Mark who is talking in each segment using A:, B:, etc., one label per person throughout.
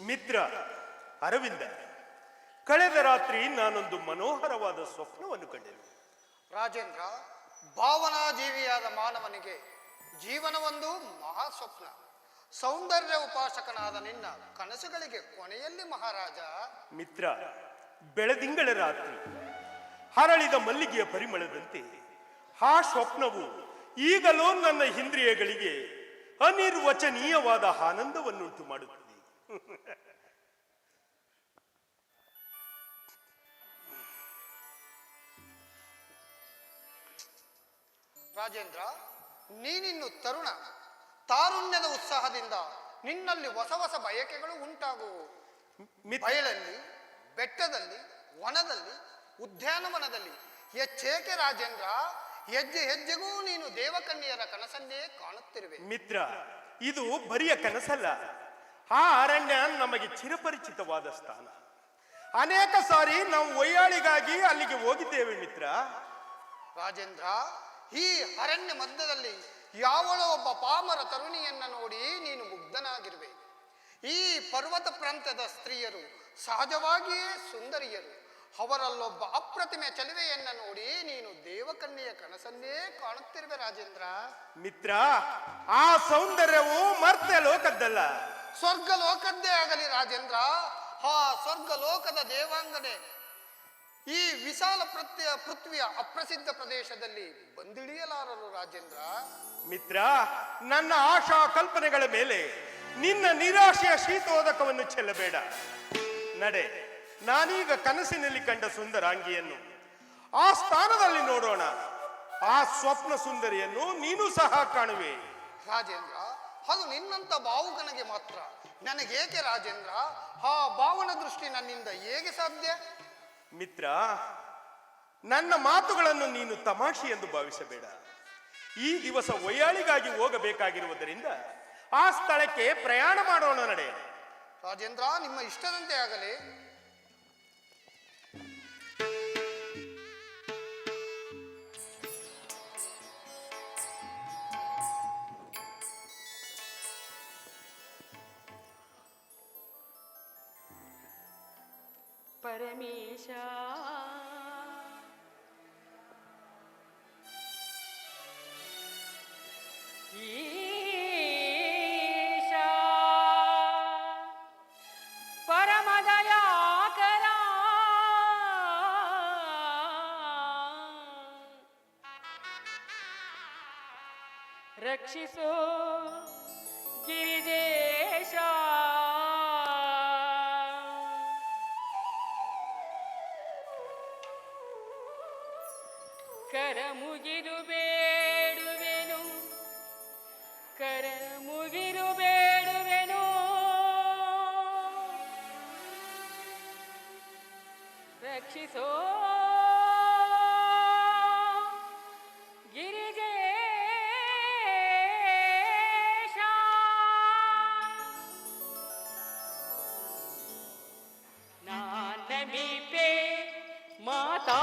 A: ಮಿತ್ರ ಅರವಿಂದ, ಕಳೆದ ರಾತ್ರಿ ನಾನೊಂದು ಮನೋಹರವಾದ ಸ್ವಪ್ನವನ್ನು ಕಂಡೆನು.
B: ರಾಜೇಂದ್ರ, ಭಾವನಾಜೀವಿಯಾದ ಮಾನವನಿಗೆ ಜೀವನವೊಂದು ಮಹಾಸ್ವಪ್ನ. ಸೌಂದರ್ಯ ಉಪಾಸಕನಾದ ನಿನ್ನ ಕನಸುಗಳಿಗೆ ಕೊನೆಯಲ್ಲಿ ಮಹಾರಾಜ.
A: ಮಿತ್ರ, ಬೆಳದಿಂಗಳ ರಾತ್ರಿ ಹರಳಿದ ಮಲ್ಲಿಗೆಯ ಪರಿಮಳದಂತೆ ಆ ಸ್ವಪ್ನವು ಈಗಲೂ ನನ್ನ ಇಂದ್ರಿಯಗಳಿಗೆ ಅನಿರ್ವಚನೀಯವಾದ ಆನಂದವನ್ನುಂಟು ಮಾಡುತ್ತದೆ.
B: ರಾಜೇಂದ್ರ, ನೀನಿನ್ನು ತರುಣ. ತಾರುಣ್ಯದ ಉತ್ಸಾಹದಿಂದ ನಿನ್ನಲ್ಲಿ ಹೊಸ ಹೊಸ ಬಯಕೆಗಳು ಉಂಟಾಗುವು. ಬಯಲಲ್ಲಿ, ಬೆಟ್ಟದಲ್ಲಿ, ವನದಲ್ಲಿ, ಉದ್ಯಾನವನದಲ್ಲಿ ಹೆಚ್ಚೇಕೆ ರಾಜೇಂದ್ರ, ಹೆಜ್ಜೆ ಹೆಜ್ಜೆಗೂ ನೀನು ದೇವಕನ್ಯರ ಕನಸನ್ನೇ ಕಾಣುತ್ತಿರುವೆ.
A: ಮಿತ್ರ, ಇದು ಬರಿಯ ಕನಸಲ್ಲ. ಆ ಅರಣ್ಯ ನಮಗೆ ಚಿರಪರಿಚಿತವಾದ ಸ್ಥಾನ. ಅನೇಕ ಸಾರಿ ನಾವು ಒಯ್ಯಾಳಿಗಾಗಿ ಅಲ್ಲಿಗೆ ಹೋಗಿದ್ದೇವೆ ಮಿತ್ರ.
B: ರಾಜೇಂದ್ರ, ಈ ಅರಣ್ಯ ಮಧ್ಯದಲ್ಲಿ ಯಾವಳೋ ಒಬ್ಬ ಪಾಮರ ತರುಣಿಯನ್ನ ನೋಡಿ ನೀನು ಮುಗ್ಧನಾಗಿರುವೆ. ಈ ಪರ್ವತ ಪ್ರಾಂತ್ಯದ ಸ್ತ್ರೀಯರು ಸಹಜವಾಗಿಯೇ ಸುಂದರಿಯರು. ಅವರಲ್ಲೊಬ್ಬ ಅಪ್ರತಿಮೆ ಚಲುವೆಯನ್ನ ನೋಡಿ ನೀನು ದೇವಕನ್ಯೆಯ ಕನಸನ್ನೇ ಕಾಣುತ್ತಿರುವೆ ರಾಜೇಂದ್ರ.
A: ಮಿತ್ರ, ಆ ಸೌಂದರ್ಯವು ಮರ್ತ್ಯ ಲೋಕದ್ದಲ್ಲ,
B: ಸ್ವರ್ಗ ಲೋಕದ್ದೇ ಆಗಲಿ ರಾಜೇಂದ್ರ. ಆ ಸ್ವರ್ಗ ಲೋಕದ ದೇವಾಂಗನೆ ಈ ವಿಶಾಲ ಪೃಥ್ವಿಯ ಅಪ್ರಸಿದ್ಧ ಪ್ರದೇಶದಲ್ಲಿ ಬಂದಿಳಿಯಲಾರರು ರಾಜೇಂದ್ರ.
A: ಮಿತ್ರ, ನನ್ನ ಆಶಾ ಕಲ್ಪನೆಗಳ ಮೇಲೆ ನಿನ್ನ ನಿರಾಶೆಯ ಶೀತೋದಕವನ್ನು ಚೆಲ್ಲಬೇಡ. ನಡೆ, ನಾನೀಗ ಕನಸಿನಲ್ಲಿ ಕಂಡ ಸುಂದರಾಂಗಿಯನ್ನು ಆ ಸ್ಥಾನದಲ್ಲಿ ನೋಡೋಣ. ಆ ಸ್ವಪ್ನ ಸುಂದರಿಯನ್ನು ನೀನು ಸಹ ಕಾಣುವೆ.
B: ರಾಜೇಂದ್ರ, ಅದು ನಿನ್ನಂತ ಭಾವುಕನಿಗೆ ಮಾತ್ರ. ನನಗೇಕೆ ರಾಜೇಂದ್ರ? ಆ ಭಾವನ ದೃಷ್ಟಿ ನನ್ನಿಂದ ಹೇಗೆ ಸಾಧ್ಯ?
A: ಮಿತ್ರ, ನನ್ನ ಮಾತುಗಳನ್ನು ನೀನು ತಮಾಷೆ ಎಂದು ಭಾವಿಸಬೇಡ. ಈ ದಿವಸ ಒಯ್ಯಾಳಿಗಾಗಿ ಹೋಗಬೇಕಾಗಿರುವುದರಿಂದ ಆ ಸ್ಥಳಕ್ಕೆ ಪ್ರಯಾಣ ಮಾಡೋಣ. ನಡೆ
B: ರಾಜೇಂದ್ರ, ನಿಮ್ಮ ಇಷ್ಟದಂತೆ ಆಗಲಿ.
C: ಪರಮೇಶ ಈಶ ಪರಮದಯಾಕರ ರಕ್ಷಿಸೋ ಗಿರಿಜೇಶ ಕರ ಮುಗಿದು ಬೇಡುವೆನು, ಕರ ಮುಗಿದು ಬೇಡುವೆನು, ರಕ್ಷಿಸೋ ಗಿರಿಜೇಶ. ನಾನಮೀಪೆ ಮಾತಾ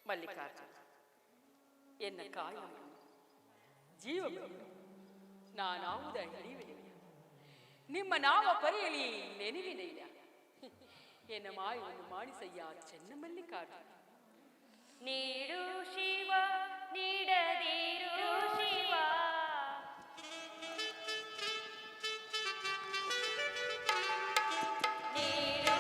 C: ಮಲ್ಲಿಕಾರ್ಜುನ, ಎನ್ನ ಕಾಯ ಜೀವ ನಾನಾವುದ ಹಿಡಿಯುವೆನು, ನಿಮ್ಮ ನಾವ ಪರಿಯಲಿ ನೆನವಿನಯ್ಯ, ಎನ್ನ ಮಾಯವನ್ನು ಮಾಡಿಸಯ್ಯ ಚೆನ್ನ ಮಲ್ಲಿಕಾರ್ಜುನ.
D: ನೀಡು ಶಿವ ನೀಡದಿರು ಶಿವ, ನೀಡು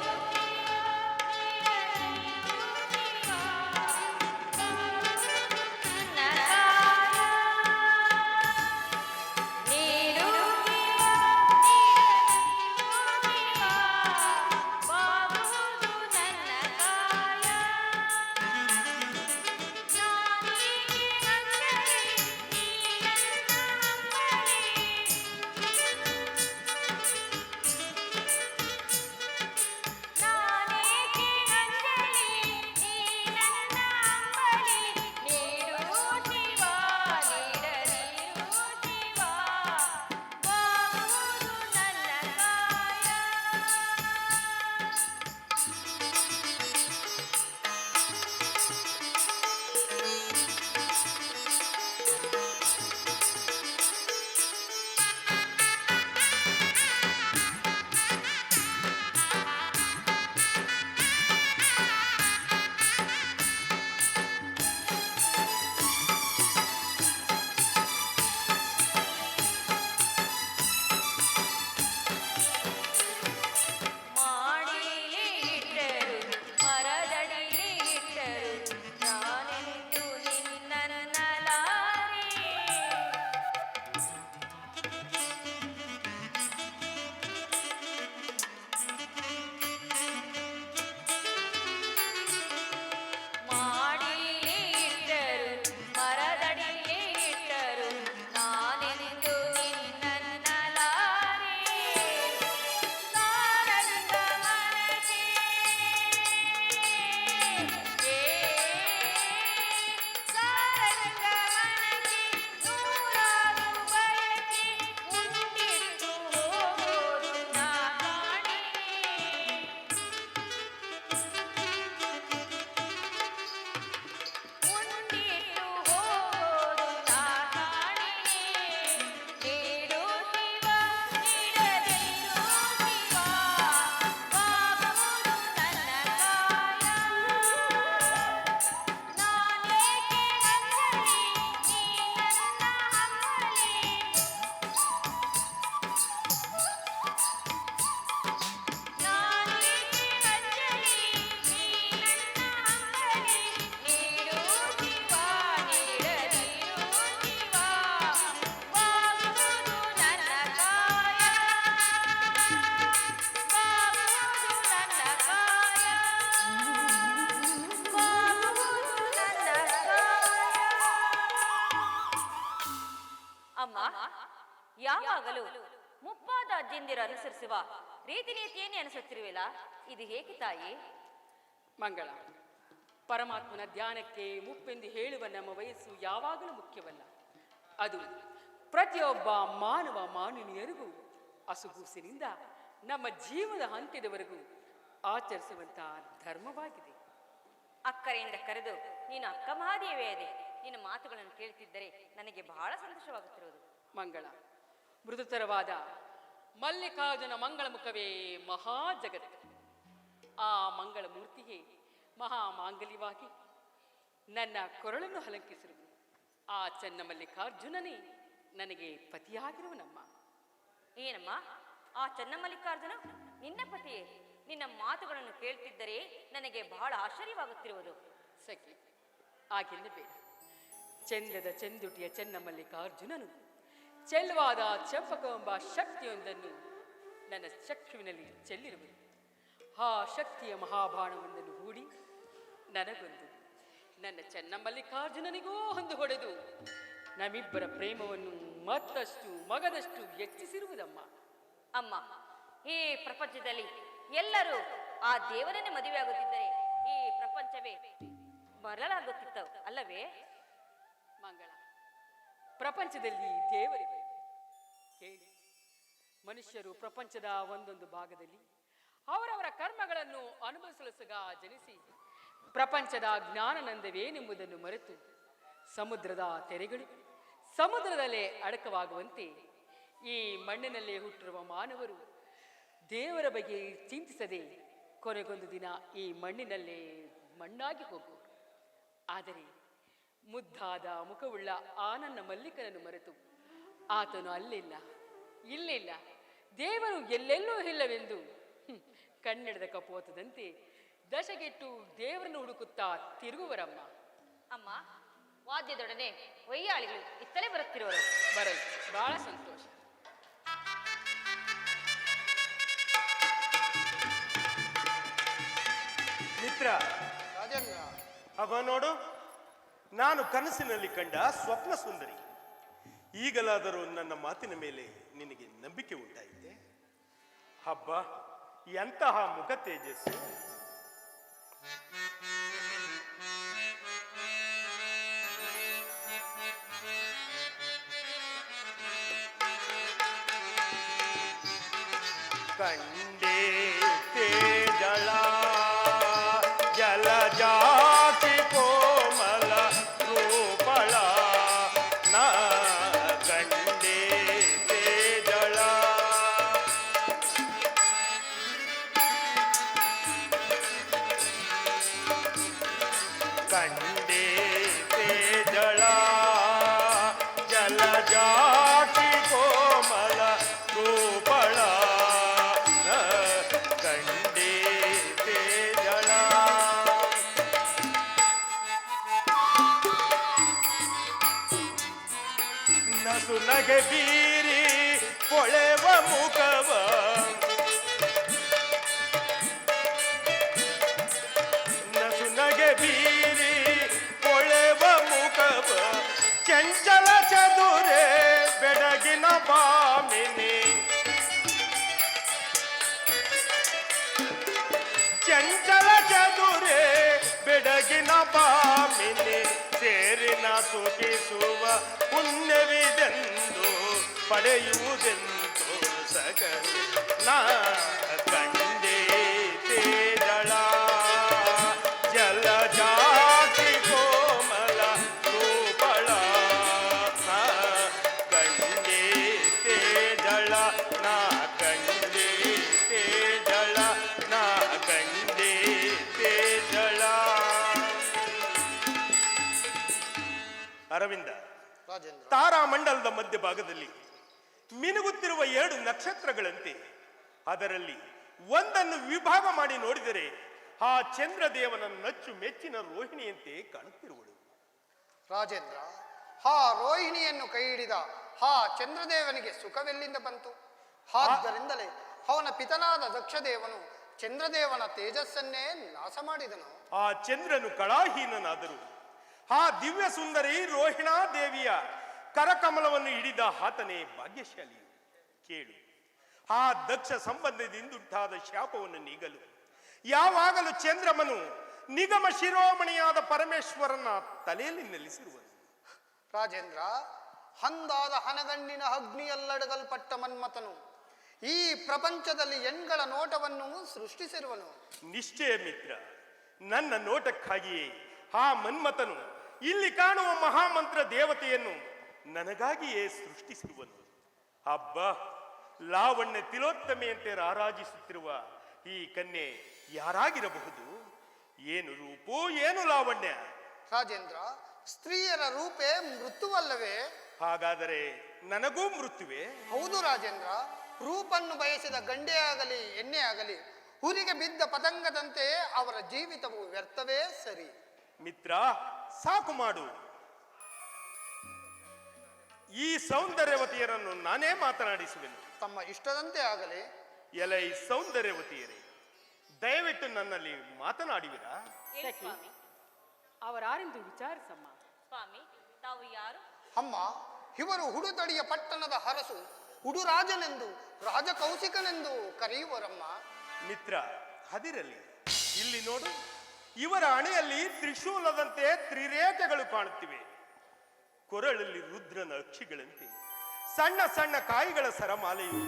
D: ಯಾವಾಗಲೂ ಮುಪ್ಪಾದ ಅಜ್ಜಿಂದಿರು ಅನುಸರಿಸುವ ರೀತಿ ನೀತಿಯನ್ನೇ ಅನುಸರಿಸಿರುವಿಲ್ಲ, ಇದು ಹೇಗೆ ತಾಯಿ?
C: ಮಂಗಳ, ಪರಮಾತ್ಮನ ಧ್ಯಾನಕ್ಕೆ ಮುಪ್ಪೆಂದು ಹೇಳುವ ನಮ್ಮ ವಯಸ್ಸು ಯಾವಾಗಲೂ ಮುಖ್ಯವಲ್ಲ. ಅದು ಪ್ರತಿಯೊಬ್ಬ ಮಾನವನಿಯರಿಗೂ ಅಸುಗೂಸಿನಿಂದ ನಮ್ಮ ಜೀವದ ಅಂತ್ಯದವರೆಗೂ ಆಚರಿಸುವಂತಹ ಧರ್ಮವಾಗಿದೆ.
D: ಅಕ್ಕರೆಯಿಂದ ಕರೆದು ನೀನು ಅಕ್ಕ ಮಹಾದೇವಿಯೇ ಇದೆ. ನಿನ್ನ ಮಾತುಗಳನ್ನು ಕೇಳುತ್ತಿದ್ದರೆ ನನಗೆ ಬಹಳ ಸಂತೋಷವಾಗುತ್ತಿರುವುದು.
C: ಮಂಗಳ, ಮೃದುತರವಾದ ಮಲ್ಲಿಕಾರ್ಜುನ ಮಂಗಳ ಮುಖವೇ ಮಹಾ ಜಗತ್ತು. ಆ ಮಂಗಳ ಮೂರ್ತಿಗೆ ಮಹಾ ಮಾಂಗಲ್ಯವಾಗಿ ನನ್ನ ಕೊರಳನ್ನು ಅಲಂಕಿಸಿರುವುದು ಆ ಚೆನ್ನ ಮಲ್ಲಿಕಾರ್ಜುನನೇ ನನಗೆ ಪತಿಯಾಗಿರುವನಮ್ಮ.
D: ಏನಮ್ಮ, ಆ ಚೆನ್ನಮಲ್ಲಿಕಾರ್ಜುನ ನಿನ್ನ ಪತಿಯೇ? ನಿನ್ನ ಮಾತುಗಳನ್ನು ಕೇಳುತ್ತಿದ್ದರೆ ನನಗೆ ಬಹಳ ಆಶ್ಚರ್ಯವಾಗುತ್ತಿರುವುದು.
C: ಸಖಿ, ಹಾಗೆನ್ನಬೇಡ. ಚಂದದ ಚಂದುಟಿಯ ಚೆನ್ನ ಮಲ್ಲಿಕಾರ್ಜುನನು ಚೆಲ್ಲವಾದ ಚಂಪಕವೆಂಬ ಶಕ್ತಿಯೊಂದನ್ನು ನನ್ನ ಚಕ್ಷುವಿನಲ್ಲಿ ಚೆಲ್ಲಿರುವುದು. ಆ ಶಕ್ತಿಯ ಮಹಾಬಾಣವೊಂದನ್ನು ಹೂಡಿ ನನಗೊಂದು, ನನ್ನ ಚೆನ್ನ ಮಲ್ಲಿಕಾರ್ಜುನನಿಗೂ ಹೊಂದು ಹೊಡೆದು ನಮ್ಮಿಬ್ಬರ ಪ್ರೇಮವನ್ನು ಮತ್ತಷ್ಟು ಮಗದಷ್ಟು ಹೆಚ್ಚಿಸಿರುವುದಮ್ಮ.
D: ಅಮ್ಮ, ಈ ಪ್ರಪಂಚದಲ್ಲಿ ಎಲ್ಲರೂ ಆ ದೇವರನ್ನೇ ಮದುವೆಯಾಗುತ್ತಿದ್ದರೆ ಈ ಪ್ರಪಂಚವೇ ಬರಲಾಗುತ್ತಿತ್ತು ಅಲ್ಲವೇ?
C: ಮಂಗಳ, ಪ್ರಪಂಚದಲ್ಲಿ ದೇವರಿವೆ. ಕೇಳಿ, ಮನುಷ್ಯರು ಪ್ರಪಂಚದ ಒಂದೊಂದು ಭಾಗದಲ್ಲಿ ಅವರವರ ಕರ್ಮಗಳನ್ನು ಅನುಭವಿಸಲು ಸಹ ಜನಿಸಿ ಪ್ರಪಂಚದ ಜ್ಞಾನನಂದವೇನೆಂಬುದನ್ನು ಮರೆತು ಸಮುದ್ರದ ತೆರೆಗಳು ಸಮುದ್ರದಲ್ಲೇ ಅಡಕವಾಗುವಂತೆ ಈ ಮಣ್ಣಿನಲ್ಲೇ ಹುಟ್ಟಿರುವ ಮಾನವರು ದೇವರ ಬಗ್ಗೆ ಚಿಂತಿಸದೆ ಕೊನೆಗೊಂದು ದಿನ ಈ ಮಣ್ಣಿನಲ್ಲೇ ಮಣ್ಣಾಗಿ ಹೋಗುವರು. ಆದರೆ ಮುದ್ದಾದ ಮುಖವುಳ್ಳ ಆ ನನ್ನ ಮಲ್ಲಿಕನನ್ನು ಮರೆತು ಆತನು ಅಲ್ಲಿಲ್ಲ ಇಲ್ಲಿಲ್ಲ ದೇವರು ಎಲ್ಲೆಲ್ಲೂ ಇಲ್ಲವೆಂದು ಕನ್ನಡದ ಕಪೋತದಂತೆ ದಶಗೆಟ್ಟು ದೇವರನ್ನು ಹುಡುಕುತ್ತಾ ತಿರುಗುವರಮ್ಮ.
D: ಅಮ್ಮ, ವಾದ್ಯದೊಡನೆ ವೈಯಾಳಿಗಳು ಇತ್ತಲೇ ಬರುತ್ತಿರುವರು.
C: ಬರಲಿ, ಬಹಳ ಸಂತೋಷ.
A: ಮಿತ್ರ,
B: ರಾಜೇಂದ್ರ,
A: ಅವ ನೋಡು, ನಾನು ಕನಸಿನಲ್ಲಿ ಕಂಡ ಸ್ವಪ್ನ ಸುಂದರಿ. ಈಗಲಾದರೂ ನನ್ನ ಮಾತಿನ ಮೇಲೆ ನಿನಗೆ ನಂಬಿಕೆ ಉಂಟಾಯಿತೆ? ಹಬ್ಬ, ಎಂತಹ ಮುಖ ತೇಜಸ್ಸು! ಕಂಡೇ ತೇಜಳ ಜಲಜಾತಿ ಕೋಮಲ ರೂಪಳ ನಾ ಕಂಡೇ ತೇಜಳ. ಕಂಡೇ ತೇಜಳ ಜಲಜಾತಿ ಕೋಮಲ ರೂಪಳ ಕಂಡೇ ತೇಜಳ. ನಸು ನಗೆ ಬೀರಿ ಕೊಳೆವ ಮುಖವ ನಸು ನಗೆ ಬೀರಿ ಕೊಳೆವ ಮುಖವ ಚಂಚಲ ಚದುರೆ ಬೆಡಗಿನ ಬಾಮಿನಿ. ಚಂಚಲ ಚದುರೆ ಬೆಡಗಿನ ಬಾಮಿನಿ ಸೇರಿನ ಸುಖಿಸುವ ಪುಣ್ಯವಿದೆಂದು ಪಡೆಯುವುದೆಂದು ಸಗಲ ನಾ ಕಂಡೇ ತೇಜಳ ಜಲಜಾತಿ ಕೋಮಲ ರೂಪಳ ನಾ ಕಂಡೇ ತೇಜಳ ನಾ ಕಂಡೇ ತೇಜಳ ನಾ ಕಂಡೇ ತೇಜಳ. ಅರವಿಂದ,
B: ರಾಜೇಂದ್ರ,
A: ತಾರಾಮಂಡಲದ ಮಧ್ಯಭಾಗದಲ್ಲಿ ಮಿನುಗುತ್ತಿರುವ 2 ನಕ್ಷತ್ರಗಳಂತೆ ಅದರಲ್ಲಿ ಒಂದನ್ನು ವಿಭಾಗ ಮಾಡಿ ನೋಡಿದರೆ ಆ ಚಂದ್ರದೇವನ ನಚ್ಚು ಮೆಚ್ಚಿನ ರೋಹಿಣಿಯಂತೆ ಕಾಣುತ್ತಿರುವಳು.
B: ರಾಜೇಂದ್ರ, ಆ ರೋಹಿಣಿಯನ್ನು ಕೈ ಹಿಡಿದ ಆ ಚಂದ್ರದೇವನಿಗೆ ಸುಖವೆಲ್ಲಿಂದ ಬಂತು? ಆದ್ದರಿಂದಲೇ ಅವನ ಪಿತನಾದ ದಕ್ಷದೇವನು ಚಂದ್ರದೇವನ ತೇಜಸ್ಸನ್ನೇ ನಾಶ ಮಾಡಿದನು.
A: ಆ ಚಂದ್ರನು ಕಳಾಹೀನನಾದರೂ ಆ ದಿವ್ಯ ಸುಂದರಿ ರೋಹಿಣಾ ದೇವಿಯ ಕರಕಮಲವನ್ನು ಹಿಡಿದ ಆತನೇ ಭಾಗ್ಯಶಾಲಿಯು. ಕೇಳು, ಆ ದಕ್ಷ ಸಂಬಂಧದಿಂದುಂಟಾದ ಶಾಪವನ್ನು ನೀಗಲು ಯಾವಾಗಲೂ ಚಂದ್ರಮನು ನಿಗಮ ಶಿರೋಮಣಿಯಾದ ಪರಮೇಶ್ವರನ ತಲೆಯಲ್ಲಿ ನೆಲೆಸಿರುವನು.
B: ರಾಜೇಂದ್ರ, ಹಂದಾದ ಹನಗಣ್ಣಿನ ಅಗ್ನಿಯಲ್ಲಡಗಲ್ಪಟ್ಟ ಮನ್ಮಥನು ಈ ಪ್ರಪಂಚದಲ್ಲಿ ಹೆಣ್ಗಳ ನೋಟವನ್ನು ಸೃಷ್ಟಿಸಿರುವನು.
A: ನಿಶ್ಚಯ ಮಿತ್ರ, ನನ್ನ ನೋಟಕ್ಕಾಗಿಯೇ ಆ ಮನ್ಮಥನು ಇಲ್ಲಿ ಕಾಣುವ ಮಹಾಮಂತ್ರ ದೇವತೆಯನ್ನು ನನಗಾಗಿಯೇ ಸೃಷ್ಟಿಸಿರುವನು. ಹಬ್ಬ, ಲಾವಣ್ಯ ತಿಲೋತ್ತಮೆಯಂತೆ ರಾರಾಜಿಸುತ್ತಿರುವ ಈ ಕನ್ಯೆ ಯಾರಾಗಿರಬಹುದು? ಏನು ರೂಪೋ, ಏನು ಲಾವಣ್ಯ!
B: ರಾಜೇಂದ್ರ, ಸ್ತ್ರೀಯರ ರೂಪೇ ಮೃತ್ಯುವಲ್ಲವೇ?
A: ಹಾಗಾದರೆ ನನಗೂ ಮೃತ್ಯುವೆ?
B: ಹೌದು ರಾಜೇಂದ್ರ, ರೂಪನ್ನು ಬಯಸಿದ ಗಂಡೇ ಆಗಲಿ ಹೆಣ್ಣೆ ಆಗಲಿ ಹುರಿಗೆ ಬಿದ್ದ ಪತಂಗದಂತೆ ಅವರ ಜೀವಿತವು ವ್ಯರ್ಥವೇ ಸರಿ.
A: ಮಿತ್ರ, ಸಾಕು ಮಾಡು. ಈ ಸೌಂದರ್ಯವತಿಯರನ್ನು ನಾನೇ ಮಾತನಾಡಿಸುವೆನು.
B: ತಮ್ಮ ಇಷ್ಟದಂತೆ ಆಗಲಿ.
A: ಎಲೈ ಸೌಂದರ್ಯವತಿಯರೇ, ದಯವಿಟ್ಟು ನನ್ನಲ್ಲಿ ಮಾತನಾಡುವಿರಾ?
D: ಹೇಳಿ ಸ್ವಾಮಿ.
C: ಅವರಾರೆಂದು ವಿಚಾರಿಸಮ್ಮ.
D: ಸ್ವಾಮಿ, ತಾವು ಯಾರು?
B: ಅಮ್ಮ, ಇವರು ಹುಡುತಡಿಯ ಪಟ್ಟಣದ ಹರಸು ಹುಡುರಾಜನೆಂದು ರಾಜಕೌಶಿಕನೆಂದು ಕರೆಯುವರಮ್ಮ.
A: ಮಿತ್ರ, ಹದಿರಲಿ. ಇಲ್ಲಿ ನೋಡು, ಇವರ ಹಣೆಯಲ್ಲಿ ತ್ರಿಶೂಲದಂತೆ ತ್ರಿರೇಖೆಗಳು ಕಾಣುತ್ತಿವೆ. ಕೊರಳಲ್ಲಿ ರುದ್ರನ ಅಕ್ಷಿಗಳಂತೆ ಸಣ್ಣ ಸಣ್ಣ ಕಾಯಿಗಳ ಸರಮಾಲೆಯು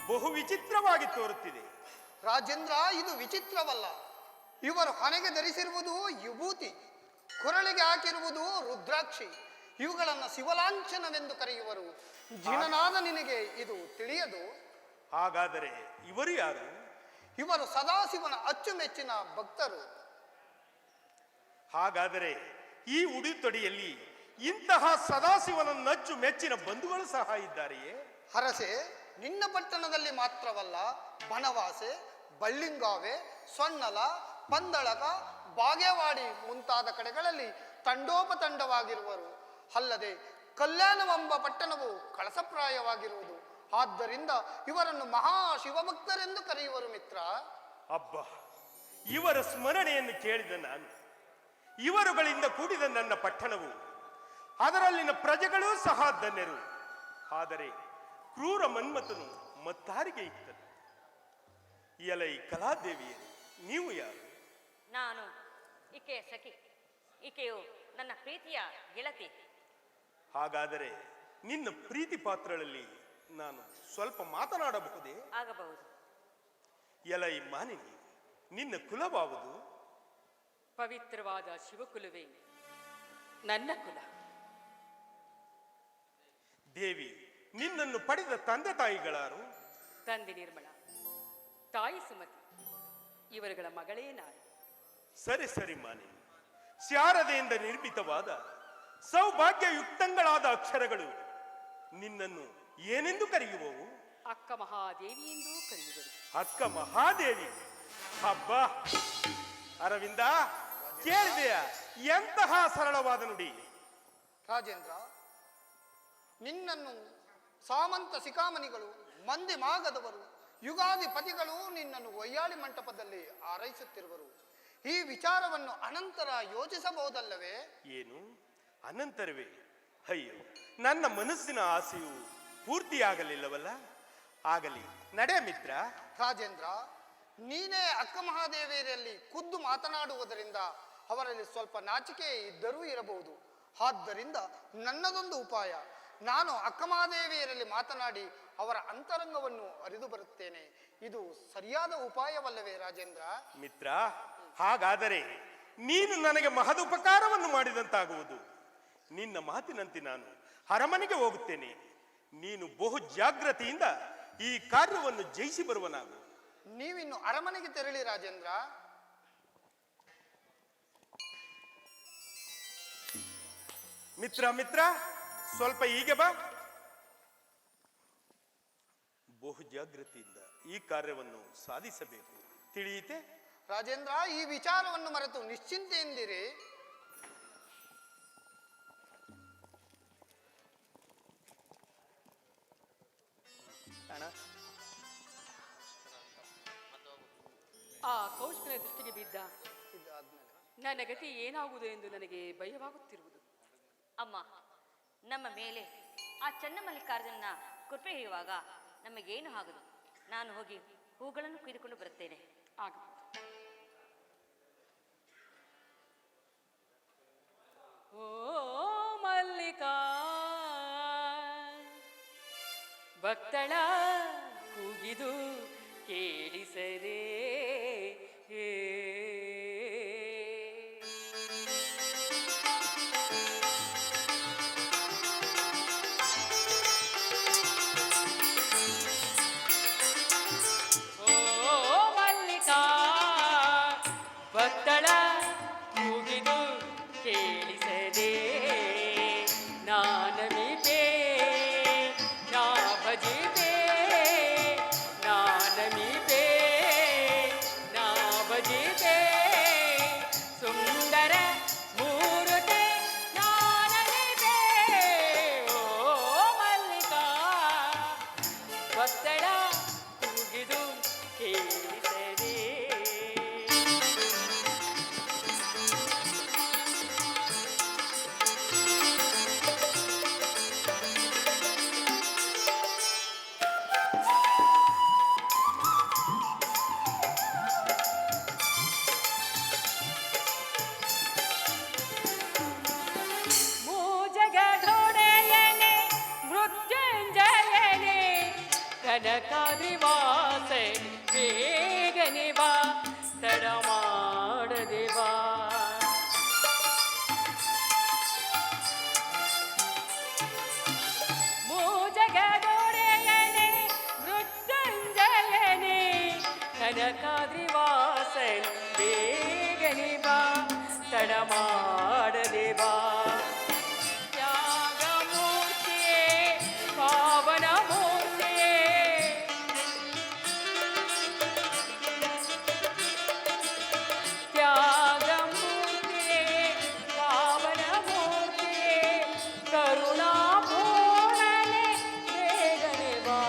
A: ಬಹು ವಿಚಿತ್ರವಾಗಿ ತೋರುತ್ತಿದೆ.
B: ರಾಜೇಂದ್ರ, ಇದು ವಿಚಿತ್ರವಲ್ಲ, ಇವರು ಹಣೆಗೆ ಧರಿಸಿರುವುದು ವಿಭೂತಿ, ಕೊರಳಿಗೆ ಹಾಕಿರುವುದು ರುದ್ರಾಕ್ಷಿ. ಇವುಗಳನ್ನು ಶಿವಲಾಂಛನವೆಂದು ಕರೆಯುವರು. ಜಿನನಾದ ನಿನಗೆ ಇದು ತಿಳಿಯದು?
A: ಹಾಗಾದರೆ ಇವರು ಯಾರು?
B: ಇವರು ಸದಾಶಿವನ ಅಚ್ಚುಮೆಚ್ಚಿನ ಭಕ್ತರು.
A: ಹಾಗಾದರೆ ಈ ಉಡುತೊಡಿಯಲ್ಲಿ ಇಂತಹ ಸದಾಶಿವನ ನಚ್ಚು ಮೆಚ್ಚಿನ ಬಂಧುಗಳು ಸಹ ಇದ್ದಾರೆಯೇ?
B: ಹರಸೆ, ನಿನ್ನ ಪಟ್ಟಣದಲ್ಲಿ ಮಾತ್ರವಲ್ಲ, ಬನವಾಸೆ, ಬಳ್ಳಿಂಗಾವೆ, ಸೊನ್ನಲ, ಪಂದಳಗ, ಬಾಗೇವಾಡಿ ಮುಂತಾದ ಕಡೆಗಳಲ್ಲಿ ತಂಡೋಪತಂಡವಾಗಿರುವರು. ಅಲ್ಲದೆ ಕಲ್ಯಾಣವೆಂಬ ಪಟ್ಟಣವು ಕಳಸಪ್ರಾಯವಾಗಿರುವುದು. ಆದ್ದರಿಂದ ಇವರನ್ನು ಮಹಾಶಿವಭಕ್ತರೆಂದು ಕರೆಯುವರು ಮಿತ್ರ.
A: ಅಬ್ಬ, ಇವರ ಸ್ಮರಣೆಯನ್ನು ಕೇಳಿದ ನಾನು, ಇವರುಗಳಿಂದ ಕೂಡಿದ ನನ್ನ ಪಟ್ಟಣವು, ಅದರಲ್ಲಿನ ಪ್ರಜೆಗಳೂ ಸಹ ಧನ್ಯರು. ಆದರೆ ಕ್ರೂರ ಮನ್ಮಥನು ಮತ್ತಾರಿಗೆ ಇತ್ತನು. ಎಲೈ ಕಲಾದೇವಿಯರು, ನೀವು ಯಾರು?
D: ನಾನು ಈಕೆಯ ಸಖಿ. ಈಕೆಯು ನನ್ನ ಪ್ರೀತಿಯ ಗೆಳತಿ.
A: ಹಾಗಾದರೆ ನಿನ್ನ ಪ್ರೀತಿ ಪಾತ್ರರಲ್ಲಿ ನಾನು ಸ್ವಲ್ಪ ಮಾತನಾಡಬಹುದೇ?
D: ಆಗಬಹುದು.
A: ಎಲೈ ಮಾನಿನಿ, ನಿನ್ನ ಕುಲವಾವುದು?
C: ಪವಿತ್ರವಾದ ಶಿವಕುಲವೇ ನನ್ನ ಕುಲ.
A: ದೇವಿ, ನಿನ್ನನ್ನು ಪಡೆದ ತಂದೆ ತಾಯಿಗಳಾರು?
C: ತಂದೆ ನಿರ್ಮಲ, ತಾಯಿ ಸುಮತಿ, ಇವರುಗಳ ಮಗಳೇ ನಾನು.
A: ಸರಿ ಸರಿ ಮಾನಿನಿ, ಶಾರದೆಯಿಂದ ನಿರ್ಮಿತವಾದ ಸೌಭಾಗ್ಯಯುಕ್ತಗಳಾದ ಅಕ್ಷರಗಳು ನಿನ್ನನ್ನು ಏನೆಂದು ಕರೆಯುವವು?
C: ಅಕ್ಕ ಮಹಾದೇವಿ ಎಂದೂ ಕರೆಯುವರು.
A: ಅಕ್ಕ ಮಹಾದೇವಿ. ಹಬ್ಬ ಅರವಿಂದ, ಕೇಳಿದೆಯ ಎಂತಹ ಸರಳವಾದ ನುಡಿ!
B: ರಾಜೇಂದ್ರ, ನಿನ್ನನ್ನು ಸಾಮಂತ ಶಿಖಾಮಣಿಗಳು, ಮಂದಿ ಮಾಗದವರು, ಯುಗಾಧಿಪತಿಗಳು ನಿನ್ನನ್ನು ವೈಯಾಳಿ ಮಂಟಪದಲ್ಲಿ ಹಾರೈಸುತ್ತಿರುವರು. ಈ ವಿಚಾರವನ್ನು ಅನಂತರ ಯೋಚಿಸಬಹುದಲ್ಲವೇ?
A: ಏನು ಅನಂತರವೇ? ಅಯ್ಯೋ, ನನ್ನ ಮನಸ್ಸಿನ ಆಸೆಯು ಪೂರ್ತಿಯಾಗಲಿಲ್ಲವಲ್ಲ. ಆಗಲಿ, ನಡೆ ಮಿತ್ರ.
B: ರಾಜೇಂದ್ರ, ನೀನೇ ಅಕ್ಕ ಮಹಾದೇವಿಯರಲ್ಲಿ ಖುದ್ದು ಮಾತನಾಡುವುದರಿಂದ ಅವರಲ್ಲಿ ಸ್ವಲ್ಪ ನಾಚಿಕೆ ಇದ್ದರೂ ಇರಬಹುದು. ಆದ್ದರಿಂದ ನನ್ನದೊಂದು ಉಪಾಯ. ನಾನು ಅಕ್ಕ ಮಹಾದೇವಿಯರಲ್ಲಿ ಮಾತನಾಡಿ ಅವರ ಅಂತರಂಗವನ್ನು ಅರಿದು ಬರುತ್ತೇನೆ. ಇದು ಸರಿಯಾದ ಉಪಾಯವಲ್ಲವೇ ರಾಜೇಂದ್ರ?
A: ಮಿತ್ರ, ಹಾಗಾದರೆ ನೀನು ನನಗೆ ಮಹದುಪಕಾರವನ್ನು ಮಾಡಿದಂತಾಗುವುದು. ನಿನ್ನ ಮಾತಿನಂತೆ ನಾನು ಅರಮನೆಗೆ ಹೋಗುತ್ತೇನೆ. ನೀನು ಬಹು ಜಾಗ್ರತೆಯಿಂದ ಈ ಕಾರ್ಯವನ್ನು ಜಯಿಸಿ ಬರುವನಾಗು.
B: ನೀವಿನ್ನು ಅರಮನೆಗೆ ತೆರಳಿ ರಾಜೇಂದ್ರ.
A: ಮಿತ್ರ ಮಿತ್ರ, ಸ್ವಲ್ಪ ಹೀಗೆ ಬಾ. ಬಹು ಜಾಗ್ರತೆಯಿಂದ ಈ ಕಾರ್ಯವನ್ನು ಸಾಧಿಸಬೇಕು, ತಿಳಿಯಿತೆ?
B: ರಾಜೇಂದ್ರ, ಈ ವಿಚಾರವನ್ನು ಮರೆತು ನಿಶ್ಚಿಂತೆಯಿಂದಿರಿ.
C: ಆ ಕೌಶಿಕನ ದೃಷ್ಟಿಗೆ ಬಿದ್ದ ನನ್ನ ಗತಿ ಏನಾಗುವುದು ಎಂದು ನನಗೆ ಭಯವಾಗುತ್ತಿರುವುದು.
D: ಅಮ್ಮ, ನಮ್ಮ ಮೇಲೆ ಆ ಚನ್ನಮಲ್ಲಿಕಾರ್ಜುನ ಕೃಪೆ ಇರುವಾಗ ನಮಗೇನು ಆಗದು. ನಾನು ಹೋಗಿ ಹೂಗಳನ್ನು ಕುಯ್ದುಕೊಂಡು ಬರುತ್ತೇನೆ.
C: ಆಗಬಹುದು. ಓ ಮಲ್ಲಿಕಾ, ಭಕ್ತಳ ಕೂಗಿದು ಕೇಳಿಸದೆ ಕನಕಾದ್ರಿವಾಸ ಬೇಗನೆ ಬಾ, ತಡಮಾ ಮಾಡದೆ ಬಾ ತ್ಯಾಗಮೂರ್ತಿಯೇ ಪಾವನ ಮೂರ್ತಿಯೇ ತ್ಯಾಗಮೂರ್ತಿಯೇ ಪಾವನ ಮೂರ್ತಿಯೇ ಕರುಣಾಪೂರ್ಣನೆ ಬೇಗನೆ ಬಾ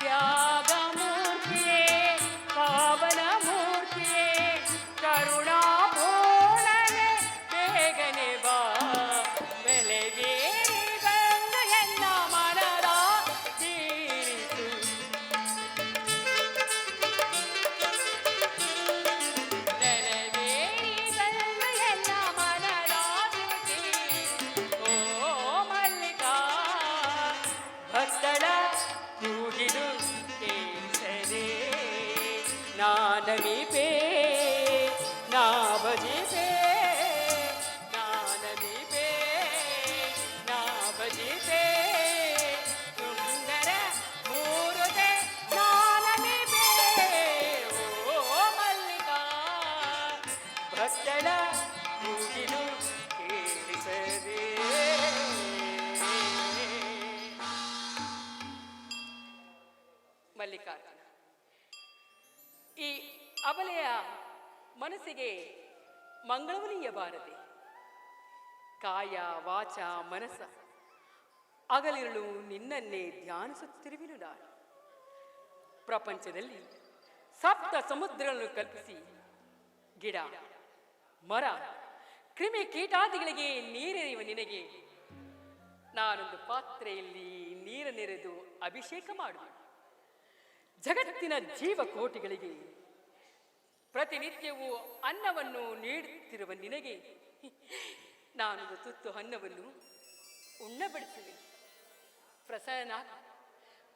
C: ತ್ಯಾಗಮೂರ್ತಿಯೇ ಪಾವನ ಮೂರ್ತಿಯೇ ಕರುಣಾಪೂರ್ಣನೆ ಬೇಗನೆ ಬಾ ಬೆಲೆಗೇರಿ ಬಂದ ಎನ್ನ ಮನದ ತೀರಿಸು ಬೆಲೆಗೇರಿ ಬಂದ ಎನ್ನ ಮನದ ತೀರಿಸು ಓ ಮಲ್ಲಿಕಾ ಭಕ್ತಳ ಕೂಗಿದು ಕೇಳಿಸದೆ ನಾನಮಿಪೆ ನಾ ಭಜಿಪೆ ನಾನಮಿಪೆ ನಾ ಭಜಿಪೆ ಸುಂದರ ಮೂರುತೆ ನಾನಮಿಪೆ ಓ ಮಲ್ಲಿಕಾ ಭಕ್ತಳ ಕೂಗಿದು ಕೇಳಿಸದೆ ಮಲ್ಲಿಕಾರ್ಜುನ ಈ ಅಬಲೆಯ ಮನಸ್ಸಿಗೆ ಮಂಗಳವನೀಯಬಾರದೆ ಕಾಯ ವಾಚ ಮನಸ್ಸ ಹಗಲಿರುಳು ನಿನ್ನನ್ನೇ ಧ್ಯಾನಿಸುತ್ತಿರುವೆನು ನಾನು ಪ್ರಪಂಚದಲ್ಲಿ ಸಪ್ತ ಸಮುದ್ರಗಳನ್ನು ಕಲ್ಪಿಸಿ ಗಿಡ ಮರ ಕ್ರಿಮಿ ಕೀಟಾದಿಗಳಿಗೆ ನೀರೆರೆಯುವ ನಿನಗೆ ನಾನೊಂದು ಪಾತ್ರೆಯಲ್ಲಿ ನೀರನ್ನೆರೆದು ಅಭಿಷೇಕ ಮಾಡುವೆ ಜಗತ್ತಿನ ಜೀವಕೋಟಿಗಳಿಗೆ ಪ್ರತಿನಿತ್ಯವೂ ಅನ್ನವನ್ನು ನೀಡುತ್ತಿರುವ ನಿನಗೆ ನಾನೊಂದು ತುತ್ತು ಅನ್ನವನ್ನು ಉಣ್ಣಬಡಿಸುವೆ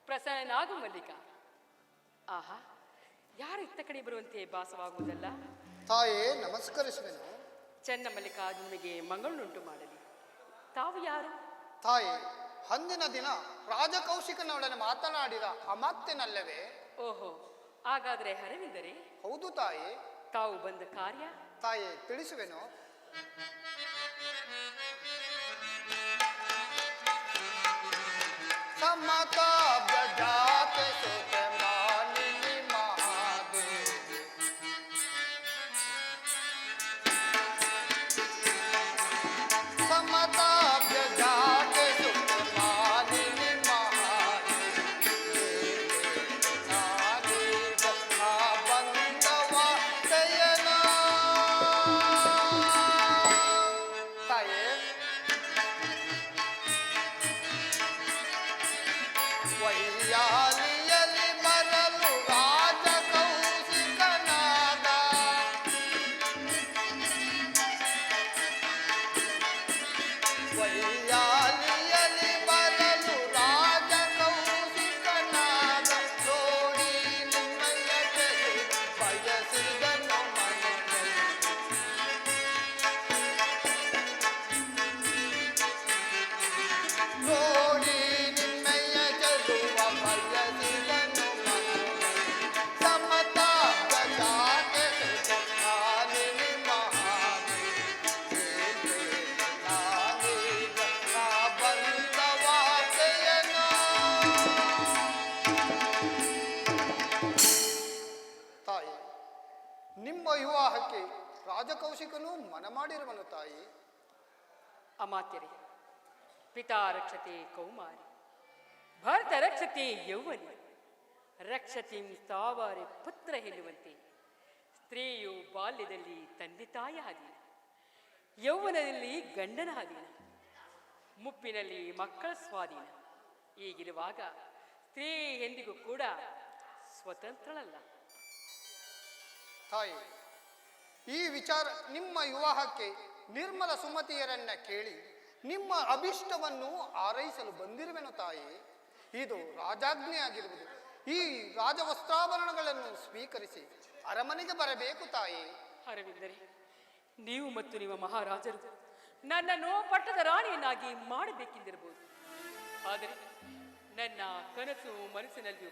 C: ಪ್ರಸನ್ನನಾಗು ಮಲ್ಲಿಕ ಆಹಾ ಯಾರು ಇತ್ತ ಕಡೆ ಬರುವಂತೆ ಭಾಸವಾಗುವುದಲ್ಲ
B: ತಾಯೇ ನಮಸ್ಕರಿಸುವೆನು.
C: ಚೆನ್ನ ಮಲ್ಲಿಕಾರ್ಜುನಿಗೆ ಮಂಗಳನ್ನುಂಟು ಮಾಡಲಿ. ತಾವು ಯಾರು?
B: ತಾಯೇ, ಅಂದಿನ ದಿನ ರಾಜಕೌಶಿಕನೊಡನೆ ಮಾತನಾಡಿದ ಅಮಾತ್ಯನಲ್ಲವೇ?
C: ಓಹೋ, ಹಾಗಾದರೆ ಹರವಿಂದರೆ?
B: ಹೌದು ತಾಯೇ.
C: ತಾವು ಬಂದ ಕಾರ್ಯ?
B: ತಾಯೇ ತಿಳಿಸುವೆನು. ಸಮತಾಬ್ಜಾತೆ ಸುತೆ ಮಾನಿನಿ ಮಹಾದೇವಿ ಸಮತಾಬ್ಜಾತೆ ಸುತೆ ಮಾನಿನಿ ಮಹಾದೇವಿ ನಾನೀಗ ಬಂದವ ದಯನ. ತಾಯೇ, ವೈಯಾಲಿಯಲ್ಲಿ ಬರಲು ರಾಜ ಕೌಶಿಕನಾದ. ವೈಯಾಲಿಯಲ್ಲಿ ಬರಲು ರಾಜ ಕೌಶಿಕನಾದ. ನೋಡಿ ನಿಮ್ಮಯ್ಯ ತೆಗೆ ಬಯಸಿದನು ಮನೆಯಲ್ಲಿ. ನೋಡಿ ನಿಮ್ಮಯ್ಯ ಚೆಲುವ ಬಯಸಿದನು ಮನೆಯಲ್ಲಿ. ಸಮತಾಬ್ಜಾತೆ ಸುತೆ ಮಾನಿನಿ ಮಹಾದೇವಿ ನಾನೀಗ ಬಂದವ ದಯನ. ತಾಯಿ, ನಿಮ್ಮ ವಿವಾಹಕ್ಕೆ ರಾಜಕೌಶಿಕನು ಮನ ಮಾಡಿರುವನು ತಾಯಿ.
C: ಅಮಾತ್ಯರೇ, ಪಿತಾ ರಕ್ಷತೆ ಕೌಮಾರಿ, ಭರತ ರಕ್ಷತೆ ಯೌವನಿ, ರಕ್ಷತಿಂ ತಾವಾರೆ ಪುತ್ರ ಎನ್ನುವಂತೆ ಸ್ತ್ರೀಯು ಬಾಲ್ಯದಲ್ಲಿ ತಂದೆ ತಾಯಿ ಅಧೀನ, ಯೌವನದಲ್ಲಿ ಗಂಡನ ಅಧೀನ, ಮುಪ್ಪಿನಲ್ಲಿ ಮಕ್ಕಳ ಸ್ವಾಧೀನ. ಹೀಗಿರುವಾಗ ಸ್ತ್ರೀ ಎಂದಿಗೂ ಕೂಡ ಸ್ವತಂತ್ರಳಲ್ಲ.
B: ತಾಯಿ, ಈ ವಿಚಾರ ನಿಮ್ಮ ವಿವಾಹಕ್ಕೆ ನಿರ್ಮಲ ಸುಮತಿಯರನ್ನ ಕೇಳಿ ನಿಮ್ಮ ಅಭಿಷ್ಟವನ್ನು ಆರೈಸಲು ಬಂದಿರುವೆನು ತಾಯಿ. ಇದು ರಾಜಾಜ್ಞೆ ಆಗಿರುವುದು. ಈ ರಾಜವಸ್ತ್ರಾಭರಣಗಳನ್ನು ಸ್ವೀಕರಿಸಿ ಅರಮನೆಗೆ ಬರಬೇಕು ತಾಯಿ.
C: ಅರವಿಂದರೆ, ನೀವು ಮತ್ತು ನಿಮ್ಮ ಮಹಾರಾಜರು ನನ್ನನ್ನು ಪಟ್ಟದ ರಾಣಿಯನ್ನಾಗಿ ಮಾಡಬೇಕೆಂದಿರಬಹುದು. ಆದರೆ ನನ್ನ ಕನಸು ಮನಸ್ಸಿನಲ್ಲಿಯೂ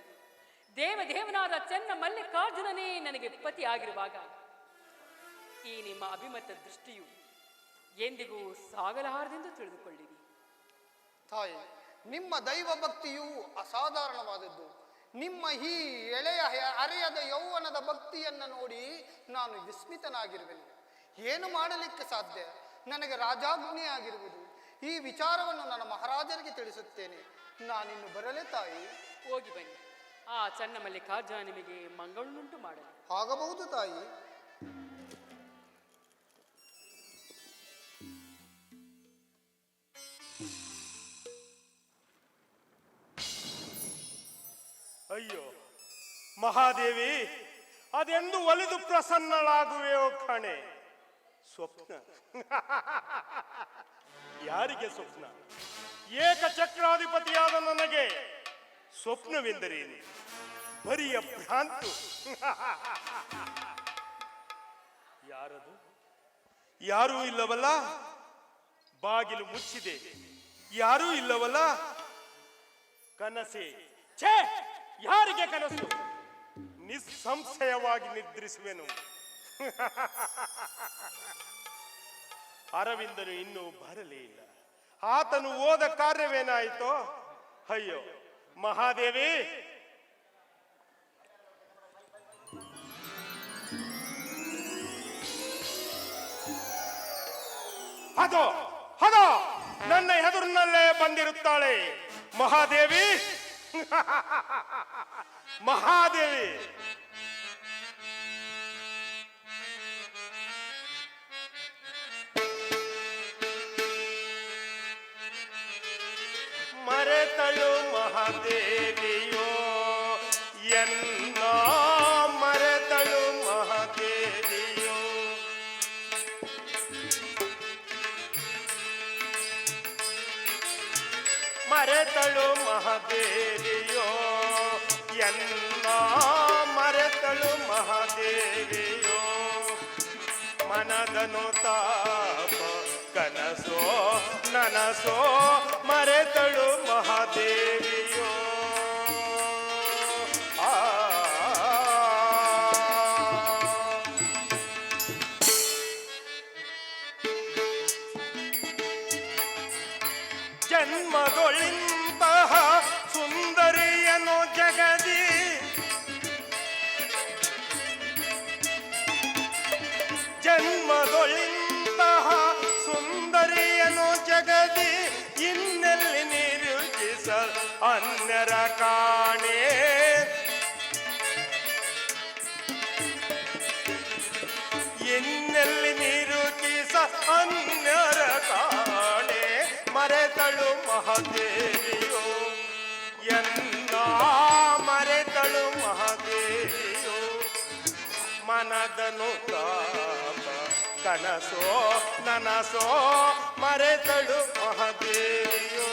C: ದೇವದೇವನಾದ ಚೆನ್ನ ಮಲ್ಲಿಕಾರ್ಜುನನೇ ನನಗೆ ಪತಿ ಆಗಿರುವಾಗ ಈ ನಿಮ್ಮ ಅಭಿಮತ ದೃಷ್ಟಿಯು ಎಂದಿಗೂ ಸಾಗಲಾರದೆಂದು ತಿಳಿದುಕೊಳ್ಳಿರಿ.
B: ತಾಯಿ, ನಿಮ್ಮ ದೈವ ಭಕ್ತಿಯು ಅಸಾಧಾರಣವಾದದ್ದು. ನಿಮ್ಮ ಈ ಎಳೆಯ ಅರೆಯದ ಯೌವನದ ಭಕ್ತಿಯನ್ನು ನೋಡಿ ನಾನು ವಿಸ್ಮಿತನಾಗಿರುವೆನು. ಏನು ಮಾಡಲಿಕ್ಕೆ ಸಾಧ್ಯ? ನನಗೆ ರಾಜಾಜ್ಞೆ ಆಗಿರುವುದು. ಈ ವಿಚಾರವನ್ನು ನನ್ನ ಮಹಾರಾಜರಿಗೆ ತಿಳಿಸುತ್ತೇನೆ. ನಾನಿನ್ನು ಬರಲೇ ತಾಯಿ?
C: ಹೋಗಿ ಬನ್ನಿ. ಆ ಚೆನ್ನ ಮಲ್ಲಿಕಾರ್ಜುನ ನಿಮಗೆ ಮಂಗಳನ್ನುಂಟು ಮಾಡಲಿ.
B: ಆಗಬಹುದು ತಾಯಿ.
A: ಅಯ್ಯೋ ಮಹಾದೇವಿ, ಅದೆಂದು ಒಲಿದು ಪ್ರಸನ್ನಳಾಗುವೆಯೋ ಕಾಣೆ. ಸ್ವಪ್ನ ಯಾರಿಗೆ ಸ್ವಪ್ನ? ಏಕಚಕ್ರಾಧಿಪತಿಯಾದ ನನಗೆ ಸ್ವಪ್ನವೆಂದರೇನು? ಬರಿಯ ಭ್ರಾಂತು. ಯಾರದು? ಯಾರೂ ಇಲ್ಲವಲ್ಲ. ಬಾಗಿಲು ಮುಚ್ಚಿದೆ, ಯಾರೂ ಇಲ್ಲವಲ್ಲ. ಕನಸೆ? ಛೇ, ಯಾರಿಗೆ ಕನಸು? ನಿಸ್ಸಂಶಯವಾಗಿ ನಿದ್ರಿಸುವೆನು. ಅರವಿಂದನು ಇನ್ನೂ ಬರಲೇ ಇಲ್ಲ. ಆತನು ಹೋದ ಕಾರ್ಯವೇನಾಯಿತೋ? ಅಯ್ಯೋ ಮಹಾದೇವಿ, ಅದೋ ಅದೋ ನನ್ನ ಎದುರಿನಲ್ಲೇ ಬಂದಿರುತ್ತಾಳೆ ಮಹಾದೇವಿ. ಮಹಾದೇವಿ, ಮರೆತಳು ಮಹಾದೇವಿಯೋ ಎನ್ನ, ಮರೆತಳು ಮಹಾದೇವಿಯೋ. ಮರೆತಳು ಮಹಾದೇವಿಯೋ ಎನ್ನ, ಮರೆತಳು ಮಹಾದೇವಿಯೋ. ಮನದನು ತಾಪ ಕನಸೋ ನನಸೋ, ಮರೆತಳು ಮಹಾದೇವಿಯೋ. ಜನ್ಮದೊಳಿಂತಹ ಸುಂದರಿಯನು ಜಗದಿ, ಜನ್ಮದೊಳಿಂತಹ ಸುಂದರಿಯನು ಜಗದಿ, ಇನ್ನೆಲ್ಲಿ ನಿರುಗಿಸ ಅನ್ಯರ ಕಾಣೆ. ಇನ್ನೆಲ್ಲಿ ನಿರುಗಿಸ ಅನ್ಯರ ಕಾಣೆ. ಮರೆತಳು ಮಹಾದೇವಿಯೋ ಎನ್ನ, ಮರೆತಳು ಮಹಾದೇವಿಯೋ. ಮನದನು ತಾಪ ಕನಸೋ ನನಸೋ, ಮರೆತಳು ಮಹಾದೇವಿಯೋ.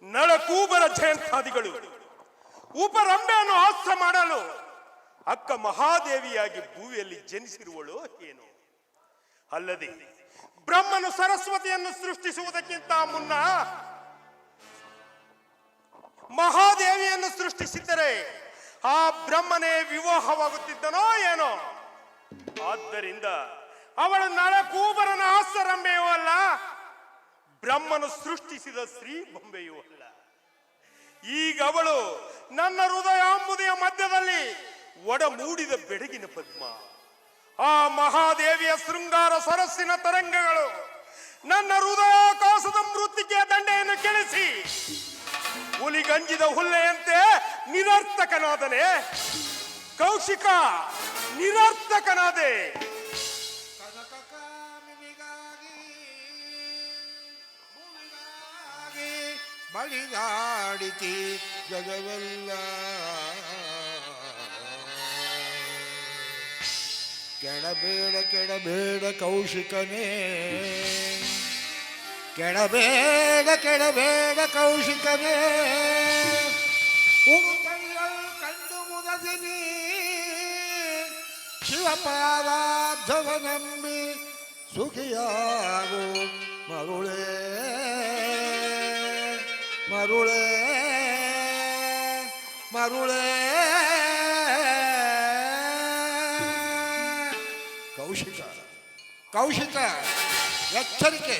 A: ನಳಕೂಬರ ಜಯಂತಾದಿಗಳು ಉಪರಂಬೆಯನ್ನು ಹಾಸ್ಯ ಮಾಡಲು ಅಕ್ಕ ಮಹಾದೇವಿಯಾಗಿ ಭೂಮಿಯಲ್ಲಿ ಜನಿಸಿರುವಳು ಏನು? ಅಲ್ಲದೆ ಬ್ರಹ್ಮನು ಸರಸ್ವತಿಯನ್ನು ಸೃಷ್ಟಿಸುವುದಕ್ಕಿಂತ ಮುನ್ನ ಮಹಾದೇವಿಯನ್ನು ಸೃಷ್ಟಿಸಿದ್ದರೆ ಆ ಬ್ರಹ್ಮನೇ ವಿವಾಹವಾಗುತ್ತಿದ್ದನೋ ಏನೋ. ಆದ್ದರಿಂದ ಅವಳು ನಳಕೂಬರನ ಹಾಸ್ಯರಂಬೆಯೂ ಅಲ್ಲ, ಬ್ರಹ್ಮನು ಸೃಷ್ಟಿಸಿದ ಶ್ರೀ ಬೊಂಬೆಯೂ ಅಲ್ಲ. ಈಗ ಅವಳು ನನ್ನ ಹೃದಯಾಂಬುದಿಯ ಮಧ್ಯದಲ್ಲಿ ಒಡಮೂಡಿದ ಬೆಡಗಿನ ಪದ್ಮ. ಆ ಮಹಾದೇವಿಯ ಶೃಂಗಾರ ಸರಸ್ಸಿನ ತರಂಗಗಳು ನನ್ನ ಹೃದಯಾಕಾಶದ ಮೃತ್ತಿಕೆಯ ದಂಡೆಯನ್ನು ಕೆಳಿಸಿ ಹುಲಿಗಂಜಿದ ಹುಲ್ಲೆಯಂತೆ ನಿರರ್ಥಕನಾದನೆ. ಕೌಶಿಕ, ನಿರರ್ಥಕನಾದೆ.
E: ಬಳಿದಾಡಿತಿ ಜಗವೆಲ್ಲ, ಕೆಡಬೇಡ ಕೆಡಬೇಡ ಕೌಶಿಕನೇ, ಕೆಡಬೇಡ ಕೆಡಬೇಡ ಕೌಶಿಕನೇ. ಉಡುತಡಿಯಲ್ ಕಂಡು ಮುದದಿನಿ ಶಿವಪಾದಾಬ್ಧವ ನಂಬಿ ಸುಖಿಯಾಗು ಮರುಳೇ ಮರುಳೇ ಮರುಳೇ. ಕೌಶಿಕ ಕೌಶಿಕ ಎಚ್ಚರಿಕೆ,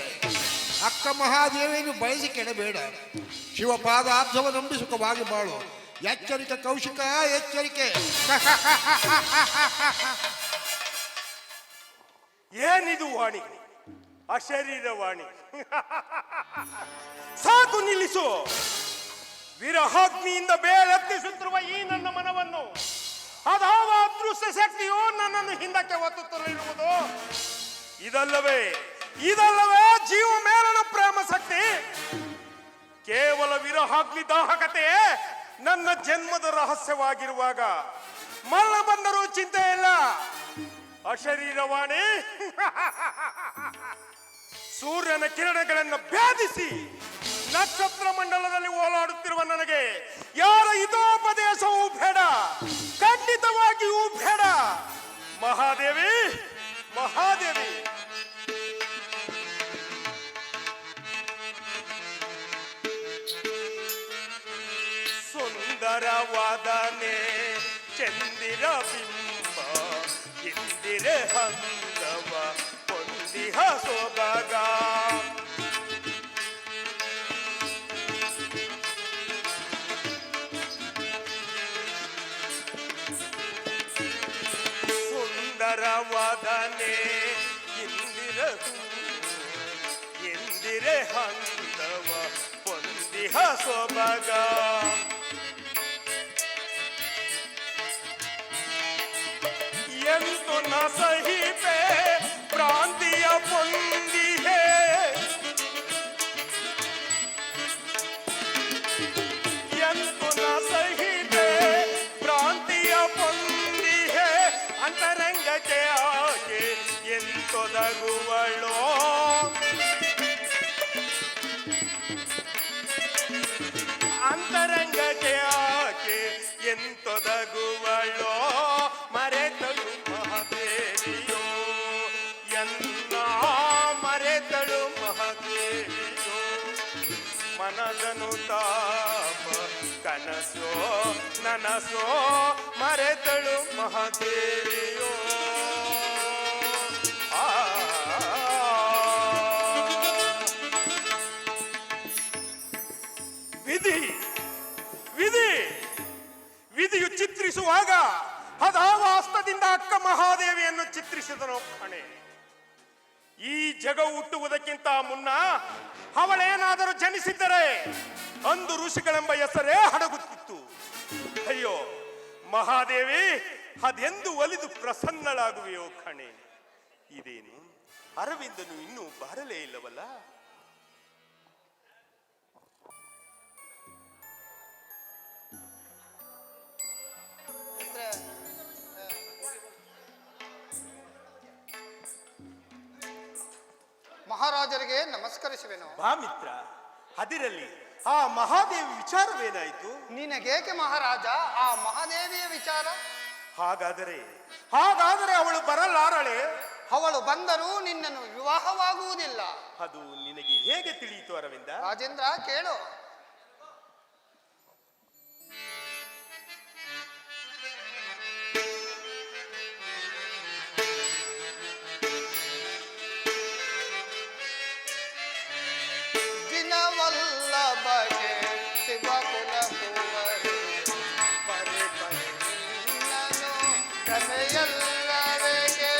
E: ಅಕ್ಕ ಮಹಾದೇವಿಯನ್ನು ಬಯಸಿ ಕೆಡಬೇಡ. ಶಿವಪಾದಾಬ್ಧವ ನಂಬಿ ಸುಖವಾಗಿ ಬಾಳು. ಎಚ್ಚರಿಕೆ ಕೌಶಿಕ, ಎಚ್ಚರಿಕೆ.
A: ಏನಿದು ವಾಣಿ? ಅಶರೀರ ವಾಣಿ. ಸಾಕು, ನಿಲ್ಲಿಸು. ವಿರಹಾಗ್ನಿಯಿಂದ ಬೇಳೆತ್ತಿಸುತ್ತಿರುವ ಈ ನನ್ನ ಮನವನ್ನು ಅದಾವ ಅದೃಶ್ಯ ಶಕ್ತಿಯು ನನ್ನನ್ನು ಹಿಂದಕ್ಕೆ ಒತ್ತುತ್ತಲಿರುವುದು ಇದಲ್ಲವೇ ಜೀವ ಮೇಲನ ಪ್ರೇಮ ಶಕ್ತಿ? ಕೇವಲ ವಿರಹಾಗ್ನಿ ದಾಹಕತೆಯೇ ನನ್ನ ಜನ್ಮದ ರಹಸ್ಯವಾಗಿರುವಾಗ ಮಲ್ಲ ಬಂದರೂ ಚಿಂತೆ ಇಲ್ಲ. ಅಶರೀರವಾಣಿ, ಸೂರ್ಯನ ಕಿರಣಗಳನ್ನು ಭೇದಿಸಿ ನಕ್ಷತ್ರ ಮಂಡಲದಲ್ಲಿ ಓಲಾಡುತ್ತಿರುವ ನನಗೆ ಯಾರ ಹಿತೋಪದೇಶವೂ ಬೇಡ, ಖಂಡಿತವಾಗಿಯೂ ಬೇಡ. ಮಹಾದೇವಿ, ಮಹಾದೇವಿ, ಸುಂದರವಾದನೆ ಚಂದಿರ ಬಿಂಬ ಇಂದಿರೆ ಹಂದವ ಹೊಂದಿಹ ಸೊಬಗ. ಸುಂದರವಾದನೆ ಇಂದಿರೆ ಹಂದವ ಹೊಂದಿಹ ಸೊಬಗ. ಎಂತು ನ ಸಹಿಪೆ ಪ್ರಾಂತಿಯ ಪೊಂದಿಹೆ, ಎಂತು ನ ಸಹಿಪೆ ಪ್ರಾಂತಿಯ ಪೊಂದಿಹೆ. ಅಂತರಂಗಕ್ಕೆ ಆಕೆ ಎಂತೊದಗುವಳೋ, ಅಂತರಂಗಕ್ಕೆ ಆಕೆ ಎಂತೊದಗುವಳೋ. ಮರೆತಳು ಮಹಾದೇವಿಯೋ ಎನ್ನ ಮರೆತಳು ಮಹಾದೇವಿಯೋ. ಮನದನು ತಾಪ ಕನಸೋ ನನಸೋ ಮರೆತಳು ಮಹಾದೇವಿಯೋ. ವಿಧಿ ವಿಧಿ ವಿಧಿಯು ಚಿತ್ರಿಸುವಾಗ ಅದಾವ ಹಸ್ತದಿಂದ ಅಕ್ಕ ಮಹಾದೇವಿಯನ್ನು ಚಿತ್ರಿಸಿದನು ಕಣೆ. ಈ ಜಗ ಹುಟ್ಟುವುದಕ್ಕಿಂತ ಮುನ್ನ ಅವಳೇನಾದರೂ ಜನಿಸಿದ್ದರೆ ಅಂದು ಋಷಿಗಳೆಂಬ ಹೆಸರೇ ಹಡಗುತ್ತಿತ್ತು. ಅಯ್ಯೋ ಮಹಾದೇವಿ, ಅದೆಂದು ಒಲಿದು ಪ್ರಸನ್ನಳಾಗುವೆಯೋ ಕಣೆ. ಇದೇನು ಅರವಿಂದನು ಇನ್ನೂ ಬಾರಲೇ ಇಲ್ಲವಲ್ಲ?
B: ಮಹಾರಾಜರಿಗೆ ನಮಸ್ಕರಿಸುವೆನು.
A: ಬಾ ಮಿತ್ರ, ಅದಿರಲಿ. ಆ ಮಹಾದೇವಿ ವಿಚಾರವೇನಾಯಿತು?
B: ನಿನಗೇಕೆ ಮಹಾರಾಜ ಆ ಮಹಾದೇವಿಯ ವಿಚಾರ?
A: ಹಾಗಾದರೆ ಅವಳು ಬರಲಾರಳೆ?
B: ಅವಳು ಬಂದರೂ ನಿನ್ನನ್ನು ವಿವಾಹವಾಗುವುದಿಲ್ಲ.
A: ಅದು ನಿನಗೆ ಹೇಗೆ ತಿಳಿಯಿತು ಅರವಿಂದ?
B: ರಾಜೇಂದ್ರ ಕೇಳು. ದಿನವಲ್ಲಭಗೆ ಶಿವಕುಲ ಕುವರಿ ಪರಿ ಪರಿ ನಿನ್ನನು ರಮೆಯಲ್ಲವೆಗೆ.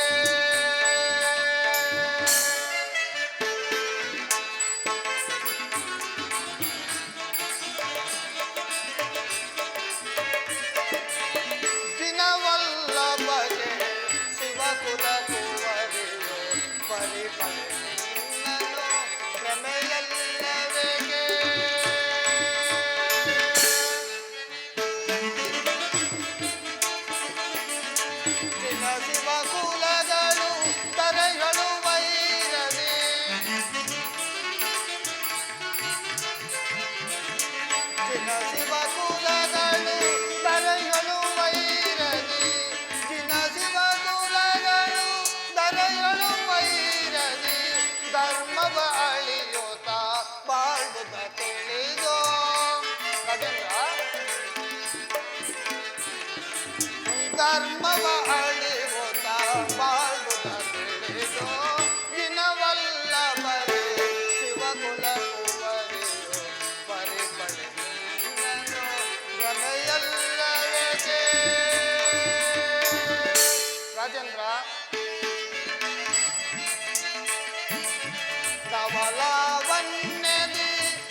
B: ಕವಲವನ್ನೆದಿ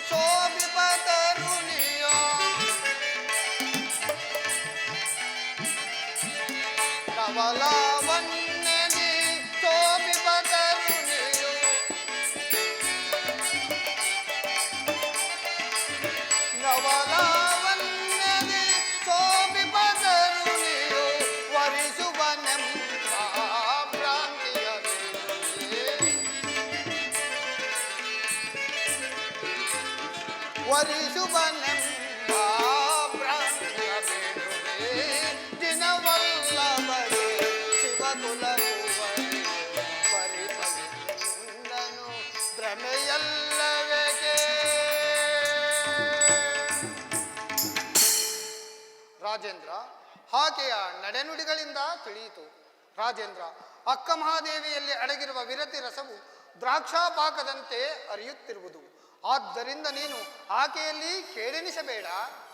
B: ಶೋಭಿಪ ತರುಣಿಯೋ ಕವಲವನ್ನೆದಿ ಶೋಭಿಪ ತರುಣಿಯೋ ಕವಲವನ್ನೆದಿ ಶೋಭಿಪ ತರುಣಿಯೋ ವರಿಸುವನೆಂಬ ಭ್ರಾಂತಿಯ ವರಿಸುವನೆಂಬ ಭ್ರಾಂತಿಯ ಬೇಡುವೆ ದಿನವಲ್ಲವರೆ ಶಿವಕುಲಕುವರಿ ಪರಿಪವಿಂದನು ಭ್ರಮೆಯಲ್ಲವೆಗೆ. ರಾಜೇಂದ್ರ ಆಕೆಯ ನಡೆನುಡಿಗಳಿಂದ ತಿಳಿಯಿತು. ರಾಜೇಂದ್ರ, ಅಕ್ಕ ಮಹಾದೇವಿಯಲ್ಲಿ ಅಡಗಿರುವ ವಿರತಿ ರಸವು ದ್ರಾಕ್ಷಾಪಾಕದಂತೆ ಹರಿಯುತ್ತಿರುವುದು. ಆದ್ದರಿಂದ ನೀನು ಆಕೆಯಲ್ಲಿ ಕೇಳೆನಿಸಬೇಡ.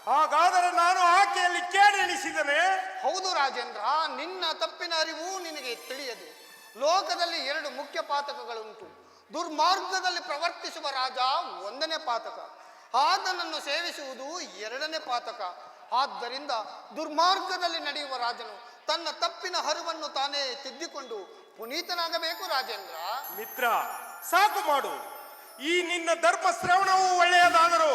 A: ಹಾಗಾದರೆ ನಾನು ಆಕೆಯಲ್ಲಿ ಕೇಳೆಣಿಸಿದನೆ.
B: ಹೌದು ರಾಜೇಂದ್ರ, ನಿನ್ನ ತಪ್ಪಿನ ಅರಿವು ನಿನಗೆ ತಿಳಿಯದು. ಲೋಕದಲ್ಲಿ ಎರಡು ಮುಖ್ಯ ಪಾತಕಗಳುಂಟು. ದುರ್ಮಾರ್ಗದಲ್ಲಿ ಪ್ರವರ್ತಿಸುವ ರಾಜ ಒಂದನೇ ಪಾತಕ, ಆತನನ್ನು ಸೇವಿಸುವುದು ಎರಡನೇ ಪಾತಕ. ಆದ್ದರಿಂದ ದುರ್ಮಾರ್ಗದಲ್ಲಿ ನಡೆಯುವ ರಾಜನು ತನ್ನ ತಪ್ಪಿನ ಹರಿವನ್ನು ತಾನೇ ತಿದ್ದಿಕೊಂಡು ಪುನೀತನಾಗಬೇಕು. ರಾಜೇಂದ್ರ
A: ಮಿತ್ರ, ಸಾಕು ಮಾಡು. ಈ ನಿನ್ನ ಧರ್ಮ ಶ್ರವಣವು ಒಳ್ಳೆಯದಾದರೂ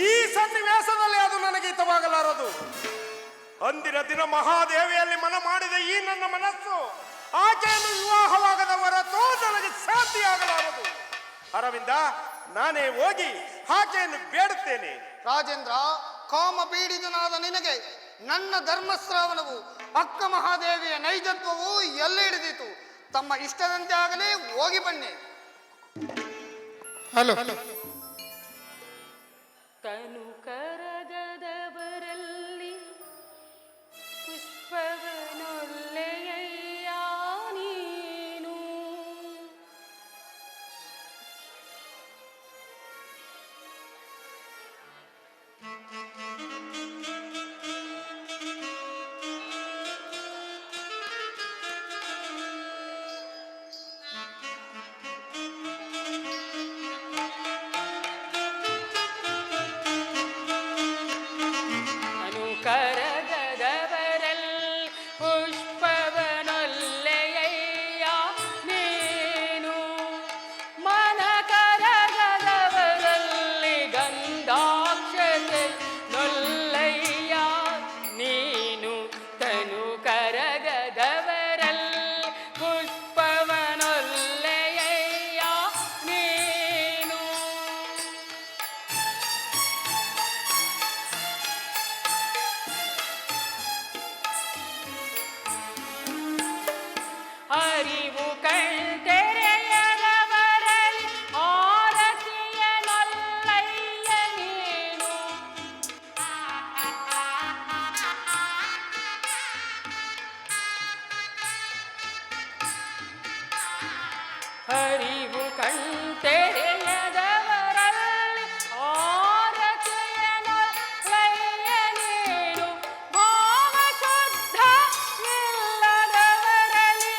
A: ಈ ಸನ್ನಿವೇಶದಲ್ಲಿ ಅದು ನನಗೆ ಹಿತವಾಗಲಾರದು. ಅಂದಿನ ದಿನ ಮಹಾದೇವಿಯಲ್ಲಿ ಮನ ಮಾಡಿದ ಈ ನನ್ನ ಮನಸ್ಸು ಆಕೆಯನ್ನು ವಿವಾಹವಾಗದ ಹೊರತು ನನಗೆ ಸಾಧ್ಯವಾಗಲಾರದು. ಅರವಿಂದ, ನಾನೇ ಹೋಗಿ ಆಕೆಯನ್ನು ಬೇಡುತ್ತೇನೆ.
B: ರಾಜೇಂದ್ರ, ಕಾಮ ಪೀಡಿತನಾದ ನಿನಗೆ ನನ್ನ ಧರ್ಮಶ್ರಾವಣವು ಅಕ್ಕ ಮಹಾದೇವಿಯ ನೈಜತ್ವವು ಎಲ್ಲಿ ಹಿಡಿದಿತು? ತಮ್ಮ ಇಷ್ಟದಂತೆ ಆಗಲಿ, ಹೋಗಿ ಬನ್ನಿ.
E: ಹಲೋ
C: ತನು ಕರಗದವರಲ್ಲಿ ಪುಷ್ಪವನೊಲ್ಲೆಯಯ್ಯ ನೀನು. ಕರಗದವರಲ್ಲಿ ಪುಷ್ಪವನೊಲ್ಲೆಯಯ್ಯ ನೀನು. ಮನ ಕರಗದವರಲ್ಲಿ ಗಂಧಾಕ್ಷತೆ ನೊಲ್ಲಯ್ಯ ನೀನು. ತನು ಕರಗದವರಲ್ಲಿ ಪುಷ್ಪವನೊಲ್ಲೆಯಯ್ಯ ನೀನು. ಅರಿವು ಕಣ್ತೆರೆಯದವರಲ್ಲಿ ಆರತಿಯ ನೊಲ್ಲಯ್ಯ ನೀನು. ಅರಿವು ಕಣ್ತೆರೆಯದವರಲ್ಲಿ ಆರತಿಯ ನೊಲ್ಲಯ್ಯ ನೀನು. ಭಾವ ಶುದ್ಧ ಇಲ್ಲದವರಲ್ಲಿ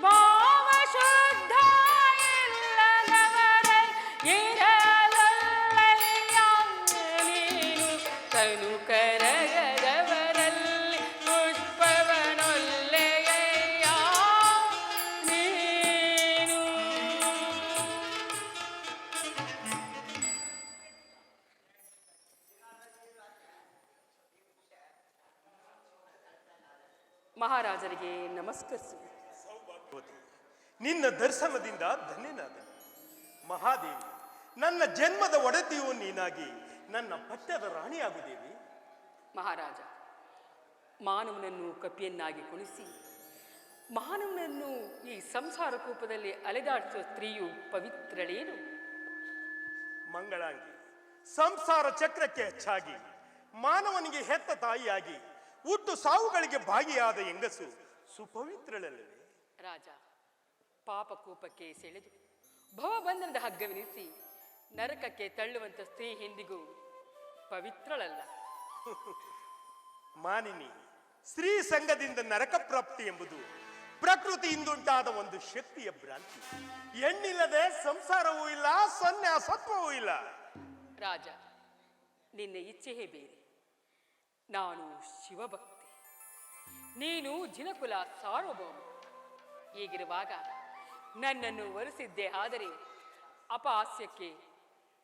C: ಭಾವ ಶುದ್ಧ ಇಲ್ಲದವರಲ್ಲಿ ಇರಲೊಲ್ಲಯ್ಯ ನೀನು. ತನು ಕರಗದವರಲ್ಲಿ ಪುಷ್ಪವನೊಲ್ಲೆಯಯ್ಯ ನೀನು. ಮಹಾರಾಜರಿಗೆ ನಮಸ್ಕರಿಸು.
A: ನಿನ್ನ ದರ್ಶನದಿಂದ ಧನ್ಯನಾದ ಮಹಾದೇವಿ. ನನ್ನ ಜನ್ಮದ ಒಡತಿಯು ನೀನಾಗಿ ನನ್ನ ಪಟ್ಟದ ರಾಣಿಯಾಗುದೇವಿ.
C: ಮಹಾರಾಜ, ಮಾನವನನ್ನು ಕಪಿಯನ್ನಾಗಿ ಕುಣಿಸಿ ಮಾನವನನ್ನು ಈ ಸಂಸಾರ ಕೂಪದಲ್ಲಿ ಅಲೆದಾಡಿಸುವ ಸ್ತ್ರೀಯು ಪವಿತ್ರಳೇನು?
A: ಮಂಗಳಾಂಗಿ, ಸಂಸಾರ ಚಕ್ರಕ್ಕೆ ಹೆಚ್ಚಾಗಿ ಮಾನವನಿಗೆ ಹೆತ್ತ ತಾಯಿಯಾಗಿ ಹುಟ್ಟು ಸಾವುಗಳಿಗೆ ಭಾಗಿಯಾದ ಹೆಂಗಸು ಸುಪವಿತ್ರಳಲ್ಲವೇ?
C: ರಾಜ, ಪಾಪ ಕೂಪಕ್ಕೆ ಸೆಳೆದು ಭವಬಂಧನದ ಹಗ್ಗವೆನಿಸಿ ನರಕಕ್ಕೆ ತಳ್ಳುವಂತ ಸ್ತ್ರೀ ಎಂದಿಗೂ ಪವಿತ್ರಳಲ್ಲ.
A: ಮಾನಿನಿ, ಸ್ತ್ರೀ ಸಂಘದಿಂದ ನರಕ ಪ್ರಾಪ್ತಿ ಎಂಬುದು ಪ್ರಕೃತಿಯಿಂದುಂಟಾದ ಒಂದು ಶಕ್ತಿಯ ಭ್ರಾಂತಿ. ಹೆಣ್ಣಿಲ್ಲದೆ ಸಂಸಾರವೂ ಇಲ್ಲ, ಸನ್ಯಾಸತ್ವವೂ ಇಲ್ಲ.
C: ರಾಜ, ನಿನ್ನ ಇಚ್ಛೆಯೇ ಬೇರೆ. ನಾನು ಶಿವಭಕ್ತಿ, ನೀನು ಜಿನಕುಲ ಸಾರ್ವಭೌಮ. ಹೀಗಿರುವಾಗ ನನ್ನನ್ನು ವರಿಸಿದ್ದೆ ಆದರೆ ಅಪಹಾಸ್ಯಕ್ಕೆ,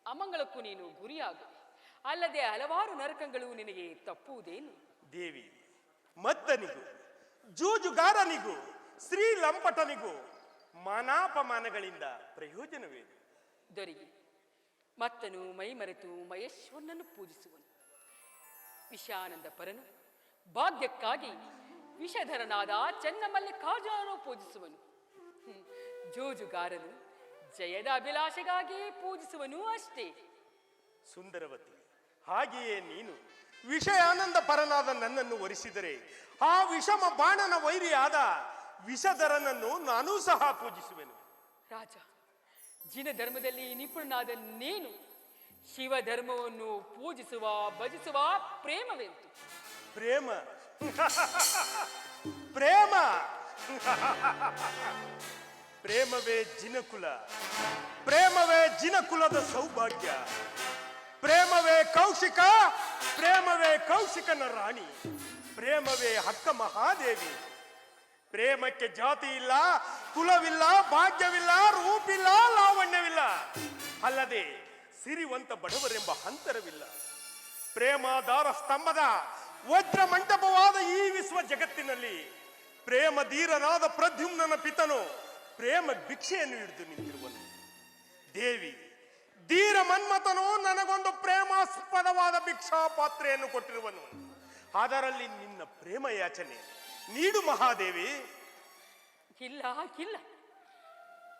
C: ಅಮಂಗಳಕ್ಕೂ ನೀನು ಗುರಿಯಾಗು. ಅಲ್ಲದೆ ಹಲವಾರು ನರಕಗಳು ನಿನಗೆ ತಪ್ಪುವುದೇನು?
A: ದೇವಿ, ಮದ್ದನಿಗೂ ಜೂಜುಗಾರನಿಗೂ ಸ್ತ್ರೀ ಲಂಪಟನಿಗೂ ಮಾನಾಪಮಾನಗಳಿಂದ ಪ್ರಯೋಜನವೇನು?
C: ದೊರೆಗೆ ಮತ್ತನು ಮೈಮರೆತು ಮಹೇಶ್ವರನನ್ನು ಪೂಜಿಸುವನು. ವಿಷಾನಂದ ಪರನು ಭಾಗ್ಯಕ್ಕಾಗಿ ವಿಷಧರನಾದ ಚೆನ್ನಮಲ್ಲಿಕಾರ್ಜುನನು ಪೂಜಿಸುವನು. ಜೂಜುಗಾರನು ಜಯದ ಅಭಿಲಾಷೆಗಾಗಿ ಪೂಜಿಸುವನು ಅಷ್ಟೇ.
A: ಸುಂದರವತಿ, ಹಾಗೆಯೇ ನೀನು ವಿಷಯಾನಂದ ಪರನಾದ ನನ್ನನ್ನು ವರಿಸಿದರೆ ಆ ವಿಷಮ ಬಾಣನ ವೈರಿಯಾದ ವಿಷಧರನನ್ನು ನಾನೂ ಸಹ ಪೂಜಿಸುವೆನು.
C: ರಾಜ, ಜಿನ ಧರ್ಮದಲ್ಲಿ ನಿಪುಣನಾದ ನೀನು ಶಿವ ಧರ್ಮವನ್ನು ಪೂಜಿಸುವ ಭಜಿಸುವ ಪ್ರೇಮವೆಂತು?
A: ಪ್ರೇಮ ಪ್ರೇಮ ಪ್ರೇಮವೇ ಜಿನಕುಲ, ಪ್ರೇಮವೇ ಜಿನಕುಲದ ಸೌಭಾಗ್ಯ, ಪ್ರೇಮವೇ ಕೌಶಿಕ, ಪ್ರೇಮವೇ ಕೌಶಿಕನ ರಾಣಿ, ಪ್ರೇಮವೇ ಅಕ್ಕ ಮಹಾದೇವಿ. ಪ್ರೇಮಕ್ಕೆ ಜಾತಿ ಇಲ್ಲ, ಕುಲವಿಲ್ಲ, ಭಾಗ್ಯವಿಲ್ಲ, ರೂಪಿಲ್ಲ, ಲಾವಣ್ಯವಿಲ್ಲ, ಅಲ್ಲದೆ ಸಿರಿವಂತ ಬಡವರೆಂಬ ಅಂತರವಿಲ್ಲ. ಪ್ರೇಮಾಧಾರ ಸ್ತಂಭದ ವಜ್ರ ಮಂಟಪವಾದ ಈ ವಿಶ್ವ ಜಗತ್ತಿನಲ್ಲಿ ಪ್ರೇಮ ಧೀರನಾದ ಪ್ರದ್ಯುಮ್ನನ ಪಿತನು ಪ್ರೇಮ ಭಿಕ್ಷೆಯನ್ನು ಹಿಡಿದು ನಿಂತಿರುವನು. ದೇವಿ, ಧೀರ ಮನ್ಮಥನು ನನಗೊಂದು ಪ್ರೇಮಾಸ್ಪದವಾದ ಭಿಕ್ಷಾ ಪಾತ್ರೆಯನ್ನು ಕೊಟ್ಟಿರುವನು. ಅದರಲ್ಲಿ ನಿನ್ನ ಪ್ರೇಮ ಯಾಚನೆ ನೀಡು ಮಹಾದೇವಿ.
C: ಇಲ್ಲ ಇಲ್ಲ,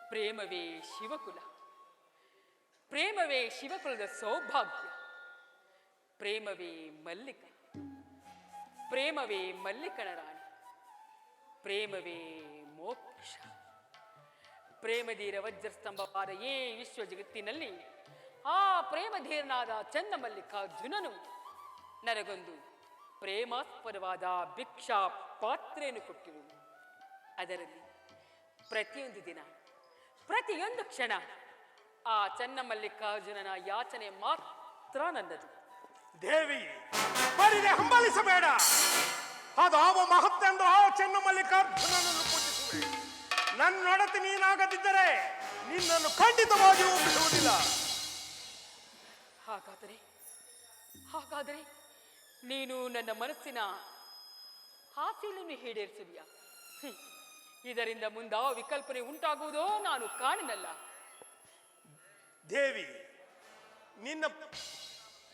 C: ಪ್ರೇಮವೇ ಶಿವಕುಲ, ಪ್ರೇಮವೇ ಶಿವಕುಲದ ಸೌಭಾಗ್ಯ, ಪ್ರೇಮವೇ ಮಲ್ಲಿಕ, ಪ್ರೇಮವೇ ಮಲ್ಲಿಕನ ರಾಣಿ, ಪ್ರೇಮವೇ ಮೋಕ್ಷ. ಪ್ರೇಮಧೀರ ವಜ್ರಸ್ತಂಭವಾದ ಈ ವಿಶ್ವ ಜಗತ್ತಿನಲ್ಲಿ ಆ ಪ್ರೇಮಧೀರನಾದ ಚನ್ನಮಲ್ಲಿಕಾರ್ಜುನನು ನನಗೊಂದು ಪ್ರೇಮಾಸ್ಪದವಾದ ಭಿಕ್ಷಾ ಪಾತ್ರೆಯನ್ನು ಕೊಟ್ಟಿರುವುದು. ಅದರಲ್ಲಿ ಪ್ರತಿಯೊಂದು ದಿನ, ಪ್ರತಿಯೊಂದು ಕ್ಷಣ ಆ ಚನ್ನಮಲ್ಲಿಕಾರ್ಜುನನ ಯಾಚನೆ ಮಾತ್ರ ನನ್ನದು.
A: ದೇವಿ, ಬರಿದೆ ಹಂಬಲಿಸಬೇಡ. ಅದಾವ ಮಹತ್ತೆಂದು ಆ ಚನ್ನಮಲ್ಲಿಕಾರ್ಜುನನನ್ನು ಪೂಜಿಸುವೆ. ನನ್ನೊಡತಿ ನೀನಾಗದಿದ್ದರೆ ನಿನ್ನನ್ನು ಖಂಡಿತವಾಗಿಯೂ ಬಿಡುವುದಿಲ್ಲ.
C: ಹಾಗಾದರೆ ನೀನು ನನ್ನ ಮನಸ್ಸಿನ ಆಸೆಯನ್ನು ಈಡೇರಿಸುವಿಯಾ? ಇದರಿಂದ ಮುಂದಾ ವಿಕಲ್ಪನೆ ಉಂಟಾಗುವುದೋ ನಾನು ಕಾಣನಲ್ಲ.
A: ದೇವಿ, ನಿನ್ನ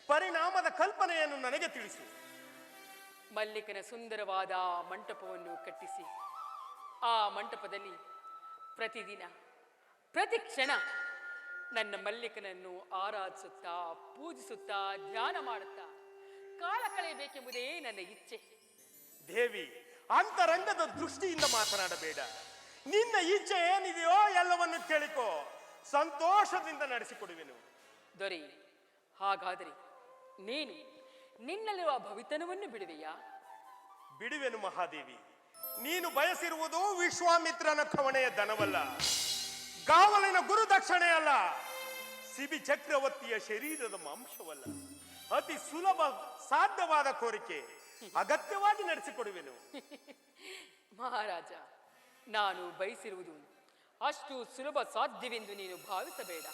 A: ಪರಿಣಾಮದ ಕಲ್ಪನೆಯನ್ನು ನನಗೆ ತಿಳಿಸು.
C: ಮಲ್ಲಿಕನ ಸುಂದರವಾದ ಮಂಟಪವನ್ನು ಕಟ್ಟಿಸಿ ಆ ಮಂಟಪದಲ್ಲಿ ಪ್ರತಿದಿನ ಪ್ರತಿ ಕ್ಷಣ ನನ್ನ ಮಲ್ಲಿಕನನ್ನು ಆರಾಧಿಸುತ್ತಾ ಪೂಜಿಸುತ್ತಾ ಧ್ಯಾನ ಮಾಡುತ್ತಾ ಕಾಲ ಕಳೆಯಬೇಕೆಂಬುದೇ ನನ್ನ ಇಚ್ಛೆ.
A: ದೇವಿ, ಅಂತರಂಗದ ದೃಷ್ಟಿಯಿಂದ ಮಾತನಾಡಬೇಡ. ನಿನ್ನ ಇಚ್ಛೆ ಏನಿದೆಯೋ ಎಲ್ಲವನ್ನು ಕೇಳಿಕೋ, ಸಂತೋಷದಿಂದ ನಡೆಸಿಕೊಡುವೆನು.
C: ದೊರೆ, ಹಾಗಾದರೆ ನೀನು ನಿನ್ನಲ್ಲಿರುವ ಭವಿತನವನ್ನು ಬಿಡುವೆಯಾ?
A: ಬಿಡುವೆನು ಮಹಾದೇವಿ. ನೀನು ಬಯಸಿರುವುದು ವಿಶ್ವಾಮಿತ್ರನ ಕವಣೆಯ ಧನವಲ್ಲ, ಗಾವಲಿನ ಗುರುದಕ್ಷಿಣೆ ಅಲ್ಲ, ಸಿಬಿ ಚಕ್ರವರ್ತಿಯ ಶರೀರದ ಮಾಂಸವಲ್ಲ. ಅತಿ ಸುಲಭ ಸಾಧ್ಯವಾದ ಕೋರಿಕೆ ಅಗತ್ಯವಾಗಿ ನಡೆಸಿಕೊಡುವೆನು.
C: ಮಹಾರಾಜ, ನಾನು ಬಯಸಿರುವುದು ಅಷ್ಟು ಸುಲಭ ಸಾಧ್ಯವೆಂದು ನೀನು ಭಾವಿಸಬೇಡ.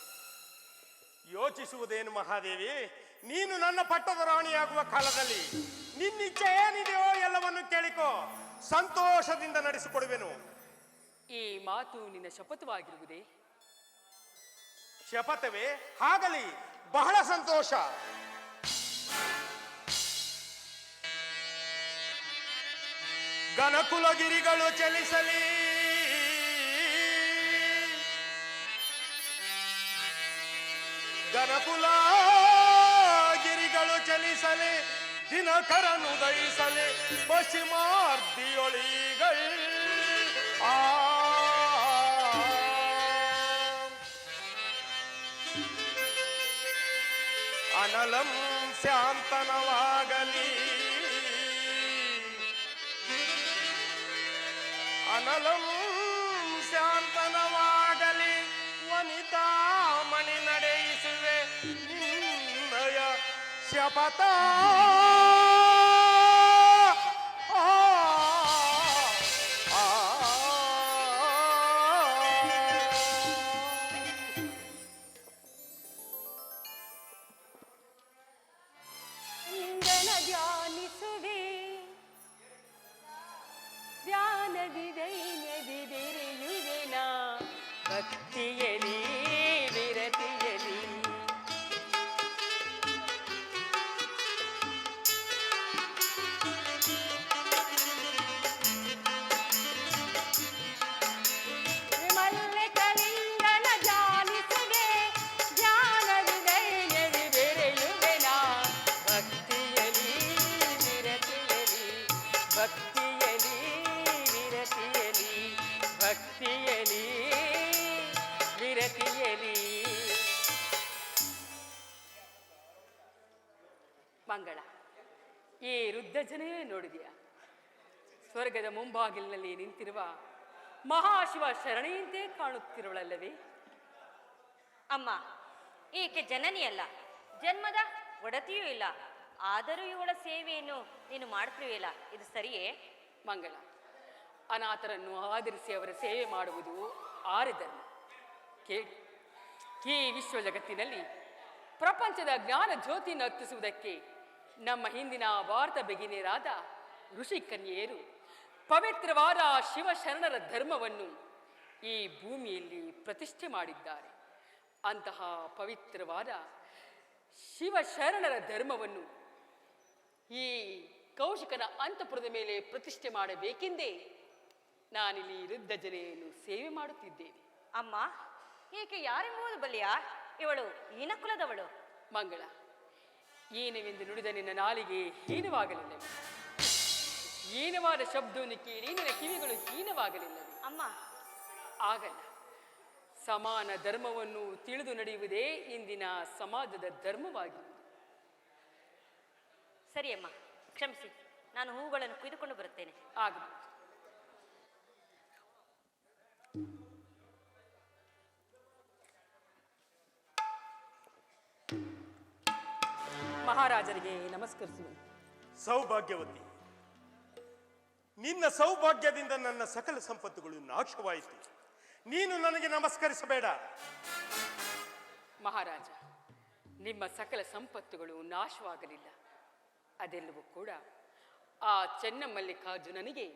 A: ಯೋಚಿಸುವುದೇನು ಮಹಾದೇವಿ? ನೀನು ನನ್ನ ಪಟ್ಟದ ರಾಣಿಯಾಗುವ ಕಾಲದಲ್ಲಿ ನಿನ್ನಿಚ್ಛೆ ಏನಿದೆಯೋ ಎಲ್ಲವನ್ನು ಕೇಳಿಕೋ, ಸಂತೋಷದಿಂದ ನಡೆಸಿಕೊಡುವೆನು.
C: ಈ ಮಾತು ನಿನ್ನ ಶಪಥವಾಗಿರುವುದೇ?
A: ಶಪಥವೇ? ಆಗಲಿ, ಬಹಳ ಸಂತೋಷ. ಗನಕುಲಗಿರಿಗಳು ಚಲಿಸಲಿ, ಗನಕುಲಗಿರಿಗಳು ಚಲಿಸಲಿ, ದಿನಕರನು ದಯಿಸಲಿ ಪಶ್ಚಿಮಾರ್ಧಿಯೊಳಿಗಳು. ಅನಲಂ ಶಾಂತನವಾಗಲಿ, ಅನಲಂ ಶಾಂತನವಾಗಲಿ ವನಿತಾ ಮಣಿ ನಡೆಯಿಸುವೆ ನಿನ್ನಯ ಶಪಥ.
C: ಇಂದನ ಧ್ಯಾನಿಸುವೆ ಧ್ಯಾನದಿ ದೈನ್ಯದಿ ಬೆರೆಯುವೆನ ಭಕ್ತಿಯಲಿ ವಿರತಿಯಲಿ. ವಿಮಲ್ಲೆ ಕಲಿಂಗನ ಧ್ಯಾನಿಸುವೆ ಧ್ಯಾನದಿ ದೈನ್ಯದಿ ಬೆರೆಯುವೆನ ಭಕ್ತಿಯಲಿ ವಿರತಿಯಲಿ ಭಕ್ತಿಯಲಿ ವಿರತಿಯಲಿ ಭಕ್ತಿಯಲಿ ವಿರತಿಯಲಿ. ಮಂಗಳ, ಈ ವೃದ್ಧಜನೇ ನೋಡಿದೆಯಾ? ಸ್ವರ್ಗದ ಮುಂಬಾಗಿಲಿನಲ್ಲಿ ನಿಂತಿರುವ ಮಹಾಶಿವ ಶರಣೆಯಂತೆ ಕಾಣುತ್ತಿರುವಳಲ್ಲವೇ?
D: ಅಮ್ಮ, ಈಕೆ ಜನನಿಯಲ್ಲ, ಜನ್ಮದ ಒಡತಿಯೂ ಇಲ್ಲ. ಆದರೂ ಇವಳ ಸೇವೆಯನ್ನು ನೀನು ಮಾಡ್ತಿರುವಿಲ್ಲ, ಇದು ಸರಿಯೇ?
C: ಮಂಗಳ, ಅನಾಥರನ್ನು ಆಧರಿಸಿ ಅವರ ಸೇವೆ ಮಾಡುವುದು ಆರಿಧರ್ಮ. ಕೇಳಿ, ಈ ವಿಶ್ವ ಜಗತ್ತಿನಲ್ಲಿ ಪ್ರಪಂಚದ ಜ್ಞಾನ ಜ್ಯೋತಿಯನ್ನು ಹತ್ತಿಸುವುದಕ್ಕೆ ನಮ್ಮ ಹಿಂದಿನ ಭಾರತ ಬೆಗಿನೇರಾದ ಋಷಿ ಕನ್ಯೆಯರು ಪವಿತ್ರವಾದ ಶಿವಶರಣರ ಧರ್ಮವನ್ನು ಈ ಭೂಮಿಯಲ್ಲಿ ಪ್ರತಿಷ್ಠೆ ಮಾಡಿದ್ದಾರೆ. ಅಂತಹ ಪವಿತ್ರವಾದ ಶಿವಶರಣರ ಧರ್ಮವನ್ನು ಈ ಕೌಶಿಕನ ಅಂತಃಪುರದ ಮೇಲೆ ಪ್ರತಿಷ್ಠೆ ಮಾಡಬೇಕೆಂದೇ ನಾನಿಲ್ಲಿ ವೃದ್ಧಜನೆಯನ್ನು ಸೇವೆ ಮಾಡುತ್ತಿದ್ದೇನೆ.
D: ಅಮ್ಮ, ಈಕೆ ಯಾರೆಂಬುದು ಬಲ್ಲಿಯಾ? ಇವಳು ಹೀನ ಕುಲದವಳು.
C: ಮಂಗಳ, ಏನವೆಂದು ನುಡಿದ ನಿನ್ನ ನಾಲಿಗೆ ಹೀನವಾಗಲಿಲ್ಲವೇ? ಹೀನವಾದ ಶಬ್ದವನ್ನು ಕೇಳಿ ನಿನ್ನ ಕಿವಿಗಳು ಹೀನವಾಗಲಿಲ್ಲವೇ?
D: ಅಮ್ಮ,
C: ಆಗಲ್ಲ. ಸಮಾನ ಧರ್ಮವನ್ನು ತಿಳಿದು ನಡೆಯುವುದೇ ಇಂದಿನ ಸಮಾಜದ ಧರ್ಮವಾಗಿರುವುದು.
D: ಸರಿಯಮ್ಮ, ಕ್ಷಮಿಸಿ. ನಾನು ಹೂಗಳನ್ನು ಕುಯ್ದುಕೊಂಡು ಬರುತ್ತೇನೆ.
C: ಆಗಬಹುದು. ಮಹಾರಾಜರಿಗೆ ನಮಸ್ಕರಿಸುವೆ.
A: ಸೌಭಾಗ್ಯವತಿ, ನಿನ್ನ ಸೌಭಾಗ್ಯದಿಂದ ನನ್ನ ಸಕಲ ಸಂಪತ್ತುಗಳು ನಾಶವಾಯಿತು. ನೀನು ನನಗೆ ನಮಸ್ಕರಿಸಬೇಡ.
C: ಮಹಾರಾಜ, ನಿಮ್ಮ ಸಕಲ ಸಂಪತ್ತುಗಳು ನಾಶವಾಗಲಿಲ್ಲ. ಅದೆಲ್ಲವೂ ಕೂಡ ಆ ಚೆನ್ನಮಲ್ಲಿಕಾರ್ಜುನನಿಗೆ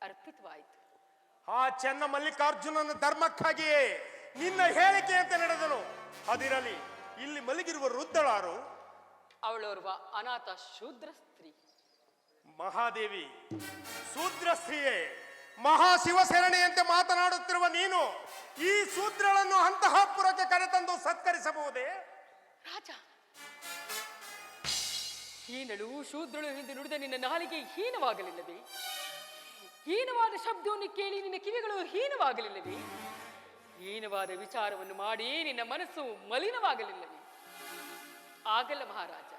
C: ಅರ್ಪಿತವಾಯಿತು.
A: ಆ ಚೆನ್ನಮಲ್ಲಿಕಾರ್ಜುನನ ಧರ್ಮಕ್ಕಾಗಿಯೇ ನಿನ್ನ ಹೇಳಿಕೆಯಂತೆ ನಡೆದನು. ಅದಿರಲಿ, ಇಲ್ಲಿ ಮಲಗಿರುವ ವೃದ್ಧಳಾರು?
C: ಅವಳೋರ್ವ ಅನಾಥ ಶೂದ್ರ ಸ್ತ್ರೀ.
A: ಮಹಾದೇವಿ, ಶೂದ್ರ ಸ್ತ್ರೀಯೇ, ಮಹಾಶಿವಶರಣೆಯಂತೆ ಮಾತನಾಡುತ್ತಿರುವ ನೀನು ಈ ಶೂದ್ರಳನ್ನು ಅಂತಃಪುರಕ್ಕೆ ಕರೆತಂದು ಸತ್ಕರಿಸಬಹುದೇ?
C: ರಾಜ, ಹೀನಳು ಶೂದ್ರಳು ಎಂದು ನುಡಿದ ನಿನ್ನ ನಾಲಿಗೆ ಹೀನವಾಗಲಿಲ್ಲವೇ? ಹೀನವಾದ ಶಬ್ದವನ್ನು ಕೇಳಿ ನಿನ್ನ ಕಿವಿಗಳು ಹೀನವಾಗಲಿಲ್ಲವೇ? ಹೀನವಾದ ವಿಚಾರವನ್ನು ಮಾಡಿ ನಿನ್ನ ಮನಸ್ಸು ಮಲಿನವಾಗಲಿಲ್ಲವೇ? ಆಗಲ್ಲ ಮಹಾರಾಜ,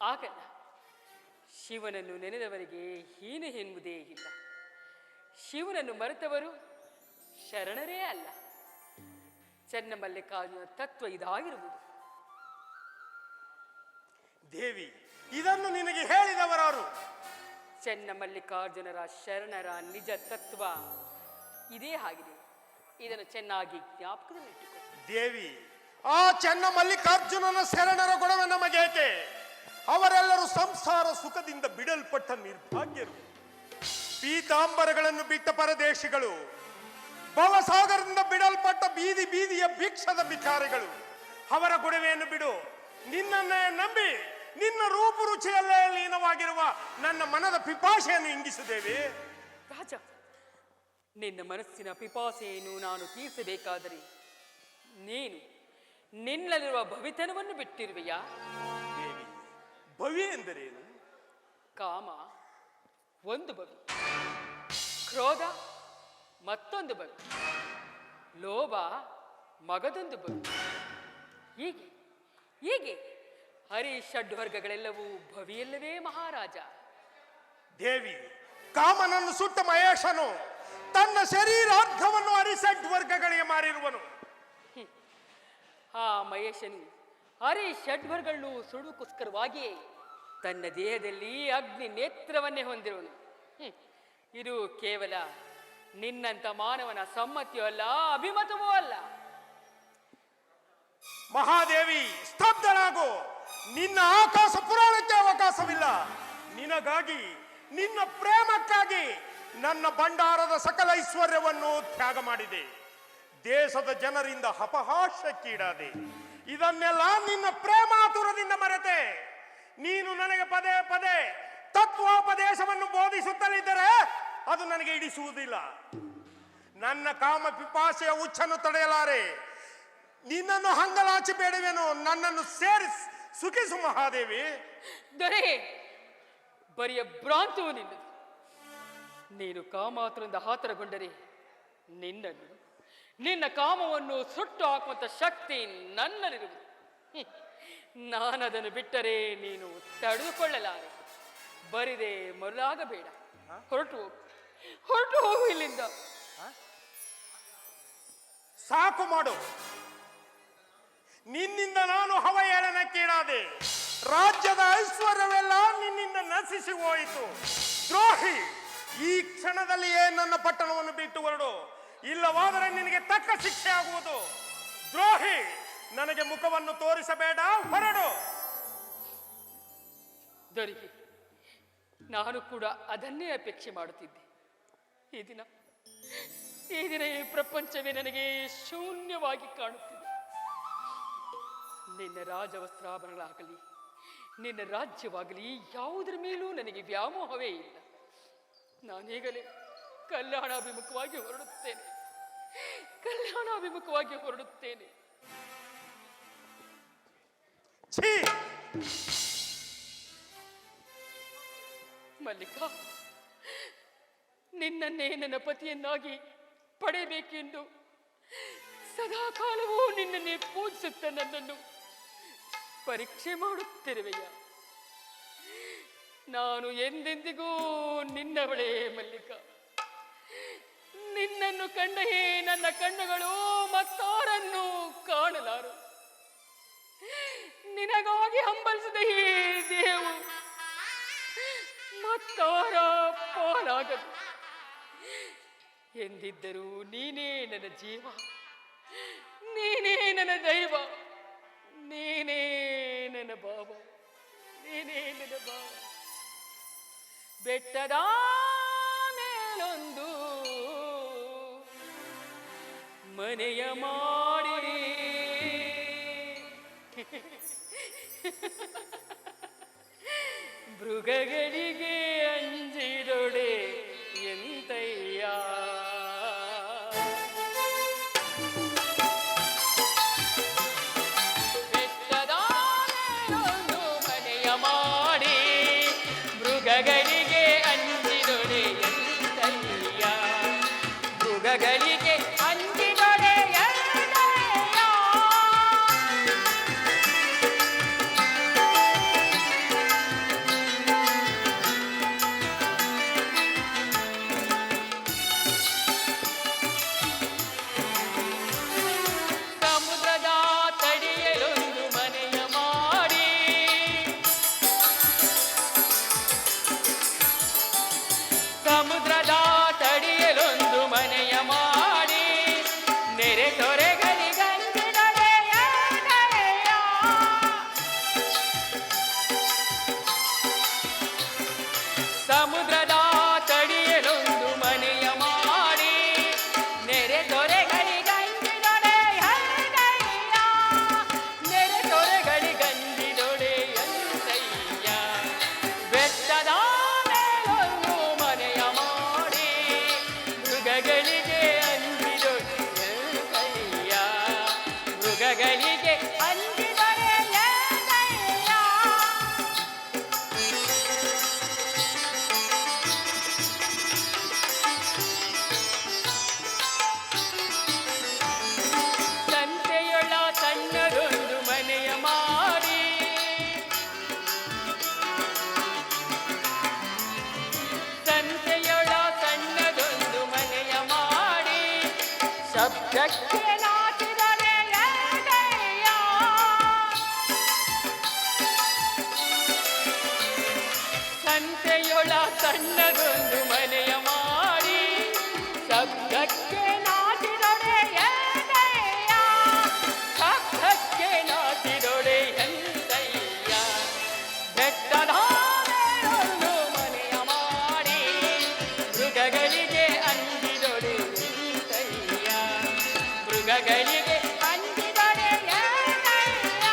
C: ಆಗಲ್ಲ. ಶಿವನನ್ನು ನೆನೆದವರಿಗೆ ಹೀನ ಎನ್ನುವುದೇ ಇಲ್ಲ. ಶಿವನನ್ನು ಮರೆತವರು ಶರಣರೇ ಅಲ್ಲ. ಚೆನ್ನಮಲ್ಲಿಕಾರ್ಜುನ ತತ್ವ ಇದಾಗಿರುವುದು.
A: ದೇವಿ, ಇದನ್ನು ನಿನಗೆ ಹೇಳಿದವರಾರು?
C: ಚೆನ್ನಮಲ್ಲಿಕಾರ್ಜುನರ ಶರಣರ ನಿಜ ತತ್ವ ಇದೇ ಆಗಿದೆ. ಇದನ್ನು ಚೆನ್ನಾಗಿ ಜ್ಞಾಪಕದಲ್ಲಿಟ್ಟುಕೋ.
A: ದೇವಿ, ಆ ಚೆನ್ನಮಲ್ಲಿಕಾರ್ಜುನನ ಶರಣರ ಗೊಡವೆ ನಮಗೇಕೆ? ಅವರೆಲ್ಲರೂ ಸಂಸಾರ ಸುಖದಿಂದ ಬಿಡಲ್ಪಟ್ಟ ನಿರ್ಭಾಗ್ಯರು, ಪೀತಾಂಬರಗಳನ್ನು ಬಿಟ್ಟ ಪರದೇಶಿಗಳು, ಭವಸಾಗರದಿಂದ ಬಿಡಲ್ಪಟ್ಟ ಬೀದಿ ಬೀದಿಯ ಭಿಕ್ಷದ ಭಿಕಾರಿಗಳು. ಅವರ ಗೊಡವೆಯನ್ನು ಬಿಡು. ನಿನ್ನನ್ನೇ ನಂಬಿ ನಿನ್ನ ರೂಪುರುಚಿಯಲ್ಲೇ ಲೀನವಾಗಿರುವ ನನ್ನ ಮನದ ಪಿಪಾಸೆಯನ್ನು ಇಂಗಿಸಿದ್ದೇವೆ.
C: ರಾಜ, ನಿನ್ನ ಮನಸ್ಸಿನ ಪಿಪಾಸೆಯನ್ನು ನಾನು ತೀರಿಸಬೇಕಾದರೆ ನೀನು ನಿನ್ನಲ್ಲಿರುವ ಭವಿತನವನ್ನು ಬಿಟ್ಟಿರುವೆಯಾ?
A: ದೇವಿ, ಭವಿ ಎಂದರೇನು?
C: ಕಾಮ ಒಂದು ಭವಿ, ಕ್ರೋಧ ಮತ್ತೊಂದು ಭವಿ, ಲೋಭ ಮಗದೊಂದು ಭವಿ. ಹೀಗೆ ಹೀಗೆ ಹರಿಷಡ್ವರ್ಗಗಳೆಲ್ಲವೂ ಭವಿಯಲ್ಲವೇ ಮಹಾರಾಜ?
A: ದೇವಿ, ಕಾಮನನ್ನು ಸುಟ್ಟ ಮಹೇಶನು ತನ್ನ ಶರೀರಾರ್ಧವನ್ನು ಅರಿಸೆಂಟ್ ವರ್ಗಗಳಿಗೆ ಮಾರಿರುವನು.
C: ಆ ಮಹೇಶನು ಹರಿ ಷಡ್ವರ್ಗಳನ್ನು ಸುಡುಕೋಸ್ಕರವಾಗಿ ತನ್ನ ದೇಹದಲ್ಲಿ ಅಗ್ನಿ ನೇತ್ರವನ್ನೇ ಹೊಂದಿರುವನು. ಇದು ಕೇವಲ ನಿನ್ನಂತ ಮಾನವನ ಸಮ್ಮತಿಯೂ ಅಲ್ಲ, ಅಭಿಮತವೂ ಅಲ್ಲ.
A: ಮಹಾದೇವಿ, ಸ್ತಬ್ಧನಾಗು. ನಿನ್ನ ಆಕಾಶ ಪುರಾಣಕ್ಕೆ ಅವಕಾಶವಿಲ್ಲ. ನಿನಗಾಗಿ, ನಿನ್ನ ಪ್ರೇಮಕ್ಕಾಗಿ ನನ್ನ ಭಂಡಾರದ ಸಕಲ ಐಶ್ವರ್ಯವನ್ನು ತ್ಯಾಗ ಮಾಡಿದೆ. ದೇಶದ ಜನರಿಂದ ಅಪಹಾಸ್ಯಕ್ಕೀಡಾದೆ. ಇದನ್ನೆಲ್ಲ ನಿನ್ನ ಪ್ರೇಮಾತುರದಿಂದ ಮರೆತೆ ನೀನು ನನಗೆ ಪದೇ ಪದೇ ತತ್ವೋಪದೇಶವನ್ನು ಬೋಧಿಸುತ್ತಲಿದ್ದರೆ ಅದು ನನಗೆ ಹಿಡಿಸುವುದಿಲ್ಲ. ನನ್ನ ಕಾಮ ಪಿಪಾಸೆಯ ಹುಚ್ಚನ್ನು ತಡೆಯಲಾರೆ. ನಿನ್ನನ್ನು ಹಂಗಲಾಚಿ ಬೇಡವೇನು, ನನ್ನನ್ನು ಸೇರಿಸಿ ಸುಖಿಸು ಮಹಾದೇವಿ.
C: ದೊರೆ, ಬರಿಯ ಭ್ರಾಂತವು ನಿನ್ನದು. ನೀನು ಕಾಮಾತುರದಿಂದ ಆತರಗೊಂಡರೆ ನಿನ್ನ ಕಾಮವನ್ನು ಸುಟ್ಟು ಹಾಕುವಂತ ಶಕ್ತಿ ನನ್ನಲ್ಲಿರುವುದು. ನಾನದನ್ನು ಬಿಟ್ಟರೆ ನೀನು ತಡೆದುಕೊಳ್ಳಲಾರೆ. ಬರಿದೆ ಮರುಳಾಗಬೇಡ. ಹೊರಟು ಹೋಗು ಇಲ್ಲಿಂದ.
A: ಸಾಕು ಮಾಡು. ನಿನ್ನಿಂದ ನಾನು ಹವಯೇಳನಕ್ಕೀಡಾದೆ. ರಾಜ್ಯದ ಐಶ್ವರ್ಯವೆಲ್ಲ ನಿನ್ನಿಂದ ನಶಿಸಿ ಹೋಯಿತು. ದ್ರೋಹಿ, ಈ ಕ್ಷಣದಲ್ಲಿಯೇ ನನ್ನ ಪಟ್ಟಣವನ್ನು ಬಿಟ್ಟು ಹೊರಡು. ಇಲ್ಲವಾದರೆ ನಿನಗೆ ತಕ್ಕ ಶಿಕ್ಷೆ ಆಗುವುದು. ದ್ರೋಹಿ, ನನಗೆ ಮುಖವನ್ನು ತೋರಿಸಬೇಡ, ಹೊರಡು.
C: ದೊರೆಗೆ ನಾನು ಕೂಡ ಅದನ್ನೇ ಅಪೇಕ್ಷೆ ಮಾಡುತ್ತಿದ್ದೆ. ಈ ದಿನ ಈ ಪ್ರಪಂಚವೇ ನನಗೆ ಶೂನ್ಯವಾಗಿ ಕಾಣುತ್ತಿದೆ. ನಿನ್ನ ರಾಜವಸ್ತ್ರಾಭರಣಗಳಾಗಲಿ, ನಿನ್ನ ರಾಜ್ಯವಾಗಲಿ ಯಾವುದರ ಮೇಲೂ ನನಗೆ ವ್ಯಾಮೋಹವೇ ಇಲ್ಲ. ನಾನೀಗಲೇ ಕಲ್ಯಾಣಾಭಿಮುಖವಾಗಿ ಹೊರಡುತ್ತೇನೆ.
A: ಛೀ!
C: ಮಲ್ಲಿಕ, ನಿನ್ನನ್ನೇ ನನ್ನ ಪತಿಯನ್ನಾಗಿ ಪಡೆಯಬೇಕೆಂದು ಸದಾಕಾಲವೂ ನಿನ್ನನ್ನೇ ಪೂಜಿಸುತ್ತ ನನ್ನನ್ನು ಪರೀಕ್ಷೆ ಮಾಡುತ್ತಿರುವೆಯ. ನಾನು ಎಂದೆಂದಿಗೂ ನಿನ್ನವಳೇ ಮಲ್ಲಿಕ. ನಿನ್ನನ್ನು ಕಂಡೇ ನನ್ನ ಕಣ್ಣುಗಳು ಮತ್ತಾರನ್ನು ಕಾಣಲಾರು. ನಿನಗಾಗಿ ಹಂಬಲಿಸಿದ ಈ ದೇವು ಮತ್ತಾರ ಪಾಲಾಗದು. ಎಂದಿದ್ದರೂ ನೀನೇ ನನ್ನ ಜೀವ, ನೀನೇ ನನ್ನ ದೈವ, ನೀನೇ ನನ್ನ ಭಾವ. ಬೆಟ್ಟದ ಮೇಲೊಂದು ಮನೆಯ ಮಾಡಿ ಮೃಗಗಳಿಗೆ ಅಂಜಿದೊಡೆ ಎಂತಯ್ಯ. ಬೆಟ್ಟದ ಮೇಲೊಂದು ಮನೆಯ ಮಾಡಿ ಮೃಗಗಳಿಗೆ ಅಂಜಿದೊಡೆ ಎಂತಯ್ಯ. ಮೃಗಗಳಿಗೆ ಅಂಜಿದೊಡೆ ಎಂತಯ್ಯ. ಸಮುದ್ರದ ತಡಿಯಲೊಂದು ಮನೆಯ ಮಾಡಿ ಶಬ್ದಕ್ಕೆ ನಾಚಿದರೆ ಎದೆಯ. ಸಂತೆಯೊಳ ಸಣ್ಣದೊಂದು ಮನೆಯ ಮಾಡಿ ಶಬ್ದಕ್ಕೆ ನಾಚಿದೊಡೆ ಎದೆಯ. ಶಬ್ದಕ್ಕೆ ನಾಚಿದೊಡೆ ಎಂದಯ್ಯ. ಬೆಟ್ಟದ ಮೇಲೊಂದು ಮನೆಯ ಮಾಡಿ ಮೃಗಗಳಿಗೆ ಅಂಜಿದೊಡೆ ಎಂದಯ್ಯ. ಮೃಗಗಳಿಗೆ ಅಂಜಿದೊಡೆ ಎಂದಯ್ಯ.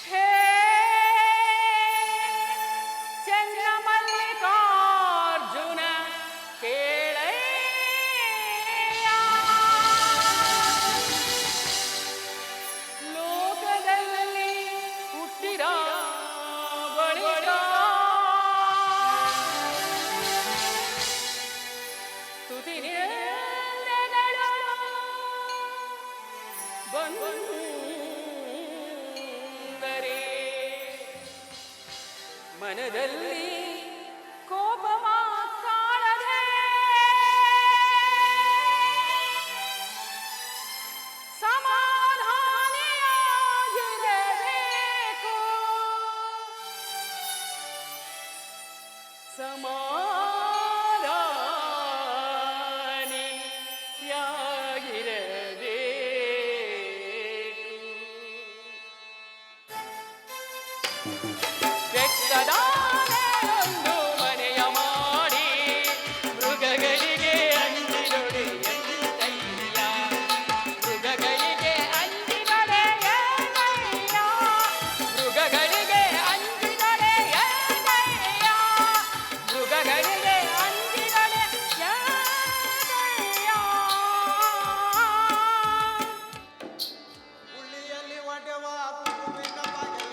C: ಹೇ ಚನ್ನಮಲ್ಲಿಕಾರ್ಜುನ ಕೇಳಯ್ಯ. ಲೋಕದಲ್ಲಿ ಹುಟ್ಟಿದ ಬಳಿಕ ತುದಿನೆಲೆಗಳು ಬಂದರೆ ಮನದಲ್ಲಿ ಕೋಪವ ಕಾಣದೆ ಸಮಾಧಾನಿಯಾಗಿರಬೇಕು. ಸಮಾಧಾನಿಯಾಗಿರಬೇಕು. ಬೆಟ್ಟದ ಮೇಲೊಂದು ಮನೆಯ ಮಾಡಿ ಮೃಗಗಳಿಗೆ ಅಂಜಿದೊಡೆ ಎಂದಯ್ಯ. ಮೃಗಗಳಿಗೆ ಅಂಜಿದೊಡೆ ಎಂದಯ್ಯ. ಮೃಗಗಳಿಗೆ ಅಂಜಿದೊಡೆ ಎಂದಯ್ಯ. ಮೃಗಗಳಿಗೆ ಅಂಜಿದೊಡೆ ಎಂದಯ್ಯ.
F: ಹುಳ್ಳಿಯಲ್ಲಿ ಒಡೆವ ಗುರುವಿನ ಬಗೆಯ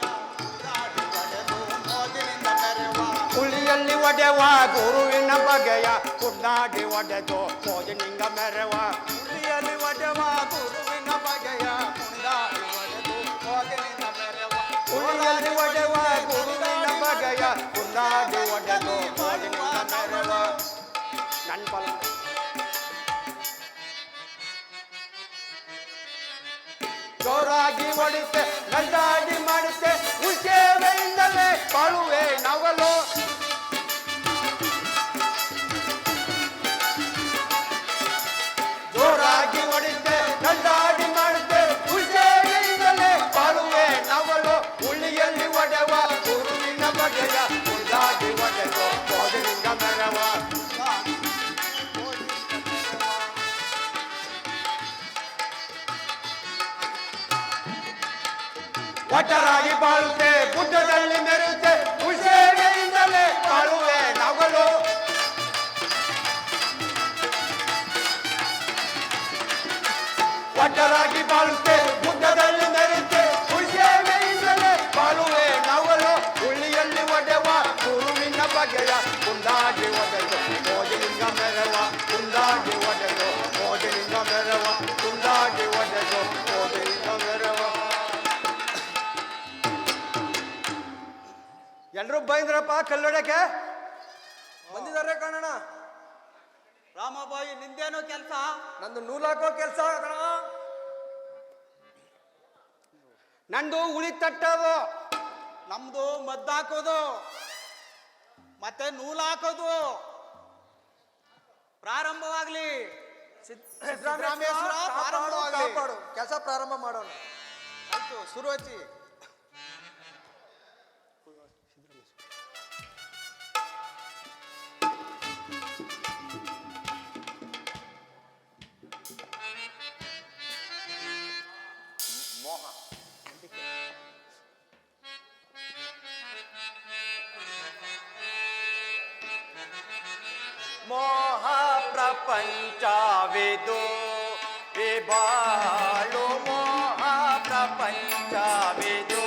F: ಉದಾಡಿ ಒಡೆದು ಮೋಜಿನಿಂದ ಮೆರೆವ. ಹುಳಿಯಲ್ಲಿ ಒಡೆವ ಗುರುವಿನ ಬಗೆಯ ಕುಡ್ನಾಡಿ ಒಡೆದು ಮೋಜಿನಿಂದ ಮೆರೆವ. ಹುಳಿಯಲ್ಲಿ ಒಡೆವ ಗುರುವಿನ ಬಗೆಯ ಕುಡ್ನಾಡಿ ಒಡೆದು ಮೋಜಿನಿಂದ ಮೆರೆವ. ಹುಳಿಯಲ್ಲಿ ಒಡೆವ ಗುರುವಿನ ಬಗೆಯ ಕುಡ್ನಾಡಿ ಒಡೆದು ಮೋಜಿನಿಂದ ಮೆರೆವ. ನನ್ನ ಫಲ ಜೋರಾಗಿ ಹೊಡಿತೆ ನಂದಾಡಿ ಮಾಡುತ್ತೆ ಉಸೇವೆಯಿಂದಲೇ ಬಾಳುವೆ ನವಲು. ಜೋರಾಗಿ ಹೊಡಿತೆ ನಂದಾಡಿ ಮಾಡುತ್ತೆ ಉಸೇವೆಯಿಂದಲೇ ಬಾಳುವೆ ನವಲು. ಹುಳಿಯಲ್ಲಿ ಒಡೆವ ಗುರುವಿನ ಬಗೆಯ ಉಳ್ಳಾಡಿ ಒಡೆದು ಮೋದಿನಿಂದ ಮೆರವ. ಒಟ್ಟರಾಗಿ ಬಾಳುತ್ತೆ ಗುಡ್ಡದಲ್ಲಿ ಮೆರುತ್ತೆ ಉಸೇವೆಯಿಂದಲೇ ಬಾಳುವೆ ನವಲು. ಒಟ್ಟರಾಗಿ ಬಾಳುತ್ತೆ ಗುಡ್ಡದಲ್ಲಿ ಮೆರುತ್ತೆ ಉಸೇವೆಯಿಂದಲೇ ಬಾಳುವೆ ನವಲು. ಹುಳಿಯಲ್ಲಿ ಒಡೆವ ಗುರುವಿನ ಬಗೆಯ ಕುಂದಾಡಿ ಒಡೆದು ಮೋಜಿನಿಂದ ಮೆರವ. ಕುಂದಾಡಿ ಒಡೆದು ಮೋಜಿನಿಂದ ಮೆರವ. ಕುಂದಾಡಿ ಒಡೆದು ಮೋಜಿನಿಂದ ಮೆರವ. ಎಲ್ರು ಬೈಂದ್ರಪ್ಪ ಕಲ್ಲೊಡೆಗೆ ಬಂದಿದ್ದಾರೆ ಕಣಣ. ರಾಮಬಾಯಿ ನಿಂದೇನೋ ಕೆಲಸ? ನಂದು ನೂಲಾಕೋ ಕೆಲಸ ಕಣ. ನಂದು ಉಳಿ ತಟ್ಟೋದು. ನಮ್ದು ಮದ್ದಾಕೋದು ಮತ್ತೆ ನೂಲಾಕೋದು. ಪ್ರಾರಂಭವಾಗ್ಲಿ ಸಿದ್ದರಾಮೇಶ್ವರ, ಪ್ರಾರಂಭವಾಗ್ಲಿ. ಕೆಲಸ ಪ್ರಾರಂಭ ಮಾಡೋಣ. ಆಯ್ತು, ಶುರು ಹಚ್ಚಿ. ಮೋಹ ಪ್ರಪಂಚವಿದು ಬಾಳು. ಮೋಹ ಪ್ರಪಂಚವಿದು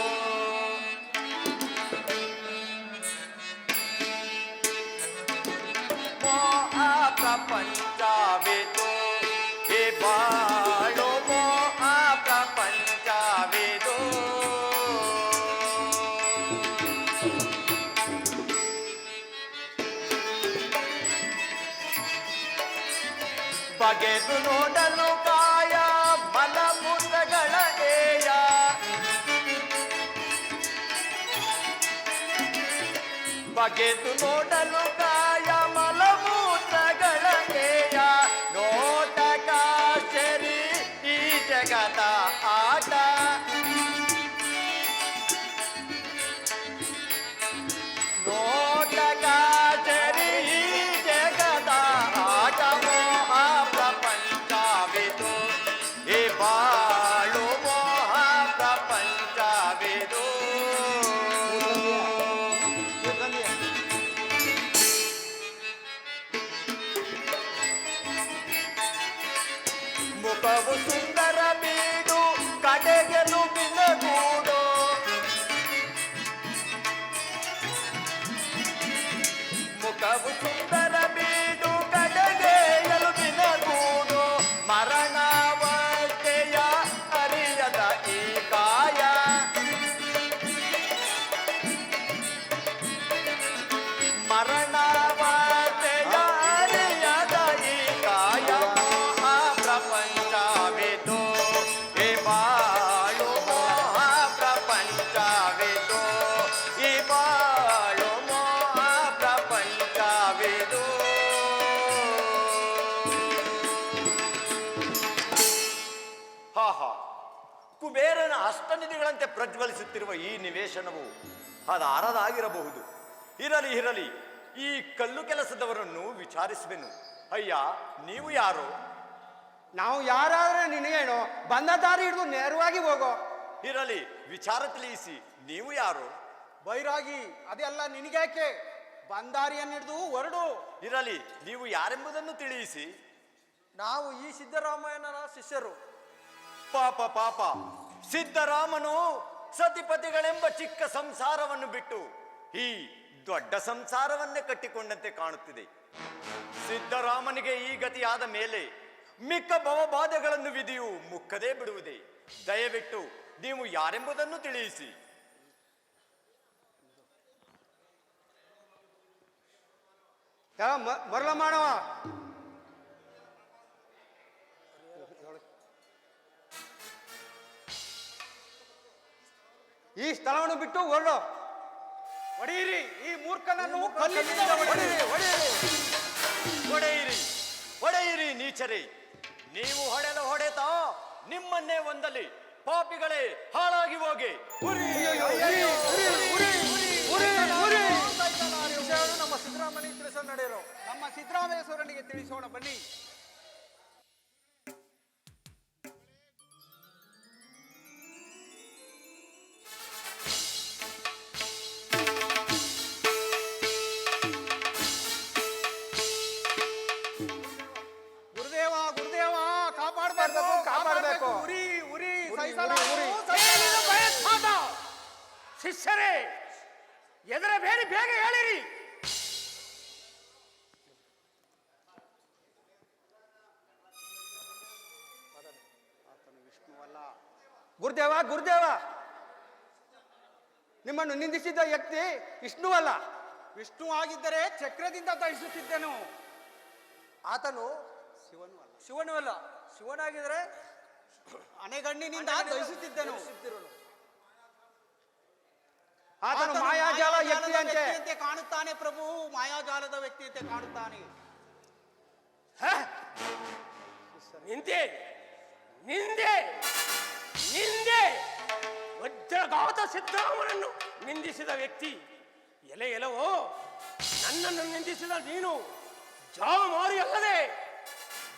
F: ಮೋಹ ಪ್ರಪಂಚವಿದು ಬಾಳು. ಮೋಹ ಪ್ರಪಂಚವಿದು
G: ಬಗೆದು ನೋಡಲು ಕಾಯ ಮಲಮೂತ್ರಗಳ ಏಯ ಬಗೆದು ನೋಡಲು ಕಾಯ ಮಲಮೂತ್ರಗಳ ಏಯ ನೋಟಕ ಶರಿ ಈ ಜಗದ ಆಟ ನೋಟಕ ಶರಿ ಈ ಜಗದ ಆಟ ಮೋಹ ಪ್ರಪಂಚವಿದು ಈ ಬಾಳು ಮೋಹ ಪ್ರಪಂಚವಿದು ಮುಖವು ಸುಂದರ ಬೀಡು ಕಡೆಗೆಲುಬಿನ ಗೂಡು ಮುಖವು ಸುಂದರ ಬೀಡು ಕಡೆಗೆ ಎಲುಬಿನ ಗೂಡು ಮರಣಾವಸ್ಥೆಯ ಅರಿಯದ ಈ ಕಾಯ ಮರಣಾವಸ್ಥೆಯ ಅರಿಯದ ಈ ಕಾಯ ಮೋಹ ಪ್ರಪಂಚವಿದು ಈ ಬಾಳು ಮೋಹ ಪ್ರಪಂಚವಿದು ಈ ಬಾಳು ಮೋಹ ಪ್ರಪಂಚವಿದು ಹಾ ಕುಬೇರನ ಅಷ್ಟನಿಧಿಗಳಂತೆ ಪ್ರಜ್ವಲಿಸುತ್ತಿರುವ ಈ ನಿವೇಶನವು ಅದಾರದಾಗಿರಬಹುದು. ಇರಲಿ ಇರಲಿ, ಈ ಕಲ್ಲು ಕೆಲಸದವರನ್ನು ವಿಚಾರಿಸುವೆನು. ಅಯ್ಯ, ನೀವು ಯಾರು?
B: ನಾವು ಯಾರಾದ್ರೆ ನಿನಗೇನು, ಬಂದ ದಾರಿ ಹಿಡಿದು ನೇರವಾಗಿ ಹೋಗೋ.
G: ಇರಲಿ, ವಿಚಾರ ತಿಳಿಸಿ. ನೀವು ಯಾರು?
F: ಬೈರಾಗಿ ಅದೆಲ್ಲ ನಿನಗೇಕೆ, ಬಂದಾರಿಯನ್ನು ಹಿಡಿದು ಹೊರಡು.
G: ಇರಲಿ, ನೀವು ಯಾರೆಂಬುದನ್ನು ತಿಳಿಸಿ.
F: ನಾವು ಈ ಸಿದ್ದರಾಮಯ್ಯನ ಶಿಷ್ಯರು.
G: ಪಾಪ ಪಾಪ, ಸಿದ್ದರಾಮನು ಸತಿಪತಿಗಳೆಂಬ ಚಿಕ್ಕ ಸಂಸಾರವನ್ನು ಬಿಟ್ಟು ಈ ದೊಡ್ಡ ಸಂಸಾರವನ್ನೇ ಕಟ್ಟಿಕೊಂಡಂತೆ ಕಾಣುತ್ತಿದೆ. ಸಿದ್ದರಾಮನಿಗೆ ಈ ಗತಿಯಾದ ಮೇಲೆ ಮಿಕ್ಕ ಭವಬಾಧೆಗಳನ್ನು ವಿಧಿಯು ಮುಕ್ಕದೇ ಬಿಡುವುದೇ. ದಯವಿಟ್ಟು ನೀವು ಯಾರೆಂಬುದನ್ನು ತಿಳಿಸಿ.
B: ಮರಳ ಮಾಡವ. ಈ ಸ್ಥಳವನ್ನು ಬಿಟ್ಟು ಹೊರಡು.
F: ಹೊಡೆಯಿರಿ ಈ ಮೂರ್ಖನನ್ನು, ಹೊಡೆಯಿರಿ.
G: ಹೊಡೆಯಿರಿ ಹೊಡೆಯಿರಿ ನೀಚರೇ, ನೀವು ಹೊಡೆದ ಹೊಡೆತ ನಿಮ್ಮನ್ನೇ ಒಂದಲ್ಲಿ. ಪಾಪಿಗಳೇ, ಹಾಳಾಗಿ ಹೋಗಿ.
F: ನಮ್ಮ ಸಿದ್ದರಾಮಯ್ಯ ತಿಳಿಸೋ ನಡೆಯರು. ನಮ್ಮ ಸಿದ್ದರಾಮೇಶ್ವರನಿಗೆ ತಿಳಿಸೋಣ ಬನ್ನಿ. ಗುರುದೇವ ಗುರುದೇವ, ಕಾಪಾಡಬೇಕು. ಉರಿ ಉರಿ
A: ಶಿಷ್ಯರೇ, ಎದರ ಬೇಡಿ, ಬೇಗ ಹೇಳಿರಿ.
B: ಗುರುದೇವ ಗುರುದೇವ, ನಿಮ್ಮನ್ನು ನಿಂದಿಸಿದ್ದ ವ್ಯಕ್ತಿ ವಿಷ್ಣುವಲ್ಲ.
F: ವಿಷ್ಣು ಆಗಿದ್ದರೆ ಚಕ್ರದಿಂದ ದಹಿಸುತ್ತಿದ್ದೆನು.
B: ಆತನು
F: ಶಿವನು ಅಲ್ಲ. ಶಿವನಾಗಿದ್ದರೆ ಅಣೆಗಣ್ಣಿನಿಂದ ದಹಿಸುತ್ತಿದ್ದೆನು.
B: ಆತನು ಮಾಯಾಜಾಲ ವ್ಯಕ್ತಿಯಂತೆ
F: ಕಾಣುತ್ತಾನೆ ಪ್ರಭು, ಮಾಯಾಜಾಲದ ವ್ಯಕ್ತಿಯಂತೆ ಕಾಣುತ್ತಾನೆ.
A: ನಿಂದೆ ನಿಂದೆ ನಿಂದೆ ವಜ್ರಗಾತ ಸಿದ್ದರಾಮನನ್ನು ನಿಂದಿಸಿದ ವ್ಯಕ್ತಿ. ಎಲವೋ, ನನ್ನನ್ನು ನಿಂದಿಸಿದ ನೀನು ಜಾಮಾರಿ ಅಲ್ಲದೆ,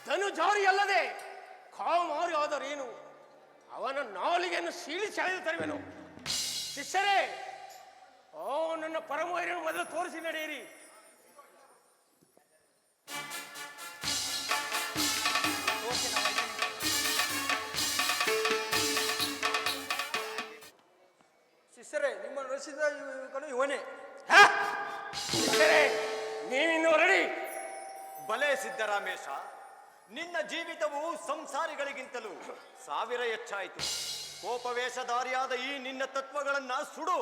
A: ಧನುಜಾರಿ ಅಲ್ಲದೆ ಕಾಮಾರಿ ಆದರೇನು? ಅವನ ನಾಲಿಗೆಯನ್ನು ಸೀಳಿಸಿ ಎಳೆದು ತರುವೆನು. ಶಿಷ್ಯರೇ, ನನ್ನ ಪರಮವೈರನ್ನು ಮೊದಲು ತೋರಿಸಿ ನಡೆಯಿರಿ.
F: ಶಿಷ್ಯರೇ, ನಿಮ್ಮನ್ನು ರಚಿಸಿದ ಯುವಕನು ಇವನೇ.
A: ಶಿಷ್ಯರೇ, ನೀವಿನ್ನು ಹೊರಡಿ.
G: ಬಲೆ ಸಿದ್ದರಾಮೇಶ, ನಿನ್ನ ಜೀವಿತವು ಸಂಸಾರಿಗಳಿಗಿಂತಲೂ 1000 ಹೆಚ್ಚಾಯಿತು. ಕೋಪವೇಷಧಾರಿಯಾದ ಈ ನಿನ್ನ ತತ್ವಗಳನ್ನ ಸುಡು.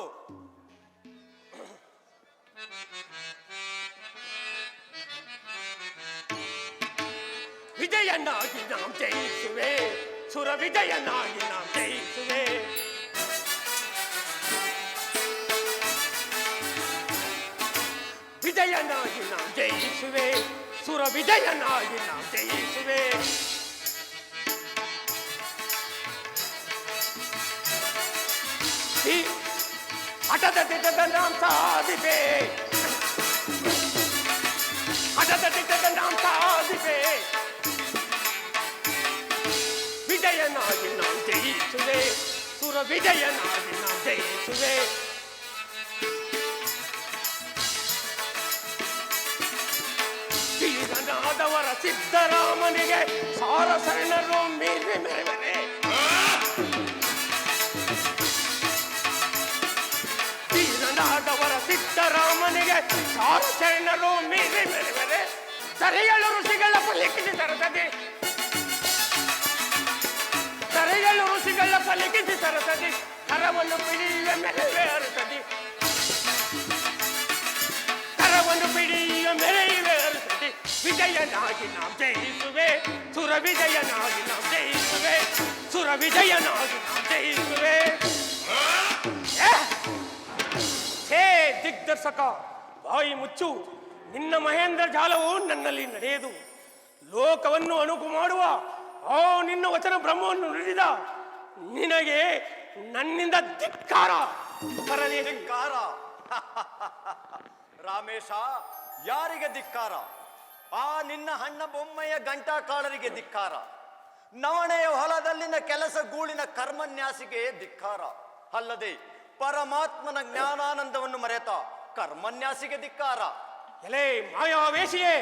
A: ವಿಜಯನಾಗಿ ನಾವು ಜಯಿಸುವೆ, ಸುರ ವಿಜಯನಾಗಿ ನಾವು ಜಯಿಸುವೆ. ವಿಜಯನಾಗಿ ನಾವು ಜಯಿಸುವೆ, ಸುರ ವಿಜಯನಾಗಿ ನಾವು ಜಯಿಸುವೆ. ಈ ಹಠದ ದಿಟ್ಟದ ನಾಮ್ ಸಾಧಿಪೆ, ಹಠದ ದಿಟ್ಟದ ನಾಮ್ ಸಾಧಿಪೆ. ವಿಜಯನಾಗಿ ನಾವು ಜಯಿಸುವೆ, ಸುರ ವಿಜಯನಾಗಿ ನಾವು ಜಯಿಸುವೆ. ಧೀರನಾದವರ ಸಿದ್ದರಾಮನಿಗೆ ಸಾರ ಶರಣರು ಮೀರಿ ಮೆರೆವರೆ. ಧೀರನಾದವರ ಸಿದ್ದರಾಮನಿಗೆ ಸಾರ ಶರಣರು ಮೀರಿ ಮೆರೆವರೆ. ಸರಿಗಳು ಋಷಿಗಳ ಪಲಿಕಿಸಿ ಸರಸದೆ, ಸರಿಗಳು ಋಷಿಗಳ ಪಲಿಕಿಸಿ ಸರಸದೆ. ಕರವನ್ನು ಪಿಡಿಯುವ ಮೆರೆವೆ ಅರಸದಿ, ಕರವನ್ನು ಪಿಡಿಯುವ ಮೆರೆಯುವೆ ಅರಸದಿ. ವಿಜಯನಾಗಿ ನಾವು ಜಯಿಸುವೆ, ಸುರ ವಿಜಯನಾಗಿ ನಾವು ಜಯಿಸುವೆ, ಸುರ ವಿಜಯನಾಗಿ ನಾವು ಜಯಿಸುವೆ. ಹೇ ದಿಗ್ದರ್ಶಕ, ಬಾಯಿ ಮುಚ್ಚು. ನಿನ್ನ ಮಹೇಂದ್ರ ಜಾಲವು ನನ್ನಲ್ಲಿ ನಡೆಯದು. ಲೋಕವನ್ನು ಅಣುಕು ಮಾಡುವ ಆ ನಿನ್ನ ವಚನ ಬ್ರಹ್ಮವನ್ನು ನುಡಿದ ನಿನಗೆ ನನ್ನಿಂದ ಧಿಕ್ಕಾರ.
G: ಧಿಕ್ಕಾರ? ರಾಮೇಶ, ಯಾರಿಗೆ ಧಿಕ್ಕಾರ? ಆ ನಿನ್ನ ಹಣ್ಣ ಬೊಮ್ಮೆಯ ಗಂಟಾಕಾಳರಿಗೆ ಧಿಕ್ಕಾರ. ನವಣೆಯ ಹೊಲದಲ್ಲಿನ ಕೆಲಸ ಗೂಳಿನ ಕರ್ಮನ್ಯಾಸಿಗೆ ಧಿಕ್ಕಾರ. ಅಲ್ಲದೆ ಪರಮಾತ್ಮನ ಜ್ಞಾನಾನಂದವನ್ನು ಮರೆತ ಕರ್ಮನ್ಯಾಸಿಗೆ ಧಿಕ್ಕಾರ.
A: ಎಲೆ ಮಾಯಾವೇಶಿಯೇ,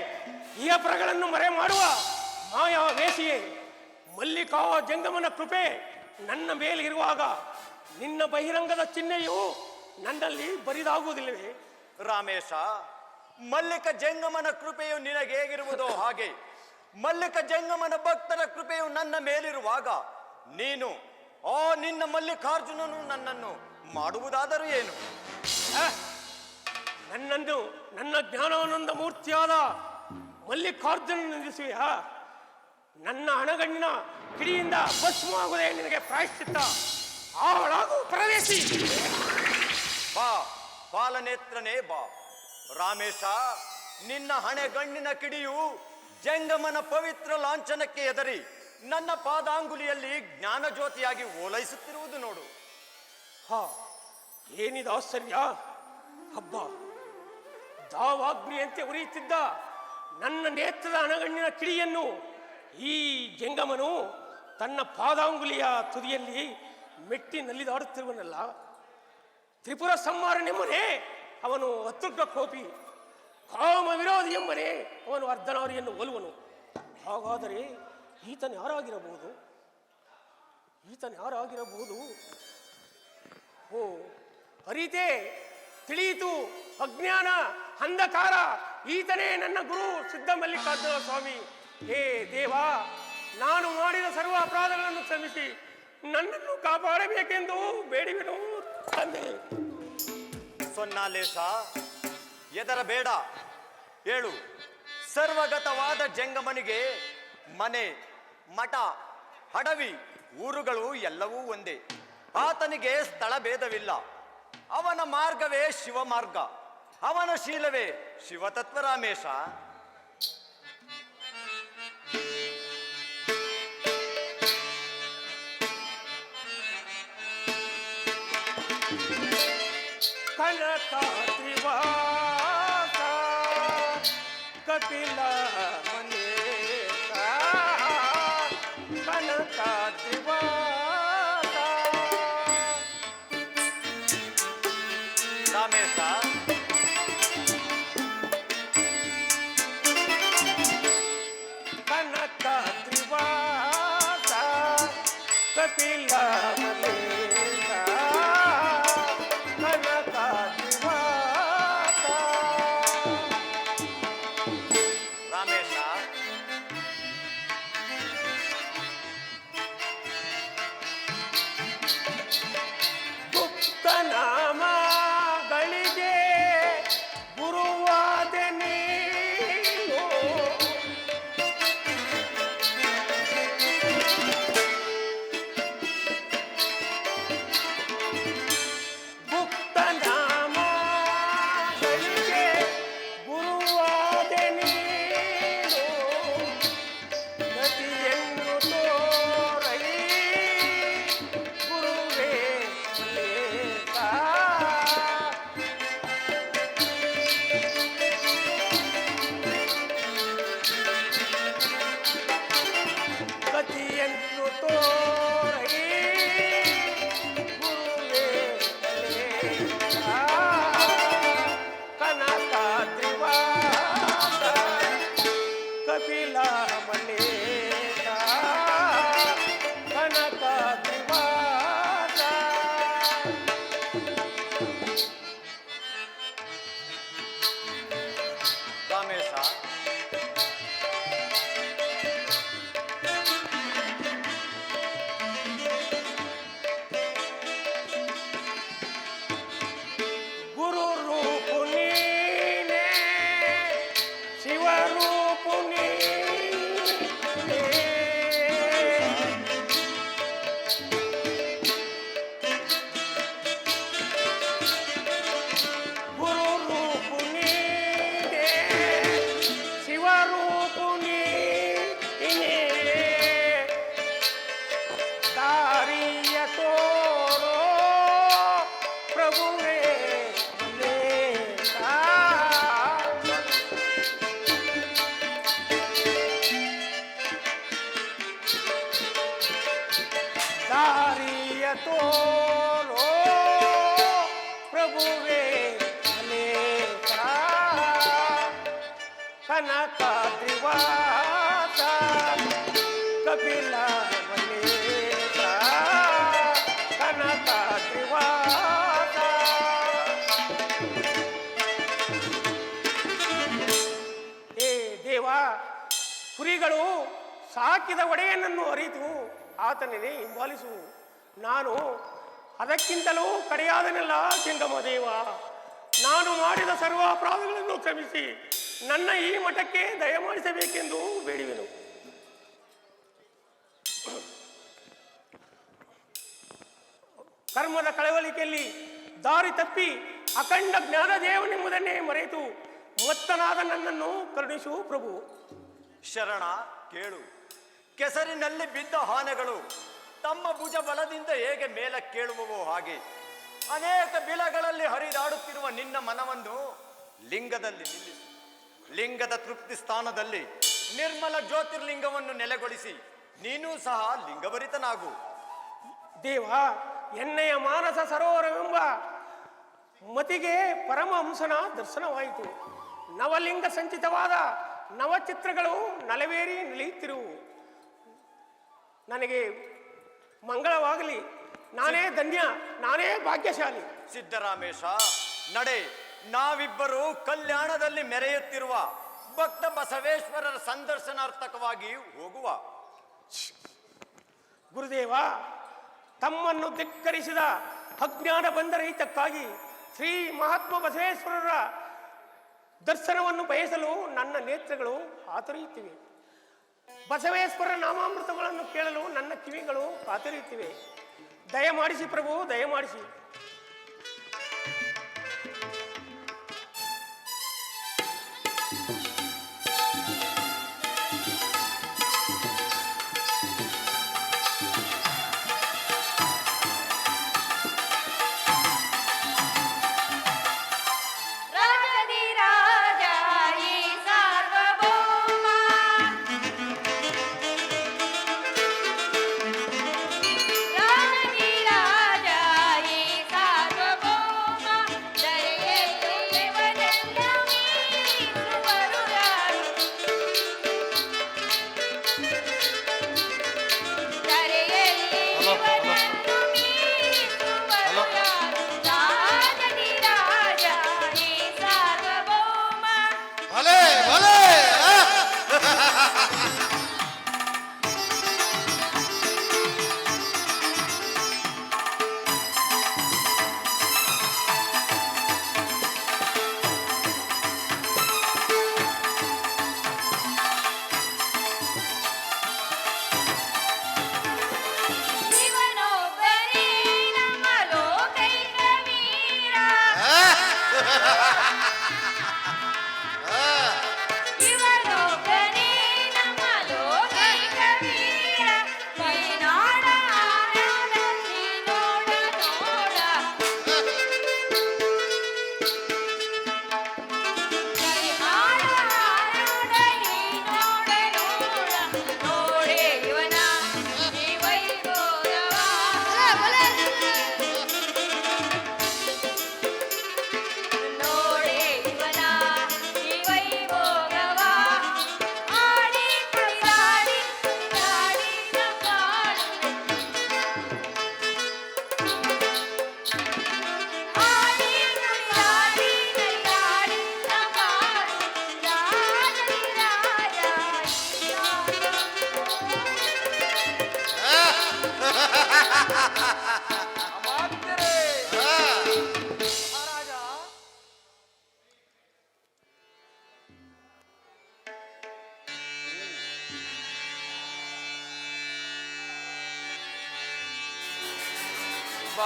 A: ಇಯಪರಗಳನ್ನು ಮರೆ ಮಾಡುವ ಮಾಯಾವೇಶಿಯೇ, ಮಲ್ಲಿಕಾ ಜಂಗಮನ ಕೃಪೆ ನನ್ನ ಮೇಲೆ ಇರುವಾಗ ನಿನ್ನ ಬಹಿರಂಗದ ಚಿಹ್ನೆಯು ನನ್ನಲ್ಲಿ ಬರಿದಾಗುವುದಿಲ್ಲವೇ?
G: ರಾಮೇಶ, ಮಲ್ಲಿಕ ಜಂಗಮನ ಕೃಪೆಯು ನಿನಗೆ ಹೇಗಿರುವುದೋ ಹಾಗೆ ಮಲ್ಲಿಕ ಜಂಗಮನ ಭಕ್ತರ ಕೃಪೆಯು ನನ್ನ ಮೇಲಿರುವಾಗ ನೀನು ಆ ನಿನ್ನ ಮಲ್ಲಿಕಾರ್ಜುನನು ನನ್ನನ್ನು ಮಾಡುವುದಾದರೂ ಏನು?
A: ನನ್ನನ್ನು ನನ್ನ ಜ್ಞಾನಾನಂದ ಮೂರ್ತಿಯಾದ ಮಲ್ಲಿಕಾರ್ಜುನ ನಿಲ್ಲಿಸುವೆಯಾ? ನನ್ನ ಹಣಗಣ್ಣಿನ ಕಿಡಿಯಿಂದ ಭಸ್ಮವಾಗುವುದೇ ನಿನಗೆ ಪ್ರಾಯಶ್ಚಿತ್ತ. ಆಳಾಗು ಪ್ರವೇಶಿ.
G: ಬಾ ಬಾಲನೇತ್ರನೇ ಬಾ. ರಾಮೇಶ, ನಿನ್ನ ಹಣೆಗಣ್ಣಿನ ಕಿಡಿಯು ಜಂಗಮನ ಪವಿತ್ರ ಲಾಂಛನಕ್ಕೆ ಎದರಿ ನನ್ನ ಪಾದಾಂಗುಲಿಯಲ್ಲಿ ಜ್ಞಾನಜ್ಯೋತಿಯಾಗಿ ಓಲೈಸುತ್ತಿರುವುದು ನೋಡು.
A: ಹಾ, ಏನಿದು ಆಶ್ಚರ್ಯ! ಹಬ್ಬ, ದಾವಾಗ್ನಿಯಂತೆ ಉರಿಯುತ್ತಿದ್ದ ನನ್ನ ನೇತ್ರದ ಹಣಗಣ್ಣಿನ ಕಿಡಿಯನ್ನು ಈ ಜಂಗಮನು ತನ್ನ ಪಾದಾಂಗುಲಿಯ ತುದಿಯಲ್ಲಿ ಮೆಟ್ಟಿ ನಲಿದಾಡುತ್ತಿರುವನಲ್ಲ. ತ್ರಿಪುರ ಸಂಹಾರನೆಂಬನೇ ಅವನು ಅತೃಪ್ತ ಕೋಪಿ, ಕಾಮ ವಿರೋಧಿ ಎಂಬನೇ ಅವನು ಅರ್ಧನಾರಿಯನ್ನು ಒಲುವನು. ಹಾಗಾದರೆ ಈತನು ಯಾರಾಗಿರಬಹುದು? ಈತನು ಯಾರಾಗಿರಬಹುದು? ಓ, ಅರಿತೆ, ತಿಳಿಯಿತು. ಅಜ್ಞಾನ, ಅಂಧಕಾರ, ಈತನೇ ನನ್ನ ಗುರು ಸಿದ್ಧ ಮಲ್ಲಿಕಾರ್ಜುನ ಸ್ವಾಮಿ. ಹೇ ದೇವ, ನಾನು ಮಾಡಿದ ಸರ್ವ ಅಪರಾಧಗಳನ್ನು ಕ್ಷಮಿಸಿ ನನ್ನನ್ನು ಕಾಪಾಡಬೇಕೆಂದು ಬೇಡಿವೆನು ತಂದೆ.
G: ಸೊನ್ನಾಲೇಶ, ಎದರಬೇಡ, ಹೇಳು. ಸರ್ವಗತವಾದ ಜಂಗಮನಿಗೆ ಮನೆ, ಮಠ, ಅಡವಿ, ಊರುಗಳು ಎಲ್ಲವೂ ಒಂದೇ. ಆತನಿಗೆ ಸ್ಥಳ ಭೇದವಿಲ್ಲ. ಅವನ ಮಾರ್ಗವೇ ಶಿವ ಮಾರ್ಗ, ಅವನ ಶೀಲವೇ ಶಿವತತ್ವ. ರಾಮೇಶ,
A: ಕನಕಾದ್ರಿವಾಸ ಕಪಿಲ ಮನೇಶ, ಕನಕಾದ್ರಿವಾಸ.
G: ರಾಮೇಶ,
A: ಕನಕಾದ್ರಿವಾಸ ಕಪಿಲ ಮನೇಶ, ಕನಕಾದ್ರಿವಾಸ.
G: ರಾಮೇಶ,
A: ಗುಪ್ತನಾಮಗಳಿಗೆ
H: ಕನಕಾದ್ರಿವಾಸ ಕಪಿಲ ಮಲ್ಲೇಶ ಕನಕಾದ್ರಿವಾಸ.
G: ರಾಮೇಶ,
H: ಗುರು ರೂಪು ನೀನೇ ಶಿವರೂಪು ನೀನೇ. ಗುರು ರೂಪು ನೀನೇ ಶಿವರೂಪು ನೀನೇ. ದಾರಿಯ ತೋರೋ ಪ್ರಭುವೇ ಲೇಖ. ದಾರಿಯ ತೋರೋ ಪ್ರಭುವೇ ಲೇಖ. ಕನಕಾದ್ರಿವಾಸ ಕಪಿಲ ಮಲ್ಲೇಶ ಕನಕಾದ್ರಿವಾಸ. ಏ ದೇವ, ಕುರಿಗಳು ಸಾಕಿದ ಒಡೆಯನನ್ನು ಅರಿತು ಆತನೇ ಹಿಂಬಾಲಿಸು. ನಾನು ಅದಕ್ಕಿಂತಲೂ ಕಡೆಯಾದನೆಲ್ಲ ಜಂಗಮ ದೇವ. ನಾನು ಮಾಡಿದ ಸರ್ವ ಅಪರಾಧಗಳನ್ನು ಕ್ಷಮಿಸಿ ನನ್ನ ಈ ಮಠಕ್ಕೆ ದಯಮಾಡಿಸಬೇಕೆಂದು ಬೇಡುವೆನು. ಕರ್ಮದ ಕಳವಳಿಕೆಯಲ್ಲಿ ದಾರಿ ತಪ್ಪಿ ಅಖಂಡ ಜ್ಞಾನದೇವನೆಂಬುದನ್ನೇ ಮರೆತು ಮತ್ತನಾದ ನನ್ನನ್ನು ಕರುಣಿಸು ಪ್ರಭು.
G: ಶರಣ ಕೇಳು. ಕೆಸರಿನಲ್ಲಿ ಬಿದ್ದ ಆನೆಗಳು ತಮ್ಮ ಭುಜ ಬಲದಿಂದ ಹೇಗೆ ಮೇಲಕ್ಕೇಳುವವೋ ಹಾಗೆ ಅನೇಕ ಬಿಲಗಳಲ್ಲಿ ಹರಿದಾಡುತ್ತಿರುವ ನಿನ್ನ ಮನವನ್ನು ಲಿಂಗದಲ್ಲಿ ನಿಲ್ಲಿಸು. ಲಿಂಗದ ತೃಪ್ತಿ ಸ್ಥಾನದಲ್ಲಿ ನಿರ್ಮಲ ಜ್ಯೋತಿರ್ಲಿಂಗವನ್ನು ನೆಲೆಗೊಳಿಸಿ ನೀನೂ ಸಹ ಲಿಂಗಭರಿತನಾಗು.
H: ದೇವ, ಎಣ್ಣೆಯ ಮಾನಸ ಸರೋವರವೆಂಬ ಮತಿಗೆ ಪರಮಹಂಸನ ದರ್ಶನವಾಯಿತು. ನವಲಿಂಗ ಸಂಚಿತವಾದ ನವಚಿತ್ರಗಳು ನಲವೇರಿ ನಿಲಿಯುತ್ತಿರುವು. ನನಗೆ ಮಂಗಳವಾಗಲಿ. ನಾನೇ ಧನ್ಯ, ನಾನೇ ಭಾಗ್ಯಶಾಲಿ.
G: ಸಿದ್ದರಾಮೇಶ, ನಡೆ. ನಾವಿಬ್ಬರು ಕಲ್ಯಾಣದಲ್ಲಿ ಮೆರೆಯುತ್ತಿರುವ ಭಕ್ತ ಬಸವೇಶ್ವರರ ಸಂದರ್ಶನಾರ್ಥಕವಾಗಿ ಹೋಗುವ.
H: ಗುರುದೇವ, ತಮ್ಮನ್ನು ಧಿಕ್ಕರಿಸಿದ ಅಜ್ಞಾನ ಬಂಧರಹಿತಕ್ಕಾಗಿ ಶ್ರೀ ಮಹಾತ್ಮ ಬಸವೇಶ್ವರರ ದರ್ಶನವನ್ನು ಬಯಸಲು ನನ್ನ ನೇತ್ರಗಳು ಆತರಿಯುತ್ತಿವೆ. ಬಸವೇಶ್ವರರ ನಾಮಾಮೃತಗಳನ್ನು ಕೇಳಲು ನನ್ನ ಕಿವಿಗಳು ಕಾತರಿಯುತ್ತಿವೆ. ದಯಮಾಡಿಸಿ ಪ್ರಭು, ದಯಮಾಡಿಸಿ.
D: ಸಾರ್ವಭೌಮ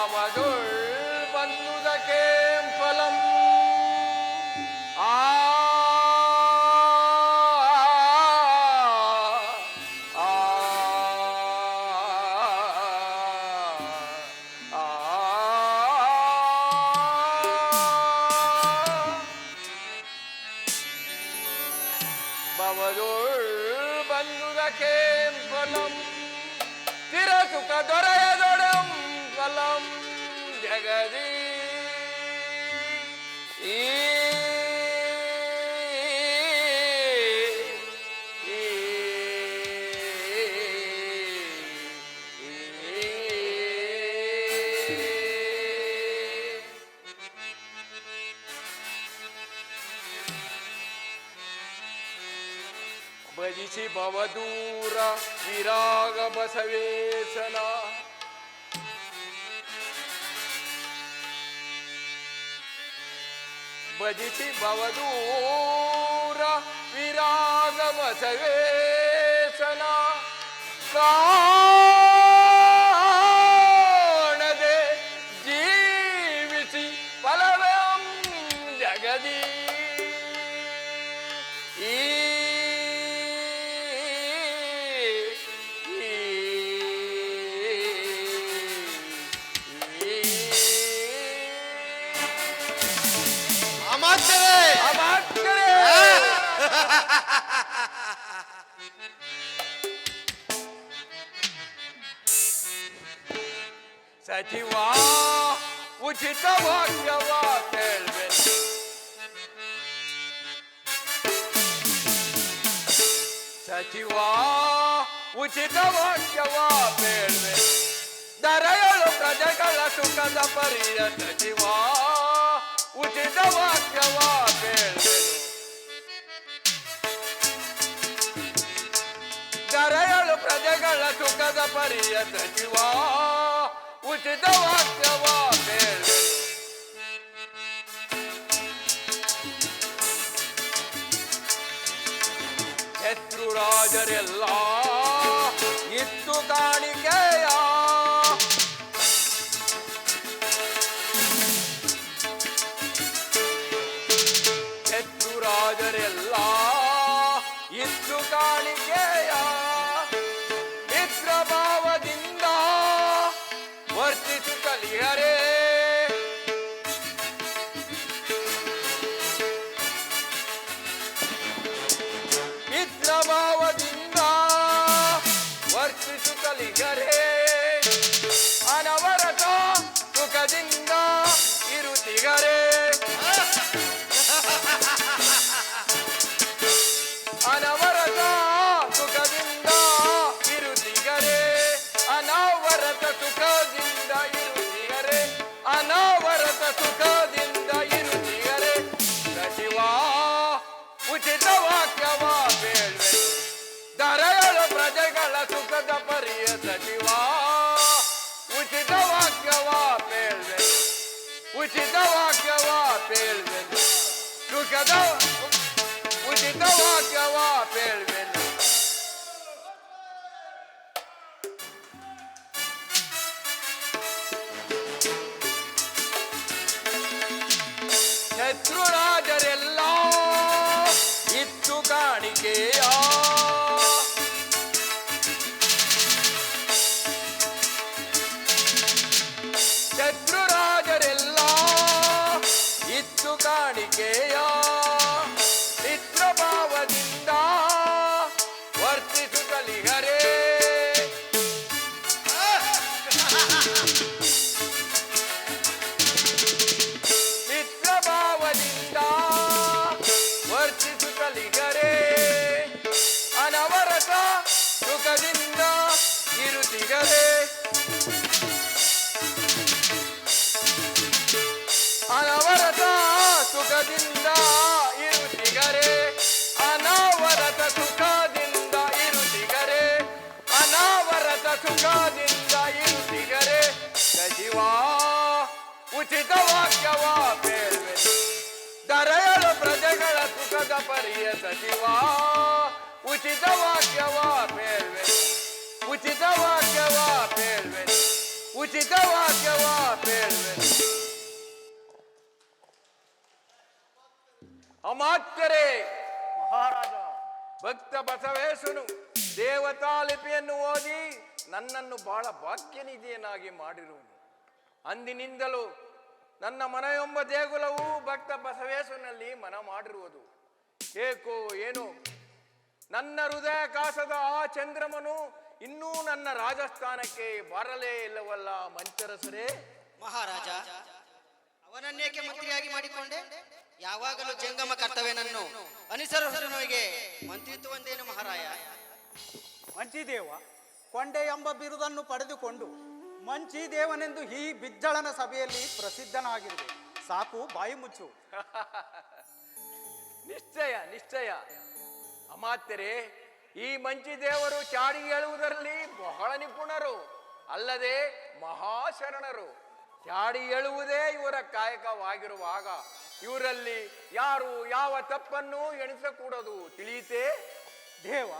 I: ಭವದುಳ್ ಬಂದುದಕ್ಕೆ ಫಲಂ ಆ ಭವದುಳ್ ಬಂದುದಕ್ಕೆ ಫಲಂ ಸ್ಥಿರ ಸುಖ ದೊರೆಯದೊಡಂ ಫಲಂ ಜಗದಿ ಈ ಭಜಿಸಿ ಭವದೂರ ವಿರಾಗ ಬಸವೇಶನ ಭಜಿಸಿ ಭವದೂರ ವಿರಾಗ ಬಸವೇಶನ ಕಾಣದೆ ಜೀವಿಸಿ ಫಲವಂ ಜಗದಿ ಈ ಸಚಿವ ಉಚಿತ ವಾಕ್ಯವ ಕೇಳ್ಬೇಕು ಸಚಿವ ಉಚಿತ ವಾಕ್ಯವ ಕೇಳ್ಬೇಕು ದರೆಯಳು ಪ್ರಜೆಗಳ ಸುಖದ ಪರಿಯ ಸಚಿವ ಉಚಿತ ವಾಕ್ಯವ ಕೇಳ್ಬೇಕು ದರೆಯಳು ಪ್ರಜೆಗಳ ಸುಖದ ಪರಿಯ ಸಚಿವ ಉಚಿತ ವಾಕ್ಯವ ಕೇಳ್ಬೇಕು ಶತ್ರುರಾಜರೆಲ್ಲ ಇತ್ತು ಕಾಣಿಕೆಯ ಶತ್ರುರಾಜರೆಲ್ಲ ಇತ್ತು ಕಾಣಿಕೆಯ ಮಿತ್ರ ಭಾವದಿಂದ ವರ್ತಿಸು ಕಲಿಯರೇ ಮಿತ್ರ ಭಾವದಿಂದ ವರ್ತಿಸು ಕಲಿಯರೇ ಅನವರತ ಸುಖದಿಂದ ಇರುತ್ತಿಗರೇ ಅನವರತ ಸುಖದಿಂದ ಇರುತ್ತಿಗರೇ ಅನಾವರತ ಸುಖದಿಂದ ಇರುತ್ತಿಗರೇ ಅನಾವರತ ಸುಖದಿಂದ ಇರುತ್ತಿಗರೇ ಸಚಿವ ಉಚಿತ ವಾಕ್ಯವ ಬೇಳ್ವೆ ದರೆಯಳು ಪ್ರಜೆಗಳ ಸುಖದ ಪರಿಯ ಸಚಿವ ಉಚಿತ ವಾಕ್ಯವ ಬೇಳ್ವೆ ಉಚಿತ ವಾಕ್ಯವ ಬೇಳ್ವೆ ಸುಖದ ಉಚಿತ ವಾಕ್ಯವ ಬೇಳ್ವೆ ಶತ್ರುರಾಜರೆಲ್ಲ ಇತ್ತು ಕಾಣಿಕೆಯ ಶತ್ರುರಾಜರೆಲ್ಲ ಇತ್ತು ಕಾಣಿಕೆಯ ಮಿತ್ರಭಾವದಿಂದ ವರ್ತಿಸು ಕಲಿಗರೇ ಮಿತ್ರಭಾವದಿಂದ ವರ್ತಿಸು ಕಲಿಗರೇ ಅನವರತ ಸುಖದಿಂದ ಇರುತ್ತಿಗರೇ ಅನವರತ ಸುಖದಿಂದ ಇರುತ್ತಿಗರೇ ಅನಾವರತ ಸುಖದಿಂದ ಇರುತ್ತಿಗರೇ ಅನಾವರತ ಸುಖದಿಂದ ಇರುತ್ತಿಗರೇ ಸಚಿವ ಉಚಿತ ವಾಕ್ಯವ ಬೇಳ್ವೆ ದರೆಯಳು ಪ್ರಜೆಗಳ ಸುಖದ ಪರಿಯ ಸಚಿವ ಉಚಿತ ವಾಕ್ಯವ ಬೇಳ್ವೆ ಉಚಿತ ವಾಕ್ಯವ ಬೇಳ್ವೆ ಉಚಿತ ವಾಕ್ಯವ ಬೇಡುವೆನು. ಅಮಾತ್ಯರೇ,
H: ಮಹಾರಾಜ,
I: ಭಕ್ತ ಬಸವೇಶನು ದೇವತಾ ಲಿಪಿಯನ್ನು ಓದಿ ನನ್ನನ್ನು ಬಹಳ ಭಾಗ್ಯನಿಧಿಯನ್ನಾಗಿ ಮಾಡಿರುವನು. ಅಂದಿನಿಂದಲೂ ನನ್ನ ಮನವೆಂಬ ದೇಗುಲವು ಭಕ್ತ ಬಸವೇಶನಲ್ಲಿ ಮನ ಮಾಡಿರುವುದು. ಏಕೋ ಏನೋ ನನ್ನ ಹೃದಯಾಕಾಶದ ಆ ಚಂದ್ರಮನು ಇನ್ನೂ ನನ್ನ ರಾಜಸ್ಥಾನಕ್ಕೆ ಬರಲೇ ಇಲ್ಲವಲ್ಲ ಮಂಚರಸರೇ.
J: ಮಹಾರಾಜ, ಅವನನ್ನೇಕೆ ಮಂತ್ರಿಯಾಗಿ ಮಾಡಿಕೊಂಡೆ? ಯಾವಾಗಲೂ ಜಂಗಮ ಕರ್ತವ್ಯನನ್ನು ಅನುಸರಿಸುವವನಿಗೆ ಮಂತ್ರಿತ್ವವಂದೇನು ಮಹಾರಾಯ?
F: ಮಂಚಿದೇವ ಕೊಂಡೆ ಎಂಬ ಬಿರುದನ್ನು ಪಡೆದುಕೊಂಡು ಮಂಚಿದೇವನೆಂದು ಈ ಬಿಜ್ಜಳನ ಸಭೆಯಲ್ಲಿ ಪ್ರಸಿದ್ಧನಾಗಿರುವೆ. ಸಾಕು, ಬಾಯಿ ಮುಚ್ಚು.
I: ನಿಶ್ಚಯ ನಿಶ್ಚಯ. ಅಮಾತ್ಯರೇ, ಈ ಮಂಚಿದೇವರು ಚಾಡಿ ಹೇಳುವುದರಲ್ಲಿ ಬಹಳ ನಿಪುಣರು, ಅಲ್ಲದೆ ಮಹಾಶರಣರು. ಚಾಡಿ ಹೇಳುವುದೇ ಇವರ ಕಾಯಕವಾಗಿರುವಾಗ ಇವರಲ್ಲಿ ಯಾರು ಯಾವ ತಪ್ಪನ್ನು ಎಣಿಸಕೂಡದು, ತಿಳಿಯಿತೇ?
F: ದೇವ,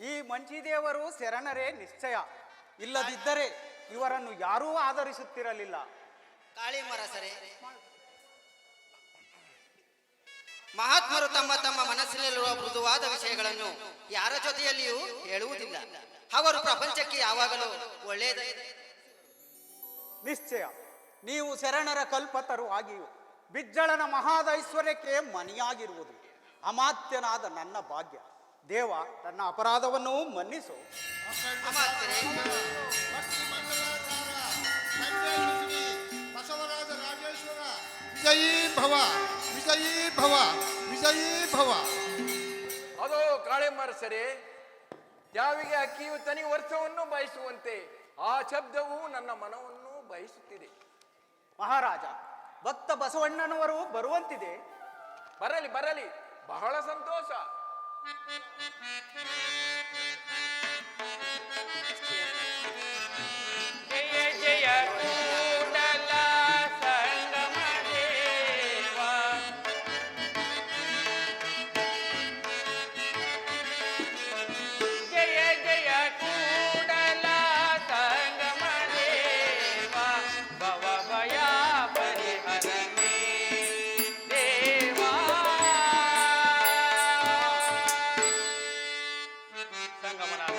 F: ಈ ಮಂಚಿದೇವರು ಶರಣರೇ ನಿಶ್ಚಯ. ಇಲ್ಲದಿದ್ದರೆ ಇವರನ್ನು ಯಾರೂ ಆಧರಿಸುತ್ತಿರಲಿಲ್ಲ.
J: ಕಾಳಿಮರಸರೇ, ಮಹಾತ್ಮರು ತಮ್ಮ ತಮ್ಮ ಮನಸ್ಸಿನಲ್ಲಿರುವ ಮೃದುವಾದ ವಿಷಯಗಳನ್ನು ಯಾರ ಜೊತೆಯಲ್ಲಿಯೂ ಹೇಳುವುದಿಲ್ಲ. ಅವರು ಪ್ರಪಂಚಕ್ಕೆ ಯಾವಾಗಲೂ ಒಳ್ಳೆಯದ.
F: ನಿಶ್ಚಯ ನೀವು ಶರಣರ ಕಲ್ಪತರು ಆಗಿಯೂ ಬಿಜ್ಜಳನ ಮಹಾದೈಶ್ವರ್ಯಕ್ಕೆ ಮಣಿಯಾಗಿರುವುದು ಅಮಾತ್ಯನಾದ ನನ್ನ ಭಾಗ್ಯ. ದೇವ, ನನ್ನ ಅಪರಾಧವನ್ನು ಮನ್ನಿಸು.
J: ಅಮಾತ್ಯರೇ,
E: ಬಸವರಾಜ ರಾಜೇಶ್ವರ ವಿಜಯೀ ಭವ, ವಿಜಯೀ ಭವ, ವಿಜಯೀ ಭವ.
I: ಅದೋ ಕಾಳೆಮರಸರೇ, ಜಾವಿಗೆ ಅಕ್ಕಿಯು ತನಿ ವರ್ಷವನ್ನು ಬಯಸುವಂತೆ ಆ ಶಬ್ದವು ನನ್ನ ಮನವನ್ನು ಬಯಸುತ್ತಿದೆ.
F: ಮಹಾರಾಜ, ಭಕ್ತ ಬಸವಣ್ಣನವರು ಬರುವಂತಿದೆ.
I: ಬರಲಿ ಬರಲಿ, ಬಹಳ ಸಂತೋಷ.
H: ಜಯ ಜಯ ಕೂಡಲ ಸಂಗಮ ದೇವ. ಜಯ ಜಯ ಕೂಡಲ ಸಂಗಮ ದೇವ. ಭವ ಭಯ ಪರಿಹರನೇ ದೇವಾ. ಸಂಗಮನಾಥ,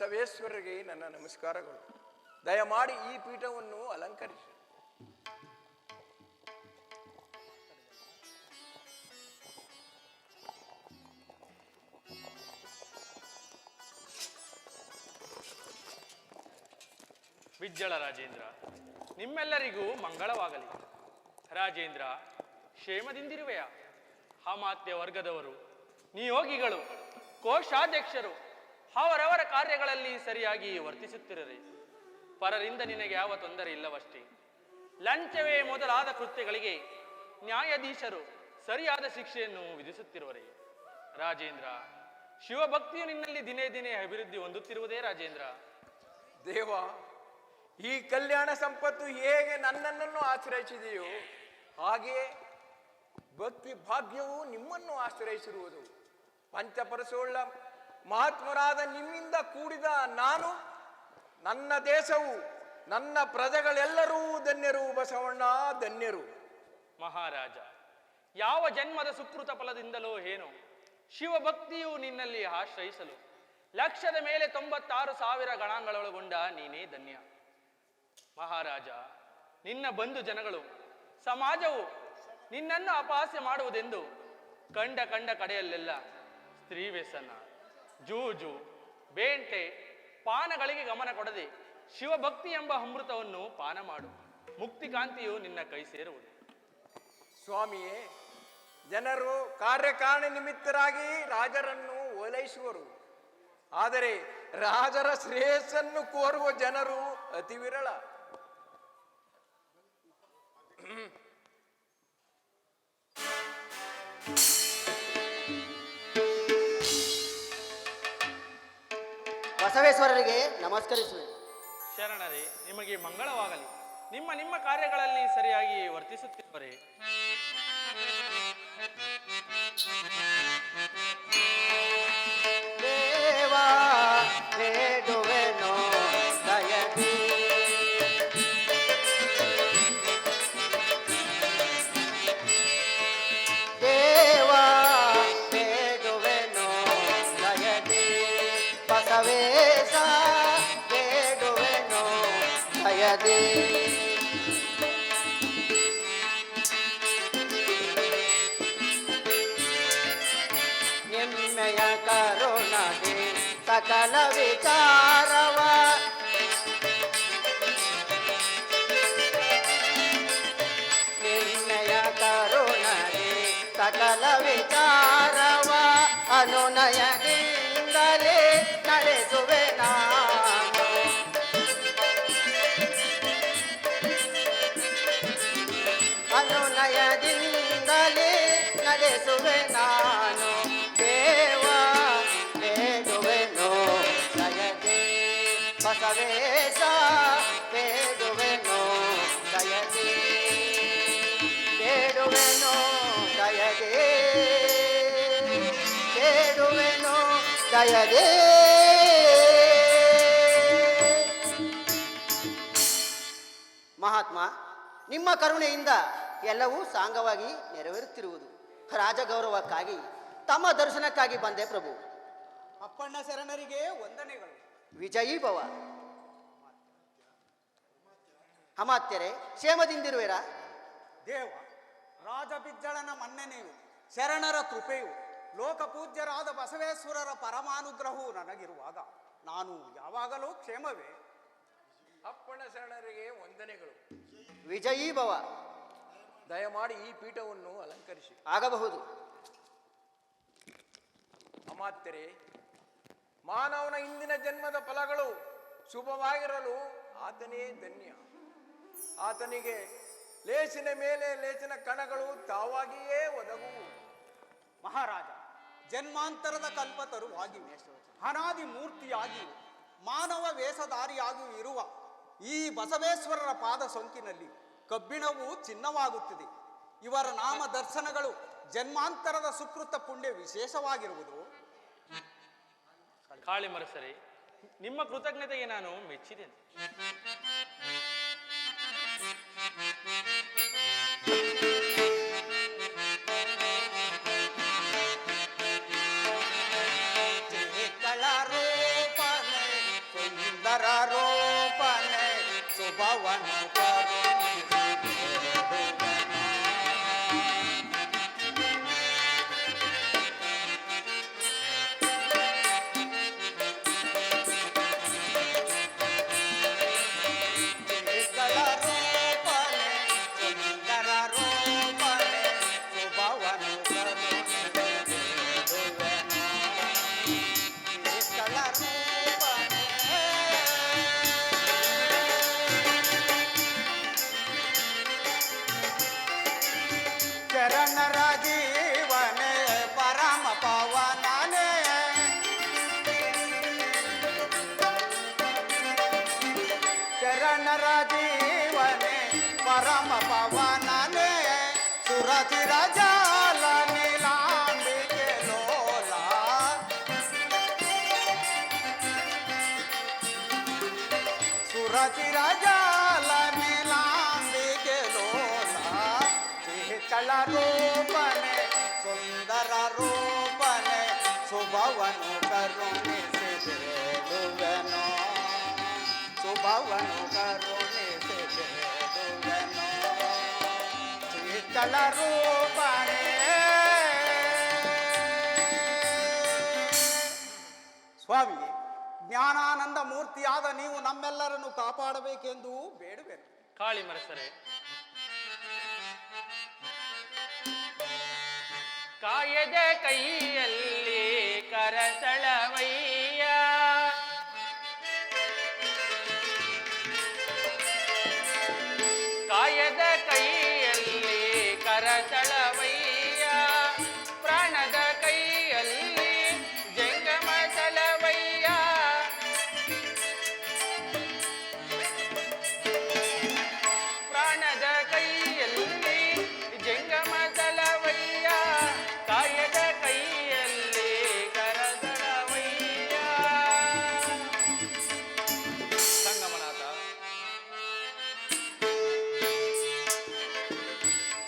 I: ಬಸವೇಶ್ವರರಿಗೆ ನನ್ನ ನಮಸ್ಕಾರಗಳು. ದಯಮಾಡಿ ಈ ಪೀಠವನ್ನು ಅಲಂಕರಿಸಿ.
H: ವಿಜ್ಜಳ ರಾಜೇಂದ್ರ, ನಿಮ್ಮೆಲ್ಲರಿಗೂ ಮಂಗಳವಾಗಲಿ. ರಾಜೇಂದ್ರ, ಕ್ಷೇಮದಿಂದಿರುವೆಯ? ಅಮಾತ್ಯ ವರ್ಗದವರು, ನಿಯೋಗಿಗಳು, ಕೋಶಾಧ್ಯಕ್ಷರು ಅವರವರ ಕಾರ್ಯಗಳಲ್ಲಿ ಸರಿಯಾಗಿ ವರ್ತಿಸುತ್ತಿರರೆ ಪರರಿಂದ ನಿನಗೆ ಯಾವ ತೊಂದರೆ ಇಲ್ಲವಷ್ಟೇ. ಲಂಚವೇ ಮೊದಲಾದ ಕೃತ್ಯಗಳಿಗೆ ನ್ಯಾಯಾಧೀಶರು ಸರಿಯಾದ ಶಿಕ್ಷೆಯನ್ನು ವಿಧಿಸುತ್ತಿರುವರೆ. ರಾಜೇಂದ್ರ, ಶಿವಭಕ್ತಿಯು ನಿನ್ನಲ್ಲಿ ದಿನೇ ದಿನೇ ಅಭಿವೃದ್ಧಿ ಹೊಂದುತ್ತಿರುವುದೇ ರಾಜೇಂದ್ರ.
I: ದೇವ, ಈ ಕಲ್ಯಾಣ ಸಂಪತ್ತು ಹೇಗೆ ನನ್ನನ್ನು ಆಶ್ರಯಿಸಿದೆಯೋ ಹಾಗೆಯೇ ಭಕ್ತಿ ಭಾಗ್ಯವು ನಿಮ್ಮನ್ನು ಆಶ್ರಯಿಸಿರುವುದು. ಪಂಚಪರಸೋಳ್ಳ ಮಹಾತ್ಮರಾದ ನಿಮ್ಮಿಂದ ಕೂಡಿದ ನಾನು, ನನ್ನ ದೇಶವು, ನನ್ನ ಪ್ರಜೆಗಳೆಲ್ಲರೂ ಧನ್ಯರು. ಬಸವಣ್ಣ ಧನ್ಯರು.
H: ಮಹಾರಾಜ, ಯಾವ ಜನ್ಮದ ಸುಕೃತ ಫಲದಿಂದಲೋ ಏನೋ ಶಿವಭಕ್ತಿಯು ನಿನ್ನಲ್ಲಿ ಆಶ್ರಯಿಸಲು ಲಕ್ಷದ ಮೇಲೆ 96,000 ಗಣಾಂಗಳೊಳಗೊಂಡ ನೀನೇ ಧನ್ಯ. ಮಹಾರಾಜ, ನಿನ್ನ ಬಂಧು ಜನಗಳು, ಸಮಾಜವು ನಿನ್ನನ್ನು ಅಪಹಾಸ್ಯ ಮಾಡುವುದೆಂದು ಕಂಡ ಕಡೆಯಲ್ಲೆಲ್ಲ ಸ್ತ್ರೀ ವ್ಯಸನ, ಜೂಜು, ಬೇಂಟೆ, ಪಾನಗಳಿಗೆ ಗಮನ ಕೊಡದೆ ಶಿವಭಕ್ತಿ ಎಂಬ ಅಮೃತವನ್ನು ಪಾನ ಮಾಡು. ಮುಕ್ತಿಕಾಂತಿಯು ನಿನ್ನ ಕೈ ಸೇರುವುದು.
I: ಸ್ವಾಮಿಯೇ, ಜನರು ಕಾರ್ಯಕಾರಣ ನಿಮಿತ್ತರಾಗಿ ರಾಜರನ್ನು ಓಲೈಸುವರು. ಆದರೆ ರಾಜರ ಶ್ರೇಯಸ್ಸನ್ನು ಕೋರುವ ಜನರು ಅತಿ ವಿರಳ.
J: ಬಸವೇಶ್ವರರಿಗೆ ನಮಸ್ಕರಿಸುವೆ.
H: ಶರಣರೇ, ನಿಮಗೆ ಮಂಗಳವಾಗಲಿ. ನಿಮ್ಮ ಕಾರ್ಯಗಳಲ್ಲಿ ಸರಿಯಾಗಿ ವರ್ತಿಸುತ್ತಿರುವರೆ.
J: ದೇವಾ ಬೇಡುವೆನೋ ದಯದಿ, ದೇವಾ ಬೇಡುವೆನೋ ದಯದಿ, ಬಸವೇಶ ಬೇಡುವೆನೋ ದಯದಿ. ನಿಮ್ಮೆಯ ಕರುಣಗೆ ಸಕಲ ವಿಚಾರವ, ನಿಮ್ಮೆಯ ಕರುಣಗೆ ಸಕಲ ವಿಚಾರವ ಅನುನಯದಿಂದಲೇ ನಡೆಸುವೆ ನಾನು. ಅನುನಯದಿಂದಲೇ ನಡೆಸುವೆ ನಾನು. ದೇವ ಬೇಡುವೆನೋ ದಯದೆ, ಬಸವೇಶ ಬೇಡುವೆನೋ ದಯದೆ, ಬೇಡುವೆನೋ ದಯದೆ, ಬೇಡುವೆನೋ ದಯದೆ. ಮಹಾತ್ಮ, ನಿಮ್ಮ ಕರುಣೆಯಿಂದ ಎಲ್ಲವೂ ಸಾಂಗವಾಗಿ ನೆರವೇರುತ್ತಿರುವುದು. ರಾಜಗೌರವಕ್ಕಾಗಿ ತಮ್ಮ ದರ್ಶನಕ್ಕಾಗಿ ಬಂದೆ ಪ್ರಭು.
F: ಅಪ್ಪಣ್ಣ ಶರಣರಿಗೆ ವಂದನೆಗಳು.
J: ವಿಜಯೀ ಭವ. ಅಮಾತ್ಯರೇ, ಕ್ಷೇಮದಿಂದಿರುವೆರಾ?
F: ದೇವ, ರಾಜಬಿಜ್ಜಳನ ಮನ್ನಣೆಯು, ಶರಣರ ಕೃಪೆಯು, ಲೋಕಪೂಜ್ಯರಾದ ಬಸವೇಶ್ವರರ ಪರಮಾನುಗ್ರಹವು ನನಗಿರುವಾಗ ನಾನು ಯಾವಾಗಲೂ ಕ್ಷೇಮವೇ.
I: ಅಪ್ಪಣ ಶರಣರಿಗೆ ವಂದನೆಗಳು.
J: ವಿಜಯೀ ಭವ.
I: ದಯಮಾಡಿ ಈ ಪೀಠವನ್ನು ಅಲಂಕರಿಸಿ.
J: ಆಗಬಹುದು.
I: ಅಮಾತ್ಯರೇ, ಮಾನವನ ಇಂದಿನ ಜನ್ಮದ ಫಲಗಳು ಶುಭವಾಗಿರಲು ಆತನೇ ಧನ್ಯ. ಆತನಿಗೆ ಲೇಸಿನ ಮೇಲೆ ಲೇಸಿನ ಕಣಗಳು ತಾವಾಗಿಯೇ ಒದಗುವು.
F: ಮಹಾರಾಜ, ಜನ್ಮಾಂತರದ ಕಲ್ಪತರುವಾಗಿವೆ, ಅನಾದಿ ಮೂರ್ತಿಯಾಗಿಯೂ ಮಾನವ ವೇಷಧಾರಿಯಾಗಿಯೂ ಇರುವ ಈ ಬಸವೇಶ್ವರರ ಪಾದ ಸೋಂಕಿನಲ್ಲಿ ಕಬ್ಬಿಣವು ಚಿನ್ನವಾಗುತ್ತಿದೆ. ಇವರ ನಾಮ ದರ್ಶನಗಳು ಜನ್ಮಾಂತರದ ಸುಕೃತ ಪುಣ್ಯ ವಿಶೇಷವಾಗಿರುವುದು.
H: ಕಾಳಿಮರಸರೇ, ನಿಮ್ಮ ಕೃತಜ್ಞತೆಗೆ ನಾನು ಮೆಚ್ಚಿದ್ದೇನೆ.
F: ರತಿರಜಾಲ ನೀಲಾಂಬಿಕೆ ಲೋಲ ಚಳ ರೂಪನೆ ಸುಂದರ ರೂಪನೆ ಶುಭವನು ಕರುಣಿಸಿದೆನು ಶುಭವನು ಕರುಣಿಸಿದೆನು ಚಳ ರೂಪನೆ. ಸ್ವಾಮಿ, ಜ್ಞಾನಾನಂದ ಮೂರ್ತಿಯಾದ ನೀವು ನಮ್ಮೆಲ್ಲರನ್ನು ಕಾಪಾಡಬೇಕೆಂದು ಬೇಡುವೆನು.
H: ಕಾಳಿಮರಸರೆ, ಕಾಯದ ಕೈಯಲ್ಲಿ ಕರಸಳವಯ್ಯ, ಕಾಯದ ಕೈಯಲ್ಲಿ ಕರಸಳವಯ್ಯ, ಪ್ರಾಣದ ಕೈಯಲ್ಲಿ ಜಂಗಮ ಸಲವಯ್ಯ, ಪ್ರಾಣದ ಕೈಯಲ್ಲಿ ಜಂಗಮ ಸಲವಯ್ಯ, ಕಾಯದ ಕೈಯಲ್ಲಿ ಕರಸಳವಯ್ಯ. ಸಂಗಮನಾಥ,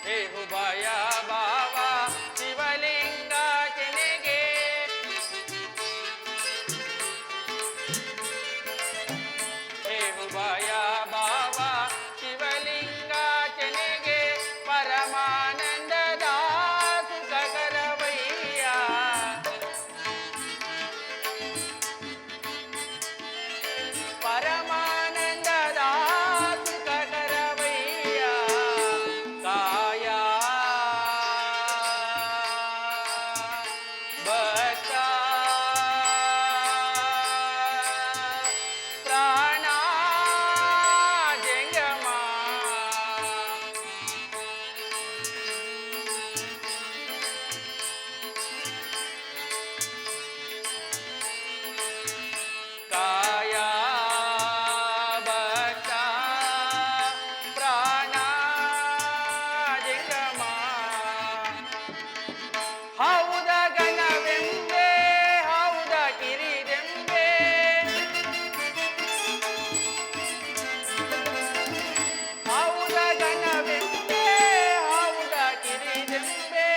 H: ಹೇ ಹುಬಾಯ ಬಾವ ಶಿವಲಿಂಗ ಕೆನೆಗೆ, ಹೇ ಹುಬಾಯ ಬಾವ ಶಿವಲಿಂಗ ಕೆನೆಗೆ, ಪರಮಾನಂದದ ಸುಖಕರವಯ್ಯ, ಪರಮಾನಂದದ ಸುಖಕರವಯ್ಯ, ಕಾಯ ಭಕ್ತ ಪ್ರಾಣ ಜಂಗಮ, ಕಾಯ ಭಕ್ತ ಪ್ರಾಣ ಜಂಗಮ, ಹೌದ ಗಣವೆಂಬೆ ಹೌದ ಕಿರಿದೆಂಬೆ, ಹೌದ ಗಣವೆಂಬೆ ಹೌದ ಕಿರಿದೆಂಬೆ,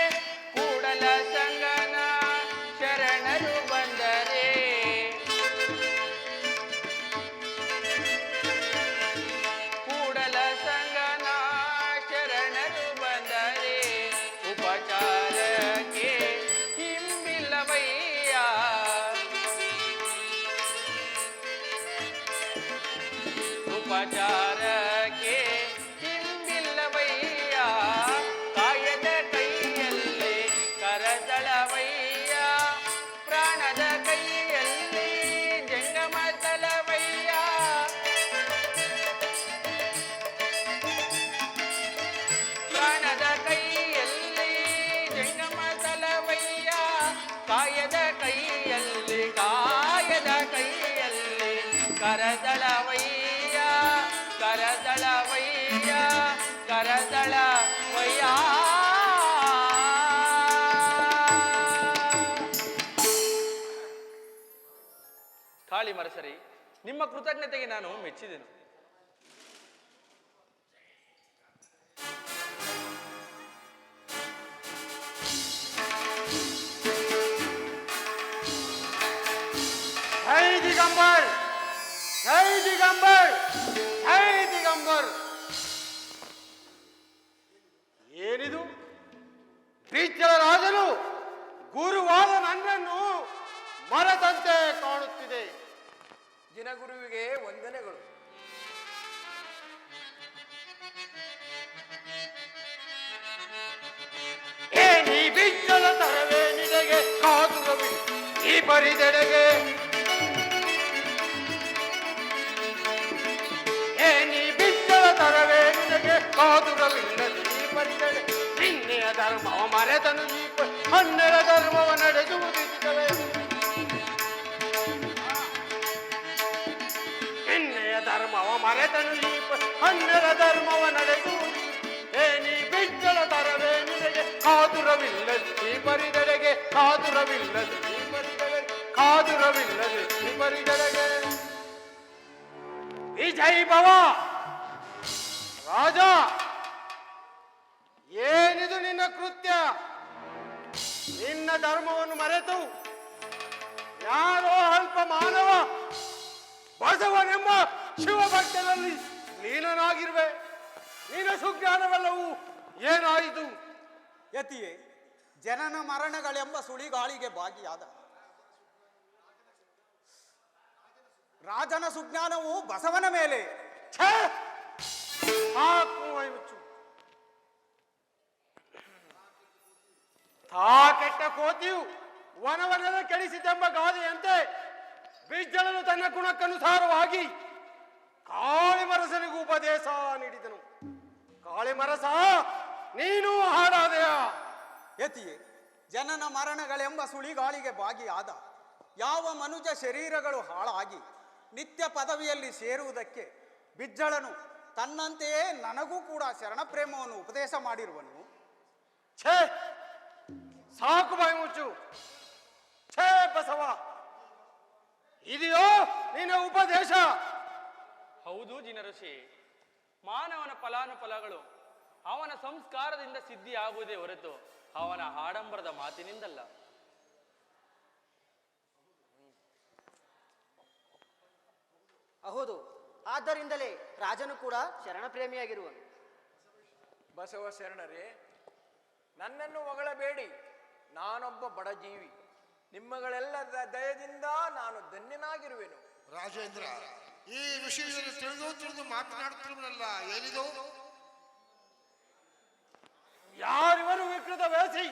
H: ಕೂಡಲ ಸಂಗನ ಶರಣರು ಬಂದರೆ, ಕೂಡಲ ಸಂಗನ ಶರಣರು ಬಂದರೆ, ಉಪಚಾರಕ್ಕೆ ಹಿಂಬಿಲ್ಲವಯ್ಯ, ಉಪಚಾರಕ್ಕೆ ಹಿಂಬಿಲ್ಲವಯ್ಯ, ಕಾಯದ ಕೈಯಲ್ಲಿ ಕರದಳವಯ್ಯ, ಪ್ರಾಣದ ಕೈಯಲ್ಲಿ ಜಂಗಮ ತಲವಯ್ಯ, ಪ್ರಾಣದ ಕೈಯಲ್ಲಿ ಜಂಗಮ ತಲವಯ್ಯ, ಕಾಯದ ಕೈಯಲ್ಲಿ ಕರದಳವಯ್ಯ, ಕರದಳವಯ್ಯ, ಕರದಳವಯ್ಯ. ಕಾಳಿಮರಸರಿ, ನಿಮ್ಮ ಕೃತಜ್ಞತೆಗೆ ನಾನು ಮೆಚ್ಚಿದೆನು.
F: ಜೈ ದಿಗಂಬರ್, ಜೈ ದಿಗಂಬರ್, ಜೈ ದಿಗಂಬರ್. ಏನಿದು? ಬೀಚರ ರಾಜನು ಗುರುವಾದ ನನ್ನನ್ನು ಮರೆತಂತೆ ಕಾಣುತ್ತಿದೆ.
I: ಜಿನಗುರುವಿಗೆ ವಂದನೆಗಳು.
F: ಏನಿ ಬಿಚ್ಚಲ ತರವೇ ನಿನಗೆ ಕಾದುರವಿ ಈ ಪರಿದೆಡೆಗೆ, ಏನಿ ಬಿಚ್ಚಲ ತರವೇ ನಿನಗೆ ಕಾದುರವಿಲ್ಲದೆ ಈ ಪರಿದೆಡೆ, ನಿನ್ನೆಯ ಧರ್ಮವ ಮರೆತನು ಈ ಹನ್ನೆರ ಧರ್ಮವ ನಡೆಸುವುದಿದ್ದವೇ, ನಿನ್ನೆಯ ಧರ್ಮವ ಮರೆತನು ಈ ಹನ್ನೆರ ಧರ್ಮವ ನಡೆಸುವುದು, ಏನಿ ಬಿಚ್ಚಲ ತರವೇ ನಿನಗೆ ಕಾದುರವಿಲ್ಲದೆ ಈ ಪರಿದೆಡೆಗೆ, ಕಾದುರವಿಲ್ಲದೆ ಈ ಪರಿದೆಡೆಗೆ, ಕಾದುರವಿಲ್ಲದೆ ಈ ಪರಿದೆಡೆಗೆ. ಈ
A: ವಿಜಯ್ ಭವ ರಾಜ. ಏನಿದು ನಿನ್ನ ಕೃತ್ಯ? ನಿನ್ನ ಧರ್ಮವನ್ನು ಮರೆತು ಯಾರೋ ಅಲ್ಪ ಮಾನವ ಬಸವನೆಂಬ ಶಿವಭಕ್ತರಲ್ಲಿ ಲೀನನಾಗಿರುವೆ. ನಿನ್ನ ಸುಜ್ಞಾನವೆಲ್ಲವೂ ಏನಾಯಿತು?
F: ಯತಿಯೇ, ಜನನ ಮರಣಗಳೆಂಬ ಸುಳಿಗಾಳಿಗೆ ಭಾಗಿಯಾದ ರಾಜನ ಸುಜ್ಞಾನವು ಬಸವನ ಮೇಲೆ.
A: ಛೇ! ಸಾಕು ವೈಮುಚ್ಚು. ತಾ ಕೆಟ್ಟ ಕೋತಿಯು ವನವನ್ನೆಲ್ಲ ಕೆಡಿಸಿತೆಂಬ ಗಾದೆಯಂತೆ ಬಿಜ್ಜಳನು ತನ್ನ ಗುಣಕ್ಕನುಸಾರವಾಗಿ ಕಾಳಿಮರಸನಿಗೂ ಉಪದೇಶ ನೀಡಿದನು. ಕಾಳಿಮರಸ, ನೀನು ಹಾಡಾದೆಯ?
F: ಯತಿಯೇ, ಜನನ ಮರಣಗಳೆಂಬ ಸುಳಿಗಾಳಿಗೆ ಭಾಗಿಯಾದ ಯಾವ ಮನುಜ ಶರೀರಗಳು ಹಾಳಾಗಿ ನಿತ್ಯ ಪದವಿಯಲ್ಲಿ ಸೇರುವುದಕ್ಕೆ ಬಿಜ್ಜಳನು ತನ್ನಂತೆಯೇ ನನಗೂ ಕೂಡ ಶರಣ ಪ್ರೇಮವನ್ನು ಉಪದೇಶ ಮಾಡಿರುವನು.
A: ಛೇ! ಸಾಕು ಬಾಯಿ ಮುಚ್ಚು. ಛೇ ಬಸವ, ಇದೆಯೋ ನಿನ್ನ ಉಪದೇಶ?
H: ಹೌದು ಜಿನಋಷಿ, ಮಾನವನ ಫಲಾನುಫಲಗಳು ಅವನ ಸಂಸ್ಕಾರದಿಂದ ಸಿದ್ಧಿಯಾಗುವುದೇ ಹೊರತು ಅವನ ಆಡಂಬರದ ಮಾತಿನಿಂದಲ್ಲ.
J: ಹೌದು, ಆದ್ದರಿಂದಲೇ ರಾಜನು ಕೂಡ ಶರಣ ಪ್ರೇಮಿಯಾಗಿರುವನು.
I: ಬಸವ ಶರಣರೇ, ನನ್ನನ್ನು ಹೊಗಳಬೇಡಿ. ನಾನೊಬ್ಬ ಬಡ ಜೀವಿ. ನಿಮ್ಮಗಳೆಲ್ಲ ದಯದಿಂದ ನಾನು ಧನ್ಯನಾಗಿರುವೆನು.
E: ರಾಜೇಂದ್ರ, ಈ ವಿಷಯದಲ್ಲಿ ತಿಳಿದು ಮಾತನಾಡುತ್ತಿರುವಲ್ಲ, ಏನಿದು?
A: ಯಾರಿವರು ವಿಕೃತ ವೇಸಿ?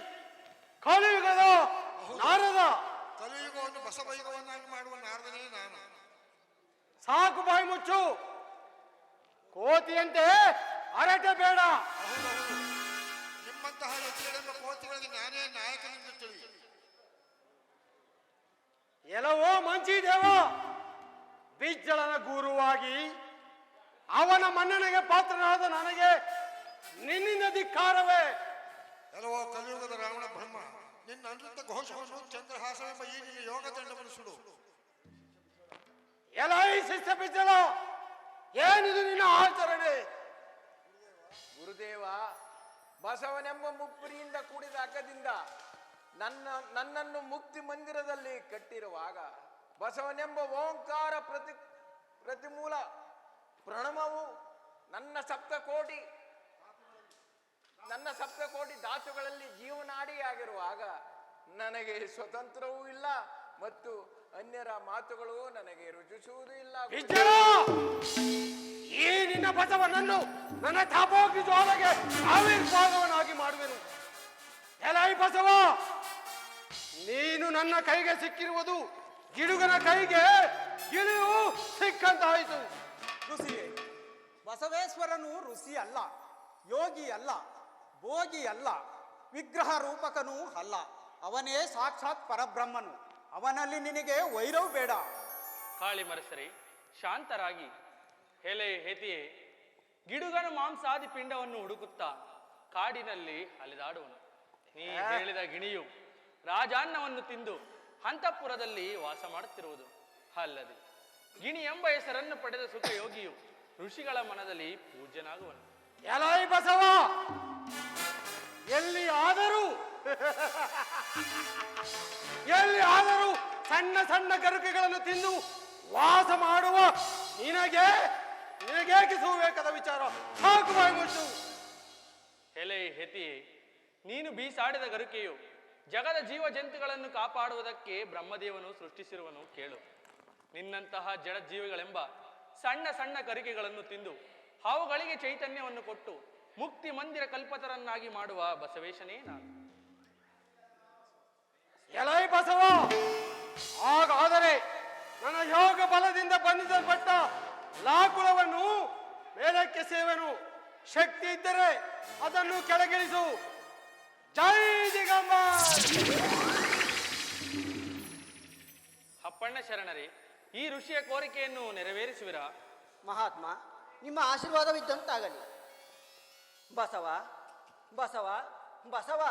A: ಕಲಿಯುಗದ ನಾರದ.
E: ಕಲಿಯುಗವನ್ನು ಬಸವಯುಗವನ್ನಾಗಿ ಮಾಡುವ ನಾರದನೇ ನಾನು.
A: ಸಾಕು ಬಾಯಿ ಮುಚ್ಚು. ಕೋತಿಯಂತೆ ಹರಟೆ ಬೇಡ.
E: ನಿಮ್ಮಂತಹ ವ್ಯಕ್ತಿಗಳೆಂಬ ಕೋತಿಗಳಿಗೆ ನಾನೇ ನಾಯಕನೆಂದು ತಿಳಿ.
A: ಎಲ್ಲವೋ ಮಂಚಿದೇವ, ಬಿಜ್ಜಳನ ಗುರುವಾಗಿ ಅವನ ಮನ್ನಣೆಗೆ ಪಾತ್ರನಾದ ನನಗೆ ನಿನ್ನಿಂದ ಧಿಕ್ಕಾರವೇ?
E: ಎಲ್ಲವೋ ಕಲಿಯುಗದ ರಾವಣ ಬ್ರಹ್ಮ, ನಿನ್ನ ಅನೃತ ಘೋಷವನ್ನು ಚಂದ್ರಹಾಸವೆಂಬ ಈ ನಿನ್ನ ಯೋಗ ದಂಡವನ್ನು ಸುಡು.
A: ಎಲೈ ಶಿಸ್ತ ಬಿಜ್ಜಳ, ಏನಿದು ನಿನ್ನ ಆಚರಣೆ?
I: ಗುರುದೇವ, ಬಸವನೆಂಬ ಮುಪ್ಪುರಿಯಿಂದ ಕೂಡಿದ ಅಗ್ಗದಿಂದ ನನ್ನನ್ನು ಮುಕ್ತಿ ಮಂದಿರದಲ್ಲಿ ಕಟ್ಟಿರುವಾಗ ಬಸವನೆಂಬ ಓಂಕಾರ ಪ್ರತಿಮೂಲ ಪ್ರಣಮವು ನನ್ನ ಸಪ್ತಕೋಟಿ ಧಾತುಗಳಲ್ಲಿ ಜೀವನಾಡಿಯಾಗಿರುವಾಗ ನನಗೆ ಸ್ವತಂತ್ರವೂ ಇಲ್ಲ ಮತ್ತು ಅನ್ಯರ ಮಾತುಗಳು ನನಗೆ ರುಚಿಸುವುದೂ ಇಲ್ಲ.
A: ಬಿಜ್ಜಳ, ಈ ನಿನ್ನ ಬಸವನನ್ನು ನನ್ನ ತಾಪೋಗಿ ಜೋಲಗೆ ಆವಿರ್ಭಾಗವನಾಗಿ ಮಾಡುವೆನು. ಎಲೈ ಬಸವ, ನೀನು ನನ್ನ ಕೈಗೆ ಸಿಕ್ಕಿರುವುದು ಗಿಡುಗನ ಕೈಗೆ ಗಿಳಿಯು ಸಿಕ್ಕಂತಾಯಿತು.
F: ಋಷಿಯೇ, ಬಸವೇಶ್ವರನು ಋಷಿ ಅಲ್ಲ, ಯೋಗಿ ಅಲ್ಲ, ಭೋಗಿ ಅಲ್ಲ, ವಿಗ್ರಹ ರೂಪಕನೂ ಅಲ್ಲ. ಅವನೇ ಸಾಕ್ಷಾತ್ ಪರಬ್ರಹ್ಮನು. ಅವನಲ್ಲಿ ನಿನಗೆ ವೈರವು ಬೇಡ.
H: ಕಾಳಿಮರಸರೇ, ಶಾಂತರಾಗಿ. ಹೆಲೆ ಹೇತಿಯೇ, ಗಿಡುಗನ ಮಾಂಸಾದಿ ಪಿಂಡವನ್ನು ಹುಡುಕುತ್ತಾ ಕಾಡಿನಲ್ಲಿ ಅಲೆದಾಡುವನು. ನೀ ಹೇಳಿದ ಗಿಣಿಯು ರಾಜಾನ್ನವನ್ನು ತಿಂದು ಅಂತಃಪುರದಲ್ಲಿ ವಾಸ ಮಾಡುತ್ತಿರುವುದು. ಅಲ್ಲದೆ ಗಿಣಿ ಎಂಬ ಹೆಸರನ್ನು ಪಡೆದ ಸುಖ ಯೋಗಿಯು ಋಷಿಗಳ ಮನದಲ್ಲಿ ಪೂಜ್ಯನಾಗುವನು.
A: ಎಲೈ ಬಸವ, ಎಲ್ಲಿ ಆದರೂ ಸಣ್ಣ ಸಣ್ಣ ಗರುಕೆಗಳನ್ನು ತಿಂದು ವಾಸ ಮಾಡುವ ನಿನಗೇಕೆ ಸುಬೇಕಾದ ವಿಚಾರ? ಸಾಕು ಬಾಯಿ ಮುಚ್ಚು.
H: ಹೆಲೆ ಹೆತಿಯೇ, ನೀನು ಬೀಸಾಡಿದ ಗರುಕೆಯು ಜಗದ ಜೀವ ಜಂತುಗಳನ್ನು ಕಾಪಾಡುವುದಕ್ಕೆ ಬ್ರಹ್ಮದೇವನು ಸೃಷ್ಟಿಸಿರುವನು. ಕೇಳು, ನಿನ್ನಂತಹ ಜಡ ಜೀವಿಗಳೆಂಬ ಸಣ್ಣ ಸಣ್ಣ ಗರಿಕೆಗಳನ್ನು ತಿಂದು ಅವುಗಳಿಗೆ ಚೈತನ್ಯವನ್ನು ಕೊಟ್ಟು ಮುಕ್ತಿ ಮಂದಿರ ಕಲ್ಪತರನ್ನಾಗಿ ಮಾಡುವ ಬಸವೇಶನೇ ನಾನು.
A: ಎಲೈ ಬಸವ, ಹಾಗಾದರೆ ನನ್ನ ಯೋಗ ಬಲದಿಂದ ಬಂಧಿಸಲ್ಪಟ್ಟ ಲಾಕುಳವನ್ನು ಮೇಲಕ್ಕೆ ಸೇವೆನು. ಶಕ್ತಿ ಇದ್ದರೆ ಅದನ್ನು ಕೆಳಗಿಳಿಸು. ಜೈ ದಿಗಂಬ.
H: ಅಪ್ಪಣ್ಣ ಶರಣರೇ, ಈ ಋಷಿಯ ಕೋರಿಕೆಯನ್ನು ನೆರವೇರಿಸುವಿರಾ?
J: ಮಹಾತ್ಮ, ನಿಮ್ಮ ಆಶೀರ್ವಾದವಿದ್ದಂತಾಗಲಿ. ಬಸವ ಬಸವ ಬಸವ.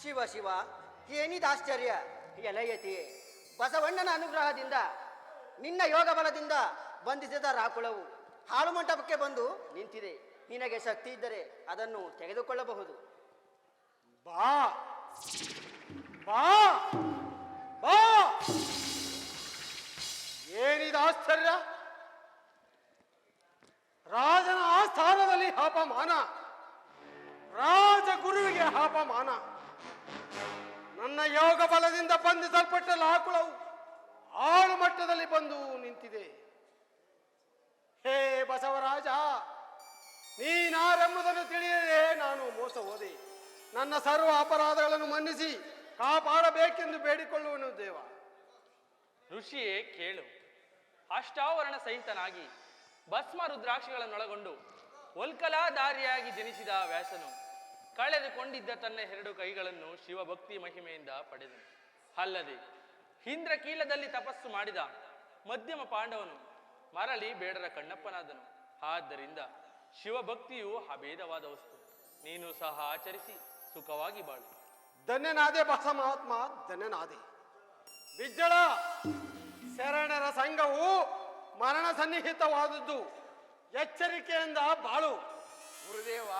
J: ಶಿವ ಶಿವ, ಏನಿದಾಶ್ಚರ್ಯ? ಎಲಯತಿಯೇ, ಬಸವಣ್ಣನ ಅನುಗ್ರಹದಿಂದ ನಿನ್ನ ಯೋಗ ಬಲದಿಂದ ಬಂಧಿಸಿದ ರಾಕುಳವು ಹಾಳು ಮಂಟಪಕ್ಕೆ ಬಂದು ನಿಂತಿದೆ. ನಿನಗೆ ಶಕ್ತಿ ಇದ್ದರೆ ಅದನ್ನು ತೆಗೆದುಕೊಳ್ಳಬಹುದು.
A: ಬಾ ಬಾ ಬಾ. ಏನಿದು ಆಶ್ಚರ್ಯ? ರಾಜನ ಆಸ್ಥಾನದಲ್ಲಿ ಅಪಮಾನ, ರಾಜಗುರುವಿಗೆ ಅಪಮಾನ. ನನ್ನ ಯೋಗ ಬಲದಿಂದ ಬಂಧಿಸಲ್ಪಟ್ಟ ಲಾಕುಳವು ಆಳು ಮಟ್ಟದಲ್ಲಿ ಬಂದು ನಿಂತಿದೆ. ಹೇ ಬಸವರಾಜ, ನೀನಾರೆಂಬುದನ್ನು ತಿಳಿಯದೆ ನಾನು ಮೋಸ ಹೋದೆ. ನನ್ನ ಸರ್ವ ಅಪರಾಧಗಳನ್ನು ಮನ್ನಿಸಿ ಕಾಪಾಡಬೇಕೆಂದು ಬೇಡಿಕೊಳ್ಳುವನು ದೇವ.
H: ಋಷಿಯೇ ಕೇಳು. ಅಷ್ಟಾವರಣ ಸಹಿತನಾಗಿ ಭಸ್ಮ ರುದ್ರಾಕ್ಷಿಗಳನ್ನೊಳಗೊಂಡು ಒಲ್ಕಲಾಧಾರಿಯಾಗಿ ಜನಿಸಿದ ವ್ಯಾಸನು ಕಳೆದುಕೊಂಡಿದ್ದ ತನ್ನ 2 ಕೈಗಳನ್ನು ಶಿವಭಕ್ತಿ ಮಹಿಮೆಯಿಂದ ಪಡೆದನು. ಅಲ್ಲದೆ ಇಂದ್ರಕೀಲದಲ್ಲಿ ತಪಸ್ಸು ಮಾಡಿದ ಮಧ್ಯಮ ಪಾಂಡವನು ಮರಳಿ ಬೇಡರ ಕಣ್ಣಪ್ಪನಾದನು. ಆದ್ದರಿಂದ ಶಿವಭಕ್ತಿಯು ಅಭೇದವಾದ ವಸ್ತು. ನೀನು ಸಹ ಆಚರಿಸಿ ಸುಖವಾಗಿ ಬಾಳು.
A: ಧನ್ಯನಾದೆ ಬಸ ಮಹಾತ್ಮ, ಧನ್ಯನಾದೆ. ಬಿಜ್ಜಳ, ಶರಣರ ಸಂಘವು ಮರಣ ಸನ್ನಿಹಿತವಾದದ್ದು. ಎಚ್ಚರಿಕೆಯಿಂದ ಬಾಳು.
I: ಗುರುದೇವ,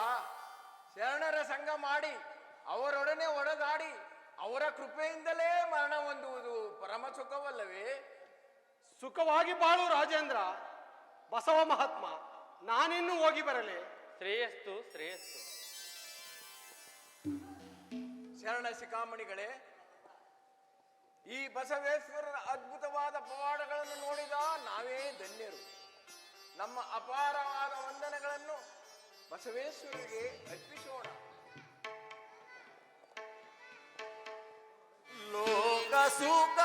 I: ಶರಣರ ಸಂಘ ಮಾಡಿ ಅವರೊಡನೆ ಒಡಗಾಡಿ ಅವರ ಕೃಪೆಯಿಂದಲೇ ಮರಣ ಹೊಂದುವುದು ಪರಮ ಸುಖವಲ್ಲವೇ?
A: ಸುಖವಾಗಿ ಬಾಳು ರಾಜೇಂದ್ರ. ಬಸವ ಮಹಾತ್ಮ, ನಾನಿನ್ನೂ ಹೋಗಿ ಬರಲೇ?
H: ಶ್ರೇಯಸ್ತು ಶ್ರೇಯಸ್ತು.
I: ಶರಣ ಶಿಖಾಮಣಿಗಳೇ, ಈ ಬಸವೇಶ್ವರರ ಅದ್ಭುತವಾದ ಪವಾಡಗಳನ್ನು ನೋಡಿದ ನಾವೇ ಧನ್ಯರು. ನಮ್ಮ ಅಪಾರವಾದ ವಂದನೆಗಳನ್ನು ಬಸವೇಶ್ವರರಿಗೆ ಅರ್ಪಿಸೋಣ.
G: ಲೋಕ ಸುಖ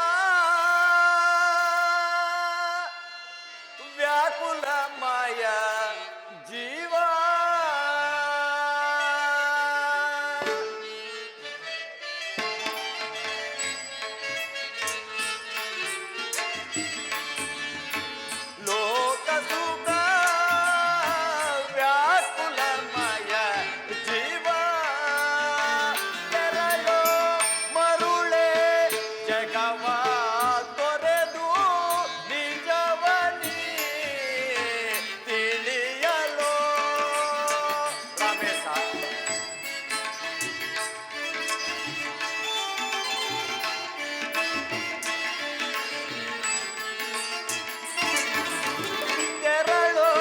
G: ವ್ಯಾಕುಲಮಯ ಜೀವ ಲೋಕ ಸುಖ ವ್ಯಾಕುಲಮಯ ಜೀವ ತೆರಳೋ ಮರುಳೆ ಜಗವ ತೊರೆದು ನಿಜವನಿ ತಿಳಿಯಲೋ. ರಮೇಶ, ತೆರಳೋ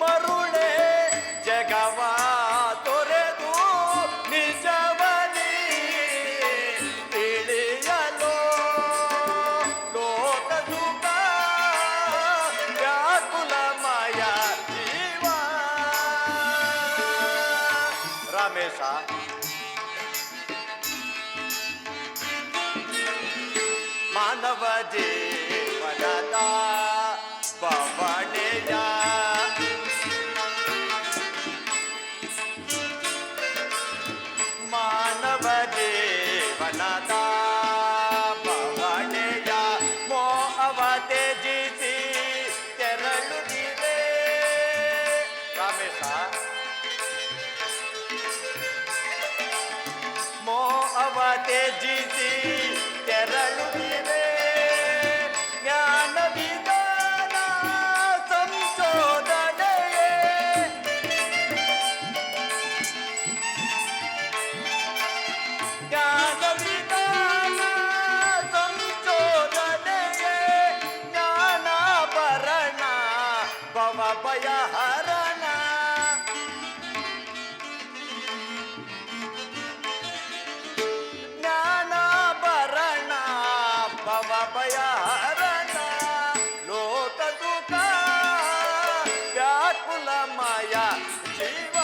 G: ಮರುಳೆ ಜಗವ ತೊರೆದು ನಿಜವನಿ ತಿಳಿಯಲೋ. ಲೋಕ ಸುಖ ವ್ಯಾಕುಲಮಯ ಜೀವ. ರಮೇಶ, ಮಾನವ ಜೀವನದ ಬವಣೆಯ ಮಾನವ ಜೀವನದ ಬವಣೆಯ ಮೋಹವ ತ್ಯಜಿಸಿ ತೆರಳುತ್ತಿದೆ. ರಮೇಶ, ಮೋಹವ ತ್ಯಜಿಸಿ ತೆರಳುತ್ತಿದೆ. ಜ್ಞಾನ ವಿಧಾನ ಸಂಶೋಧನೆಯೇ ಜ್ಞಾನ ವಿಧಾನ ಸಂಶೋಧನೆಯೇ ಜ್ಞಾನಾಭರಣ ಭವ ಭಯಹರಣ. ಜ್ಞಾನಾಭರಣ ಭವ ಭಯಹರಣ. ಲೋಕ ಸುಖ ವ್ಯಾಕುಲಮಯ ಜೀವ.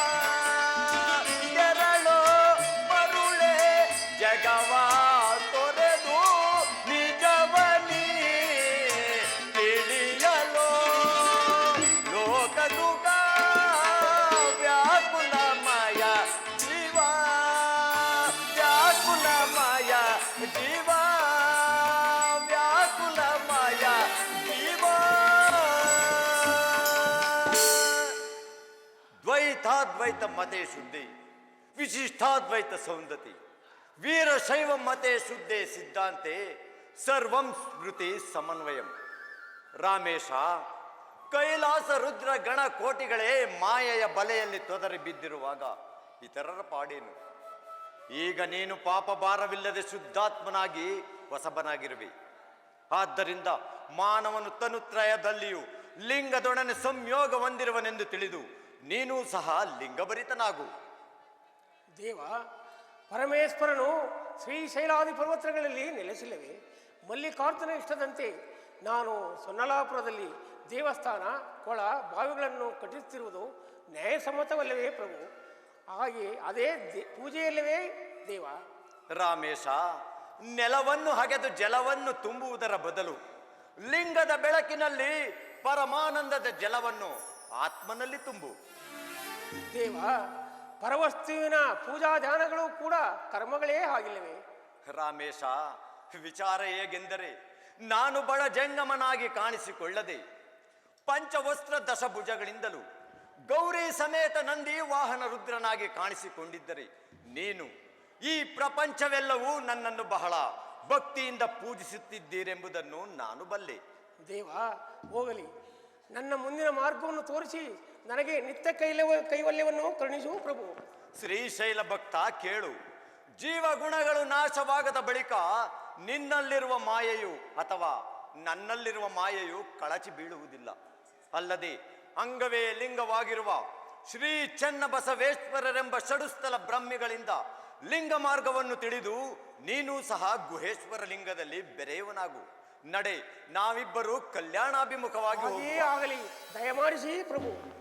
G: ತೆರಳೋ ಮರುಳೆ ಜಗವ ತೊರೆದು ನಿಜವನಿ ತಿಳಿಯಲೋ. ಲೋಕ ಸುಖ ವ್ಯಾಕುಲಮಯ ಜೀವ. ವ್ಯಾಕುಲಮಯ ಜೀವ. ವ್ಯಾಕುಲಮಯ ಜೀವ. ದ್ವೈತಾದ್ವೈತ ಮತೆ ಶುದ್ಧಿ, ವಿಶಿಷ್ಟಾದ್ವೈತ ಸೌಂದತಿ, ವೀರಶೈವ ಮತೆ ಶುದ್ಧೆ ಸಿದ್ಧಾಂತೆ ಸರ್ವಂ ಸ್ಮೃತಿ ಸಮನ್ವಯಂ. ರಾಮೇಶ, ಕೈಲಾಸ ರುದ್ರ ಗಣ ಕೋಟಿಗಳೇ ಮಾಯೆಯ ಬಲೆಯಲ್ಲಿ ತೊದರಿ ಬಿದ್ದಿರುವಾಗ ಇತರರ ಪಾಡೇನು? ಈಗ ನೀನು ಪಾಪ ಭಾರವಿಲ್ಲದೆ ಶುದ್ಧಾತ್ಮನಾಗಿ ಹೊಸಬನಾಗಿರುವೆ. ಆದ್ದರಿಂದ ಮಾನವನು ತನುತ್ರಯದಲ್ಲಿಯೂ ಲಿಂಗದೊಡನೆ ಸಂಯೋಗ ಹೊಂದಿರುವನೆಂದು ತಿಳಿದು ನೀನೂ ಸಹ ಲಿಂಗಭರಿತನಾಗು.
K: ದೇವ, ಪರಮೇಶ್ವರನು ಶ್ರೀಶೈಲಾದಿ ಪರ್ವತಗಳಲ್ಲಿ ನೆಲೆಸಿಲ್ಲವೇ? ಮಲ್ಲಿಕಾರ್ಜುನ ಇಷ್ಟದಂತೆ ನಾನು ಸೊನ್ನಲಾಪುರದಲ್ಲಿ ದೇವಸ್ಥಾನ, ಕೊಳ, ಬಾವಿಗಳನ್ನು ಕಟ್ಟಿಸುತ್ತಿರುವುದು ನ್ಯಾಯಸಮ್ಮತವಲ್ಲವೇ ಪ್ರಭು? ಹಾಗೆ ಅದೇ ಪೂಜೆಯಲ್ಲವೇ ದೇವ?
G: ರಾಮೇಶ, ನೆಲವನ್ನು ಹಗೆದು ಜಲವನ್ನು ತುಂಬುವುದರ ಬದಲು ಲಿಂಗದ ಬೆಳಕಿನಲ್ಲಿ ಪರಮಾನಂದದ ಜಲವನ್ನು ಆತ್ಮನಲ್ಲಿ ತುಂಬು.
K: ದೇವ, ಪರವಸ್ತುವಿನ ಪೂಜಾ ಧ್ಯಾನಗಳು ಕೂಡ ಕರ್ಮಗಳೇ ಆಗಿಲ್ಲವೇ?
G: ರಾಮೇಶ, ವಿಚಾರ ಹೇಗೆಂದರೆ ನಾನು ಬಡ ಜಂಗಮನಾಗಿ ಕಾಣಿಸಿಕೊಳ್ಳದೆ ಪಂಚವಸ್ತ್ರ ದಶಭುಜಗಳಿಂದಲೂ ಗೌರಿ ಸಮೇತ ನಂದಿ ವಾಹನ ರುದ್ರನಾಗಿ ಕಾಣಿಸಿಕೊಂಡಿದ್ದರೆ ನೀನು ಈ ಪ್ರಪಂಚವೆಲ್ಲವೂ ನನ್ನನ್ನು ಬಹಳ ಭಕ್ತಿಯಿಂದ ಪೂಜಿಸುತ್ತಿದ್ದೀರೆಂಬುದನ್ನು ನಾನು ಬಲ್ಲೆ.
K: ದೇವ, ಹೋಗಲಿ. ನನ್ನ ಮುಂದಿನ ಮಾರ್ಗವನ್ನು ತೋರಿಸಿ ನನಗೆ ನಿತ್ಯ ಕೈವಲ್ಯವನ್ನು ಕರುಣಿಸು ಪ್ರಭು.
G: ಶ್ರೀಶೈಲ ಭಕ್ತ, ಕೇಳು. ಜೀವಗುಣಗಳು ನಾಶವಾಗದ ಬಳಿಕ ನಿನ್ನಲ್ಲಿರುವ ಮಾಯೆಯು ಅಥವಾ ನನ್ನಲ್ಲಿರುವ ಮಾಯೆಯು ಕಳಚಿ ಬೀಳುವುದಿಲ್ಲ. ಅಲ್ಲದೆ ಅಂಗವೇ ಲಿಂಗವಾಗಿರುವ ಶ್ರೀ ಚನ್ನಬಸವೇಶ್ವರರೆಂಬ ಷಡುಸ್ಥಲ ಬ್ರಹ್ಮಿಗಳಿಂದ ಲಿಂಗ ಮಾರ್ಗವನ್ನು ತಿಳಿದು ನೀನೂ ಸಹ ಗುಹೇಶ್ವರ ಲಿಂಗದಲ್ಲಿ ಬೆರೆಯುವನಾಗು. ನಡೆ, ನಾವಿಬ್ಬರು ಕಲ್ಯಾಣಾಭಿಮುಖವಾಗಿ
K: ಆಗಲಿ, ದಯಮಾಡಿಸಿ ಪ್ರಭು.